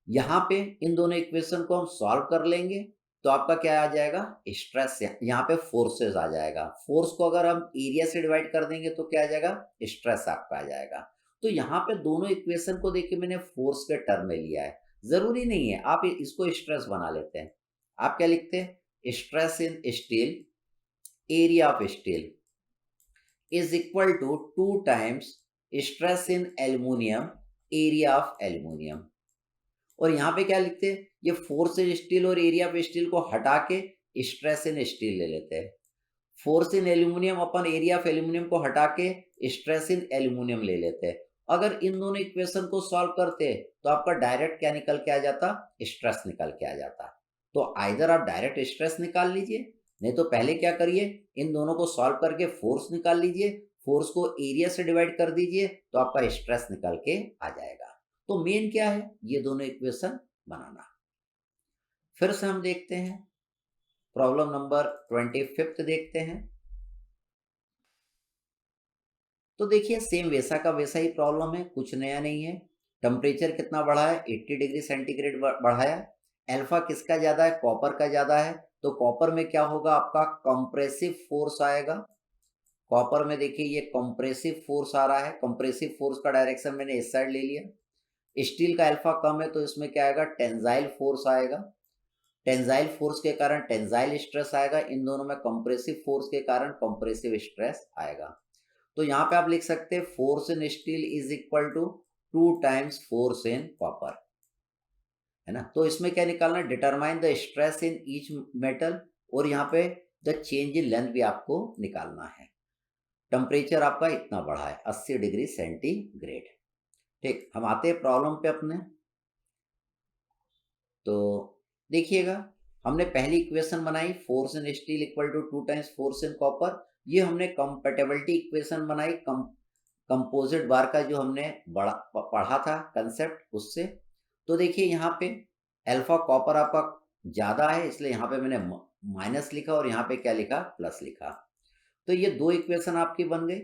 A: यहाँ पे इन दोनों इक्वेशन को हम सॉल्व कर लेंगे, तो आपका क्या आ जाएगा, स्ट्रेस, यहाँ पे फोर्सेस आ जाएगा। फोर्स को अगर हम एरिया से डिवाइड कर देंगे तो क्या आ जाएगा, स्ट्रेस आपका आ जाएगा। तो यहाँ पे दोनों इक्वेशन को देखिए मैंने फोर्स के टर्म में लिया है, जरूरी नहीं है आप इसको स्ट्रेस बना लेते हैं। आप क्या लिखते हैं, stress in steel, area of steel is equal to 2 times stress in aluminium, area of aluminium. और यहाँ पे क्या लिखते हैं, ये फोर्स इन स्टील और एरिया ऑफ स्टील को हटा के स्ट्रेस इन स्टील ले लेते हैं। फोर्स इन एल्यूमिनियम अपन एरिया ऑफ एल्यूमिनियम को हटा के स्ट्रेस इन एल्यूमिनियम ले लेते हैं। अगर इन दोनों इक्वेशन को सॉल्व करते तो आपका डायरेक्ट क्या निकल के आ जाता, स्ट्रेस निकल के आ जाता। तो आइदर आप डायरेक्ट स्ट्रेस निकाल लीजिए, नहीं तो पहले क्या करिए, इन दोनों को सॉल्व करके फोर्स निकाल लीजिए, फोर्स को एरिया से डिवाइड कर दीजिए, तो आपका स्ट्रेस निकल के आ जाएगा। तो मेन क्या है, ये दोनों इक्वेशन बनाना। फिर से हम देखते हैं, प्रॉब्लम नंबर 25 देखते हैं। तो देखिए सेम वैसा का वैसा ही प्रॉब्लम है, कुछ नया नहीं है। टेम्परेचर कितना बढ़ा है, 80 डिग्री सेंटीग्रेड बढ़ाया। अल्फा किसका ज्यादा है, कॉपर का ज्यादा है। तो कॉपर में क्या होगा, आपका कंप्रेसिव फोर्स आएगा। कॉपर में देखिए ये कंप्रेसिव फोर्स आ रहा है, कंप्रेसिव फोर्स का डायरेक्शन मैंने इस साइड ले लिया। स्टील का अल्फा कम है, तो इसमें क्या आएगा, टेंजाइल फोर्स आएगा। टेंजाइल फोर्स के कारण टेंजाइल स्ट्रेस आएगा, इन दोनों में कंप्रेसिव फोर्स के कारण कंप्रेसिव स्ट्रेस आएगा। तो यहाँ पे आप लिख सकते हैं force in steel is equal to 2 times force in copper, है ना। तो इसमें क्या निकालना है, determine the stress in each metal, और यहाँ पे द चेंज इन लेंथ भी आपको निकालना है। टेम्परेचर आपका इतना बढ़ा है, 80 डिग्री सेंटीग्रेड, ठीक। हम आते हैं प्रॉब्लम पे अपने। तो देखिएगा, हमने पहली इक्वेशन बनाई, force in steel equal to 2 times force in copper. ये हमने कंपैटिबिलिटी इक्वेशन बनाई कंपोजिट बार का, जो हमने पढ़ा था कंसेप्ट उससे। तो देखिए यहाँ पे अल्फा कॉपर आपका ज्यादा है, इसलिए यहाँ पे मैंने माइनस लिखा और यहाँ पे क्या लिखा, प्लस लिखा। तो ये दो इक्वेशन आपकी बन गई।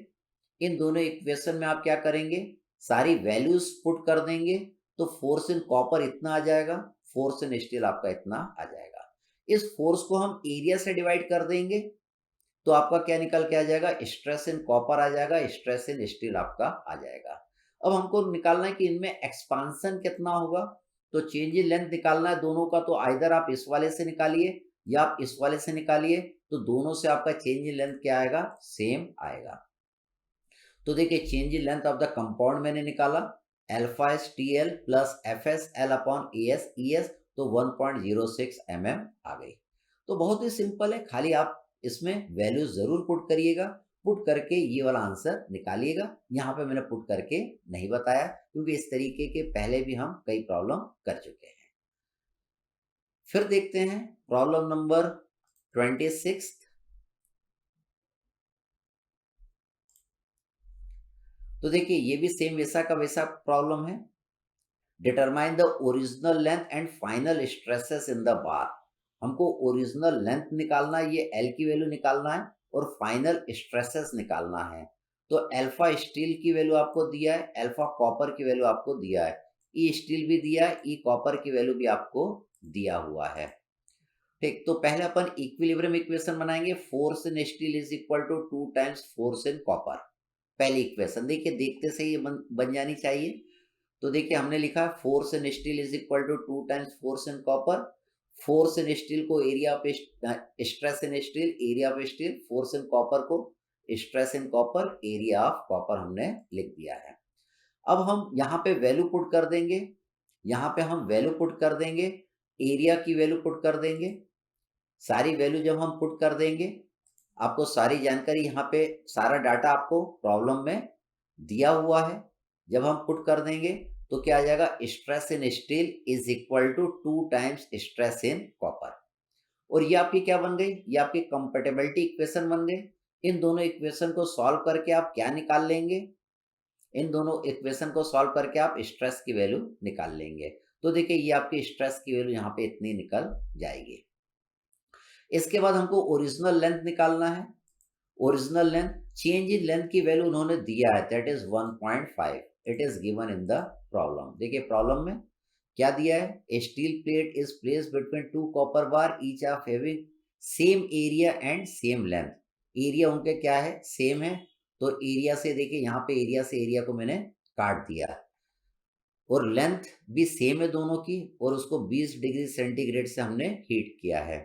A: इन दोनों इक्वेशन में आप क्या करेंगे, सारी वैल्यूज पुट कर देंगे, तो फोर्स इन कॉपर इतना आ जाएगा, फोर्स इन स्टील आपका इतना आ जाएगा। इस फोर्स को हम एरिया से डिवाइड कर देंगे, तो आपका क्या निकल के आ जाएगा, स्ट्रेस इन कॉपर आ जाएगा, स्ट्रेस इन स्टील आपका आ जाएगा। अब हमको निकालना है कि इनमें एक्सपांशन कितना होगा, तो चेंज इन लेंथ निकालना है दोनों का। तो आइदर आप इस वाले से निकालिए या आप इस वाले से निकालिए, तो दोनों से आपका चेंज इन लेंथ क्या आएगा, सेम आएगा। तो देखिए change in length of the compound मैंने निकाला, alpha S T L plus F S L upon A S E S, तो 1.06 mm आ गई। तो बहुत ही सिंपल है, खाली आप इसमें वैल्यू जरूर पुट करिएगा, पुट करके ये वाला आंसर निकालिएगा। यहाँ पे मैंने पुट करके नहीं बताया, क्योंकि इस तरीके के पहले भी हम कई प्रॉब्लम कर चुके हैं। फिर देखते हैं प्रॉब्लम नंबर 26। तो देखिए ये भी सेम वैसा का वैसा प्रॉब्लम है। Determine the original length and final stresses in the bar. हमको ओरिजिनल लेंथ निकालना है, ये एल की वैल्यू निकालना है और फाइनल स्ट्रेसेस निकालना है। तो अल्फा स्टील की वैल्यू आपको दिया है, अल्फा कॉपर की वैल्यू आपको दिया है, ई स्टील भी दिया है, ई कॉपर की वैल्यू भी आपको दिया हुआ है। ठीक, तो पहले अपन इक्विलिब्रियम इक्वेशन बनाएंगे, force in steel is equal to 2 times force in copper. पहली इक्वेशन देखिए, देखते से ये बन जानी चाहिए। तो देखिए हमने लिखा है force in steel is equal to 2 times force in copper. Force in steel को area of stress in steel, area of steel, force in copper को stress in copper, area of copper हमने लिख दिया है। अब हम यहाँ पे वैल्यू पुट कर देंगे, यहाँ पे हम वैल्यू पुट कर देंगे, एरिया की वैल्यू पुट कर देंगे। सारी वैल्यू जब हम पुट कर देंगे, आपको सारी जानकारी यहाँ पे, सारा डाटा आपको प्रॉब्लम में दिया हुआ है। जब हम पुट कर देंगे तो क्या आ जाएगा, stress in steel is equal to 2 times stress in copper. और ये आपकी क्या बन गई, ये आपकी कंपैटिबिलिटी इक्वेशन बन गई। इन दोनों इक्वेशन को सॉल्व करके आप क्या निकाल लेंगे, इन दोनों इक्वेशन को सॉल्व करके आप स्ट्रेस की वैल्यू निकाल लेंगे। तो देखिए ये आपकी स्ट्रेस की वैल्यू यहाँ पे इतनी निकल जाएगी। इसके बाद हमको ओरिजिनल लेंथ निकालना है। Original length, change in length की वैल्यू उन्होंने दिया है, that is 1.5। It is given in the problem. देखिए प्रॉब्लम में क्या दिया है, a steel plate is placed between 2 copper bar each of having same area and same length. Area उनके क्या है, सेम है। तो एरिया से देखिए, यहाँ पे एरिया से एरिया को मैंने काट दिया, और लेंथ भी सेम है दोनों की, और उसको 20 डिग्री सेंटीग्रेड से हमने हीट किया है।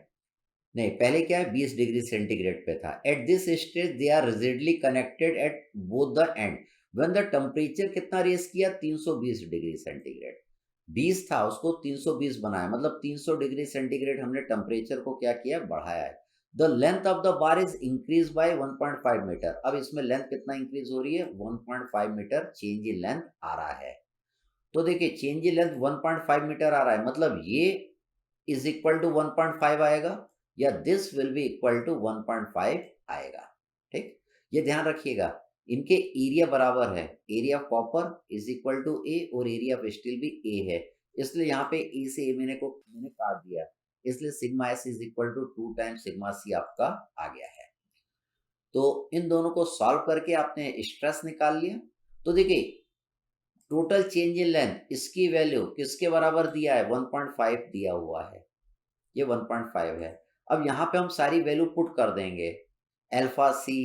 A: नहीं, पहले क्या है, 20 डिग्री सेंटीग्रेड पे था। At this stage they are rigidly connected at both the end when the temperature कितना रेस किया, 320 डिग्री सेंटीग्रेड। 20 था, उसको 320 बनाया, मतलब 300 डिग्री सेंटीग्रेड हमने टेम्परेचर को क्या किया, बढ़ाया है। The length of the bar is increase by 1.5 metre. अब इसमें लेंथ कितना इंक्रीज हो रही है, 1.5 मीटर चेंज इन लेंथ आ रहा है। तो देखिए चेंज इन लेंथ 1.5 मीटर आ रहा है, मतलब ये इज इक्वल टू 1.5 आएगा, या this will be equal to 1.5 आएगा। ठीक, ये ध्यान रखिएगा, इनके एरिया बराबर है। Area of copper is equal to A, और एरिया ऑफ स्टील भी ए है, इसलिए यहाँ पे ए से ए मैंने काट दिया, इसलिए sigma S is equal to 2 times sigma C आपका आ गया है। तो इन दोनों को सॉल्व करके आपने स्ट्रेस निकाल लिया। तो देखिए टोटल चेंज इन लेंथ, इसकी वैल्यू किसके बराबर दिया है, 1.5 दिया हुआ है, ये 1.5 है। अब यहाँ पे हम सारी वैल्यू पुट कर देंगे। अल्फा सी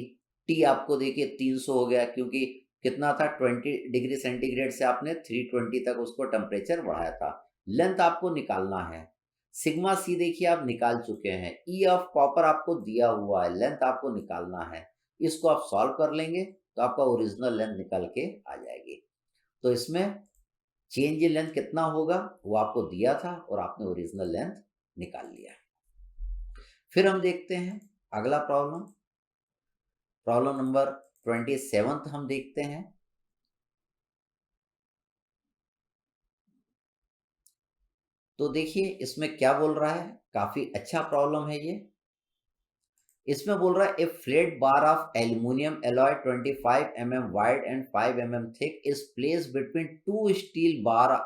A: टी आपको देखिए 300 हो गया, क्योंकि कितना था, 20 डिग्री सेंटीग्रेड से आपने 320 तक उसको टेम्परेचर बढ़ाया था। लेंथ आपको निकालना है। सिग्मा सी देखिए आप निकाल चुके हैं। ई ऑफ कॉपर आपको दिया हुआ है, लेंथ आपको निकालना है। इसको आप सॉल्व कर लेंगे तो आपका ओरिजिनल लेंथ निकल के आ जाएगी। तो इसमें चेंज इन लेंथ कितना होगा वो आपको दिया था, और आपने ओरिजिनल लेंथ निकाल लिया। फिर हम देखते हैं अगला प्रॉब्लम, प्रॉब्लम नंबर 27 हम देखते हैं। तो देखिए इसमें क्या बोल रहा है, काफी अच्छा प्रॉब्लम है ये। इसमें बोल रहा है, a flat bar of aluminium alloy 25 mm wide and 5 mm thick is placed between two steel bar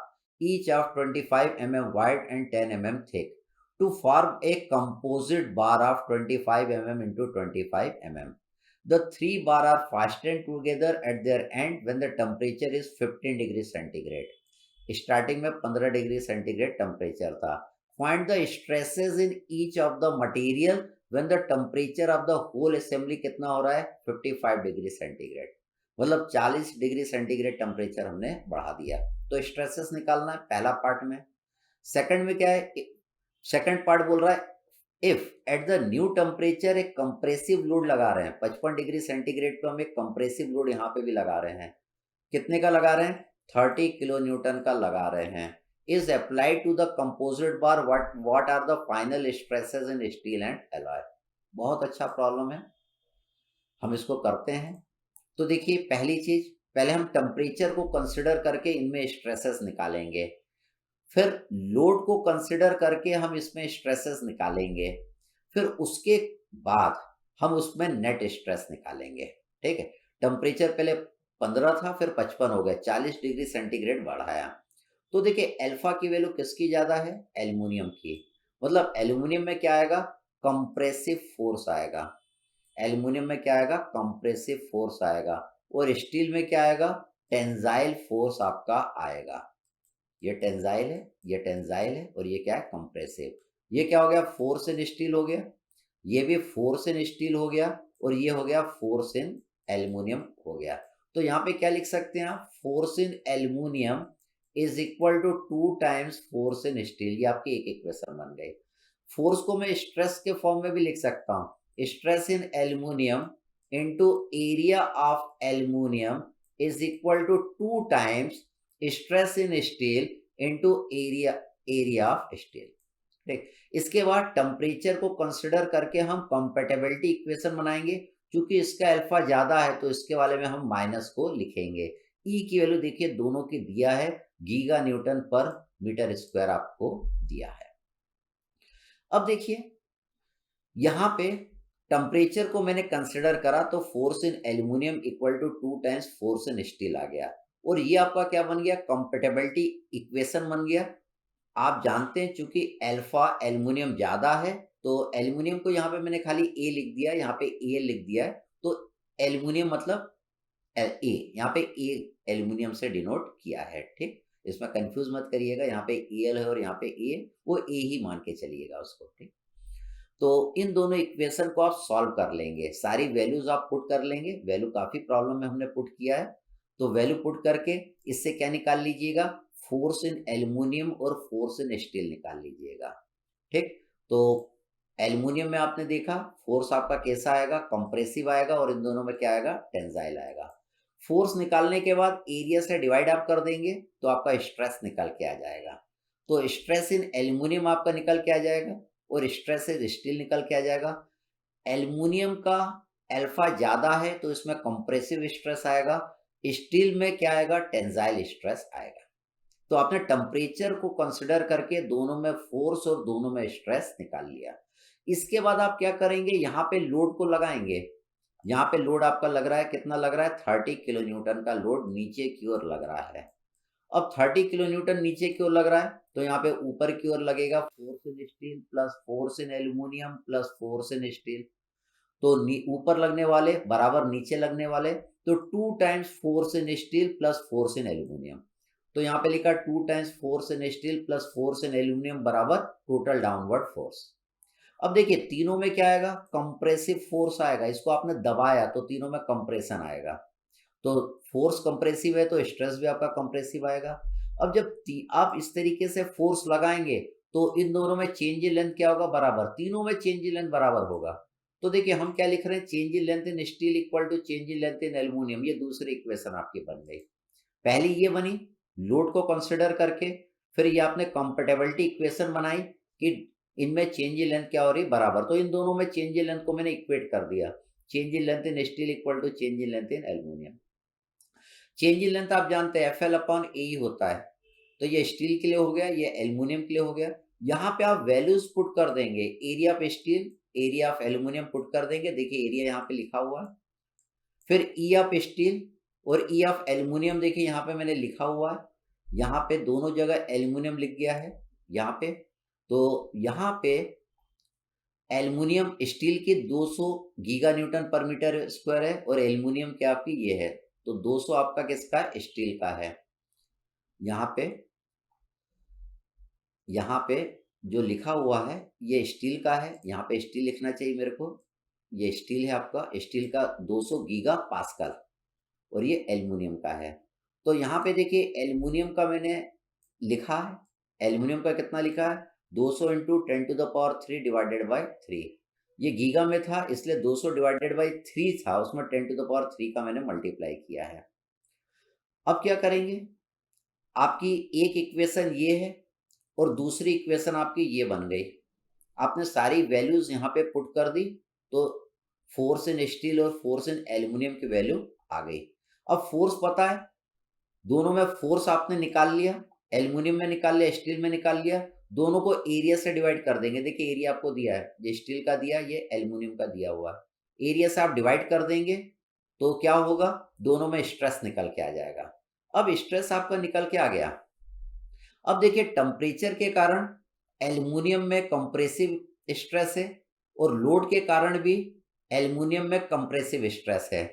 A: each of 25 mm wide and 10 mm thick to form a composite bar of 25 mm into 25 mm. The three bar are fastened together at their end when the temperature is 15 degree centigrade. Starting में 15 degree centigrade temperature था। Find the stresses in each of the material when the temperature of the whole assembly कितना हो रहा है, 55 degree centigrade, मतलब 40 degree centigrade temperature हमने बढ़ा दिया। तो स्ट्रेसेस निकालना है पहला पार्ट में। सेकंड में क्या है, सेकंड पार्ट बोल रहा है, if at the new temperature एक कंप्रेसिव लोड लगा रहे हैं, 55 डिग्री सेंटीग्रेड पे हम एक कंप्रेसिव लोड यहाँ पे भी लगा रहे हैं। कितने का लगा रहे हैं, 30 किलो न्यूटन का लगा रहे हैं। Is applied to the composite bar, what are the final stresses in steel and alloy. बहुत अच्छा प्रॉब्लम है, हम इसको करते हैं। तो देखिए पहली चीज, पहले हम टेम्परेचर को कंसिडर करके इनमें स्ट्रेसेस निकालेंगे, फिर लोड को कंसिडर करके हम इसमें स्ट्रेसेस निकालेंगे, फिर उसके बाद हम उसमें नेट स्ट्रेस निकालेंगे। ठीक है, टेम्परेचर पहले 15 था, फिर 55 हो गया, 40 डिग्री सेंटीग्रेड बढ़ाया। तो देखिए अल्फा की वैल्यू किसकी ज्यादा है, एल्युमिनियम की, मतलब एल्यूमिनियम में क्या आएगा, कंप्रेसिव फोर्स आएगा। एल्यूमिनियम में क्या आएगा, कंप्रेसिव फोर्स आएगा। और स्टील में क्या आएगा, टेंजाइल फोर्स आपका आएगा। ये टेंजाइल है, ये टेंजाइल है, और ये क्या है, कंप्रेसिव। ये क्या हो गया, फोर्स इन स्टील हो गया, ये भी फोर्स इन स्टील हो गया, और ये हो गया फोर्स इन एल्यूमिनियम हो गया। तो यहाँ पे क्या लिख सकते हैं आप, force in aluminium is equal to 2 times force in steel. ये आपकी एक इक्वेशन बन गई। फोर्स को मैं स्ट्रेस के फॉर्म में भी लिख सकता हूँ, stress in aluminium into area of aluminium is equal to 2 times stress in steel into area of steel. ठीक, इसके बाद टेम्परेचर को कंसिडर करके हम कंपैटिबिलिटी इक्वेशन बनाएंगे। क्योंकि इसका अल्फा ज्यादा है तो इसके वाले में हम माइनस को लिखेंगे। ई की वैल्यू देखिए दोनों की दिया है, giga Newton per metre square आपको दिया है। अब देखिए यहाँ पे टेम्परेचर को मैंने कंसिडर करा तो force in aluminium equal to 2 times force in steel आ गया। और ये आपका क्या बन गया, कंपैटिबिलिटी इक्वेशन बन गया। आप जानते हैं चूंकि अल्फा एल्युमिनियम ज्यादा है तो एल्युमिनियम को यहाँ पे मैंने खाली ए लिख दिया, यहाँ पे ए लिख दिया है। तो एल्युमिनियम मतलब ए, यहाँ पे ए एल्युमिनियम से डिनोट किया है। ठीक, इसमें कंफ्यूज मत करिएगा, यहाँ पे एल है और यहाँ पे ए, वो ए ही मान के चलिएगा उसको। ठीक, तो इन दोनों इक्वेशन को आप सॉल्व कर लेंगे, सारी वैल्यूज आप पुट कर लेंगे। वैल्यू काफी प्रॉब्लम में हमने पुट किया है, तो वैल्यू पुट करके इससे क्या निकाल लीजिएगा, फोर्स इन एल्युमिनियम और फोर्स इन स्टील निकाल लीजिएगा। ठीक, तो एल्युमिनियम में आपने देखा फोर्स आपका कैसा आएगा, कंप्रेसिव आएगा, और इन दोनों में क्या आएगा, टेंसाइल आएगा। फोर्स निकालने के बाद एरिया से डिवाइड आप कर देंगे तो आपका स्ट्रेस निकल के आ जाएगा। तो स्ट्रेस इन एल्युमिनियम आपका निकल के आ जाएगा और स्ट्रेस इन स्टील निकल के आ जाएगा। एल्युमिनियम का अल्फा ज्यादा है तो इसमें कंप्रेसिव स्ट्रेस आएगा, स्टील में क्या आएगा, टेंसाइल स्ट्रेस आएगा। तो आपने टेम्परेचर को कंसिडर करके दोनों में फोर्स और दोनों में स्ट्रेस निकाल लिया। इसके बाद आप क्या करेंगे, यहाँ पे लोड को लगाएंगे। यहाँ पे लोड आपका लग रहा है, कितना लग रहा है, 30 किलो न्यूटन का लोड नीचे की ओर लग रहा है। अब 30 किलो न्यूटन नीचे की ओर लग रहा है तो यहाँ पे ऊपर की ओर लगेगा force in steel plus force in aluminium plus force in steel. तो ऊपर लगने वाले बराबर नीचे लगने वाले, तो 2 times force in steel plus force in aluminium. तो यहाँ पे लिखा 2 times force in steel plus force in aluminium बराबर टोटल डाउनवर्ड फोर्स। अब देखिए तीनों में क्या आएगा, कंप्रेसिव फोर्स आएगा। इसको आपने दबाया तो तीनों में कंप्रेशन आएगा। तो फोर्स कंप्रेसिव है तो स्ट्रेस भी आपका कंप्रेसिव आएगा। अब जब आप इस तरीके से फोर्स लगाएंगे तो इन दोनों में चेंज इन लेंथ क्या होगा, बराबर, तीनों में चेंज इन लेंथ बराबर होगा। तो देखिए हम क्या लिख रहे हैं, change in length in steel equal to change in length in aluminium. ये दूसरी इक्वेशन आपकी बन गई। पहली ये बनी लोड को कंसिडर करके, फिर ये आपने कंपैटिबिलिटी इक्वेशन बनाई कि इनमें चेंज इन लेंथ क्या हो रही, बराबर। तो इन दोनों में चेंज इन लेंथ को मैंने इक्वेट कर दिया, change in length in steel equal to change in length in aluminium. Change in length आप जानते हैं एफ एल अपॉन ए ही होता है। तो ये स्टील के लिए हो गया, ये एल्यूमिनियम के लिए हो गया। यहाँ पे आप वैल्यूज पुट कर देंगे, area of steel, area of aluminium put कर देंगे। देखिए एरिया यहाँ पे लिखा हुआ है, फिर ई ऑफ स्टील और ई ऑफ एल्यूमिनियम देखिए यहाँ पे मैंने लिखा हुआ है। यहाँ पे दोनों जगह एल्यूमिनियम लिख गया है यहाँ पे। तो यहाँ पे एल्युमिनियम स्टील की 200 giga Newton per metre square है और एल्युमिनियम क्या आपकी ये है, तो 200 आपका किसका है, स्टील का है। यहाँ पे जो लिखा हुआ है ये स्टील का है, यहाँ पे स्टील लिखना चाहिए मेरे को। ये स्टील है आपका, स्टील का 200 गीगा पास्कल, और ये एल्युमिनियम का है। तो यहाँ पे देखिए एल्युमिनियम का मैंने लिखा है, एल्युमिनियम का कितना लिखा है, 200 इंटू 10⁻³ डिवाइडेड बाई 3। ये गीगा में था इसलिए 200 डिवाइडेड बाई 3 था, उसमें 10⁻³ का मैंने मल्टीप्लाई किया है। अब क्या करेंगे, आपकी एक इक्वेशन ये है और दूसरी इक्वेशन आपकी ये बन गई। आपने सारी वैल्यूज यहाँ पे पुट कर दी तो फोर्स इन स्टील और फोर्स इन एल्यूमिनियम की वैल्यू आ गई। अब फोर्स पता है, दोनों में फोर्स आपने निकाल लिया, एल्युमिनियम में निकाल लिया, स्टील में निकाल लिया। दोनों को एरिया से डिवाइड कर देंगे। देखिए एरिया आपको दिया है, ये स्टील का दिया, ये एल्युमिनियम का दिया हुआ है। एरिया से आप डिवाइड कर देंगे तो क्या होगा, दोनों में स्ट्रेस निकल के आ जाएगा। अब स्ट्रेस आपका निकल के आ गया। अब देखिए टेम्परेचर के कारण एल्युमिनियम में कंप्रेसिव स्ट्रेस है और लोड के कारण भी एल्युमिनियम में कंप्रेसिव स्ट्रेस है।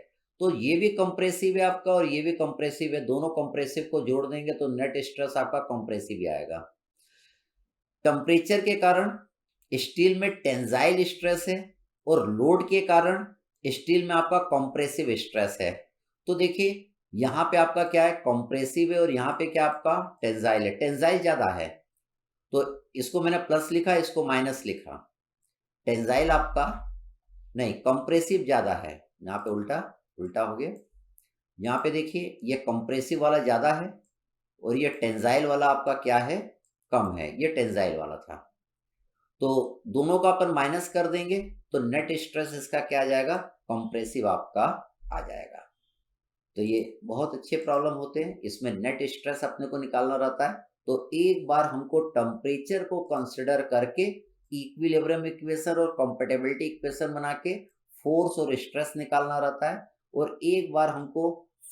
A: तो ये भी कंप्रेसिव है आपका और ये भी कंप्रेसिव है, दोनों कंप्रेसिव को जोड़ देंगे तो नेट स्ट्रेस आपका कंप्रेसिव ही आएगा। टेम्परेचर के कारण स्टील में टेंजाइल स्ट्रेस है और लोड के कारण स्टील में आपका कंप्रेसिव स्ट्रेस है। तो देखिए यहाँ पे आपका क्या है, कंप्रेसिव है और यहाँ पे क्या आपका टेंजाइल है, टेंजाइल ज्यादा है तो इसको मैंने प्लस लिखा, इसको माइनस लिखा। टेंजाइल आपका नहीं, कंप्रेसिव ज्यादा है, यहाँ पे उल्टा उल्टा हो गया। यहाँ पे देखिए ये कंप्रेसिव वाला ज्यादा है और ये टेंजाइल वाला आपका क्या है, कम है, ये टेंजाइल वाला था। तो दोनों का अपन माइनस कर देंगे तो नेट स्ट्रेस इसका क्या आ जाएगा, कंप्रेसिव आपका आ जाएगा। तो ये बहुत अच्छे प्रॉब्लम होते हैं, इसमें नेट स्ट्रेस अपने को निकालना रहता है। तो एक बार हमको टेम्परेचर को कंसिडर करके इक्विलिब्रियम इक्वेशन और कंपैटिबिलिटी इक्वेशन बना के फोर्स और स्ट्रेस निकालना रहता है, और एक बार हमको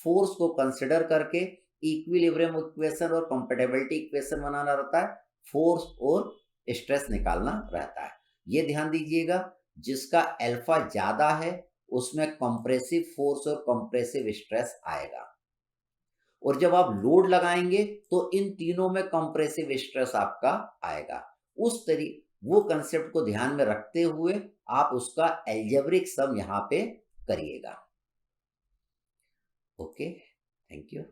A: फोर्स को कंसिडर करके इक्विलिब्रियम इक्वेशन और कंपैटिबिलिटी इक्वेशन बनाना रहता है, फोर्स और स्ट्रेस निकालना रहता है। ये ध्यान दीजिएगा, जिसका अल्फा ज्यादा है उसमें कंप्रेसिव फोर्स और कंप्रेसिव स्ट्रेस आएगा, और जब आप लोड लगाएंगे तो इन तीनों में कंप्रेसिव स्ट्रेस आपका आएगा। उस तरीके वो कंसेप्ट को ध्यान में रखते हुए आप उसका अलजेब्रिक सम यहाँ पे करिएगा। Okay, thank you.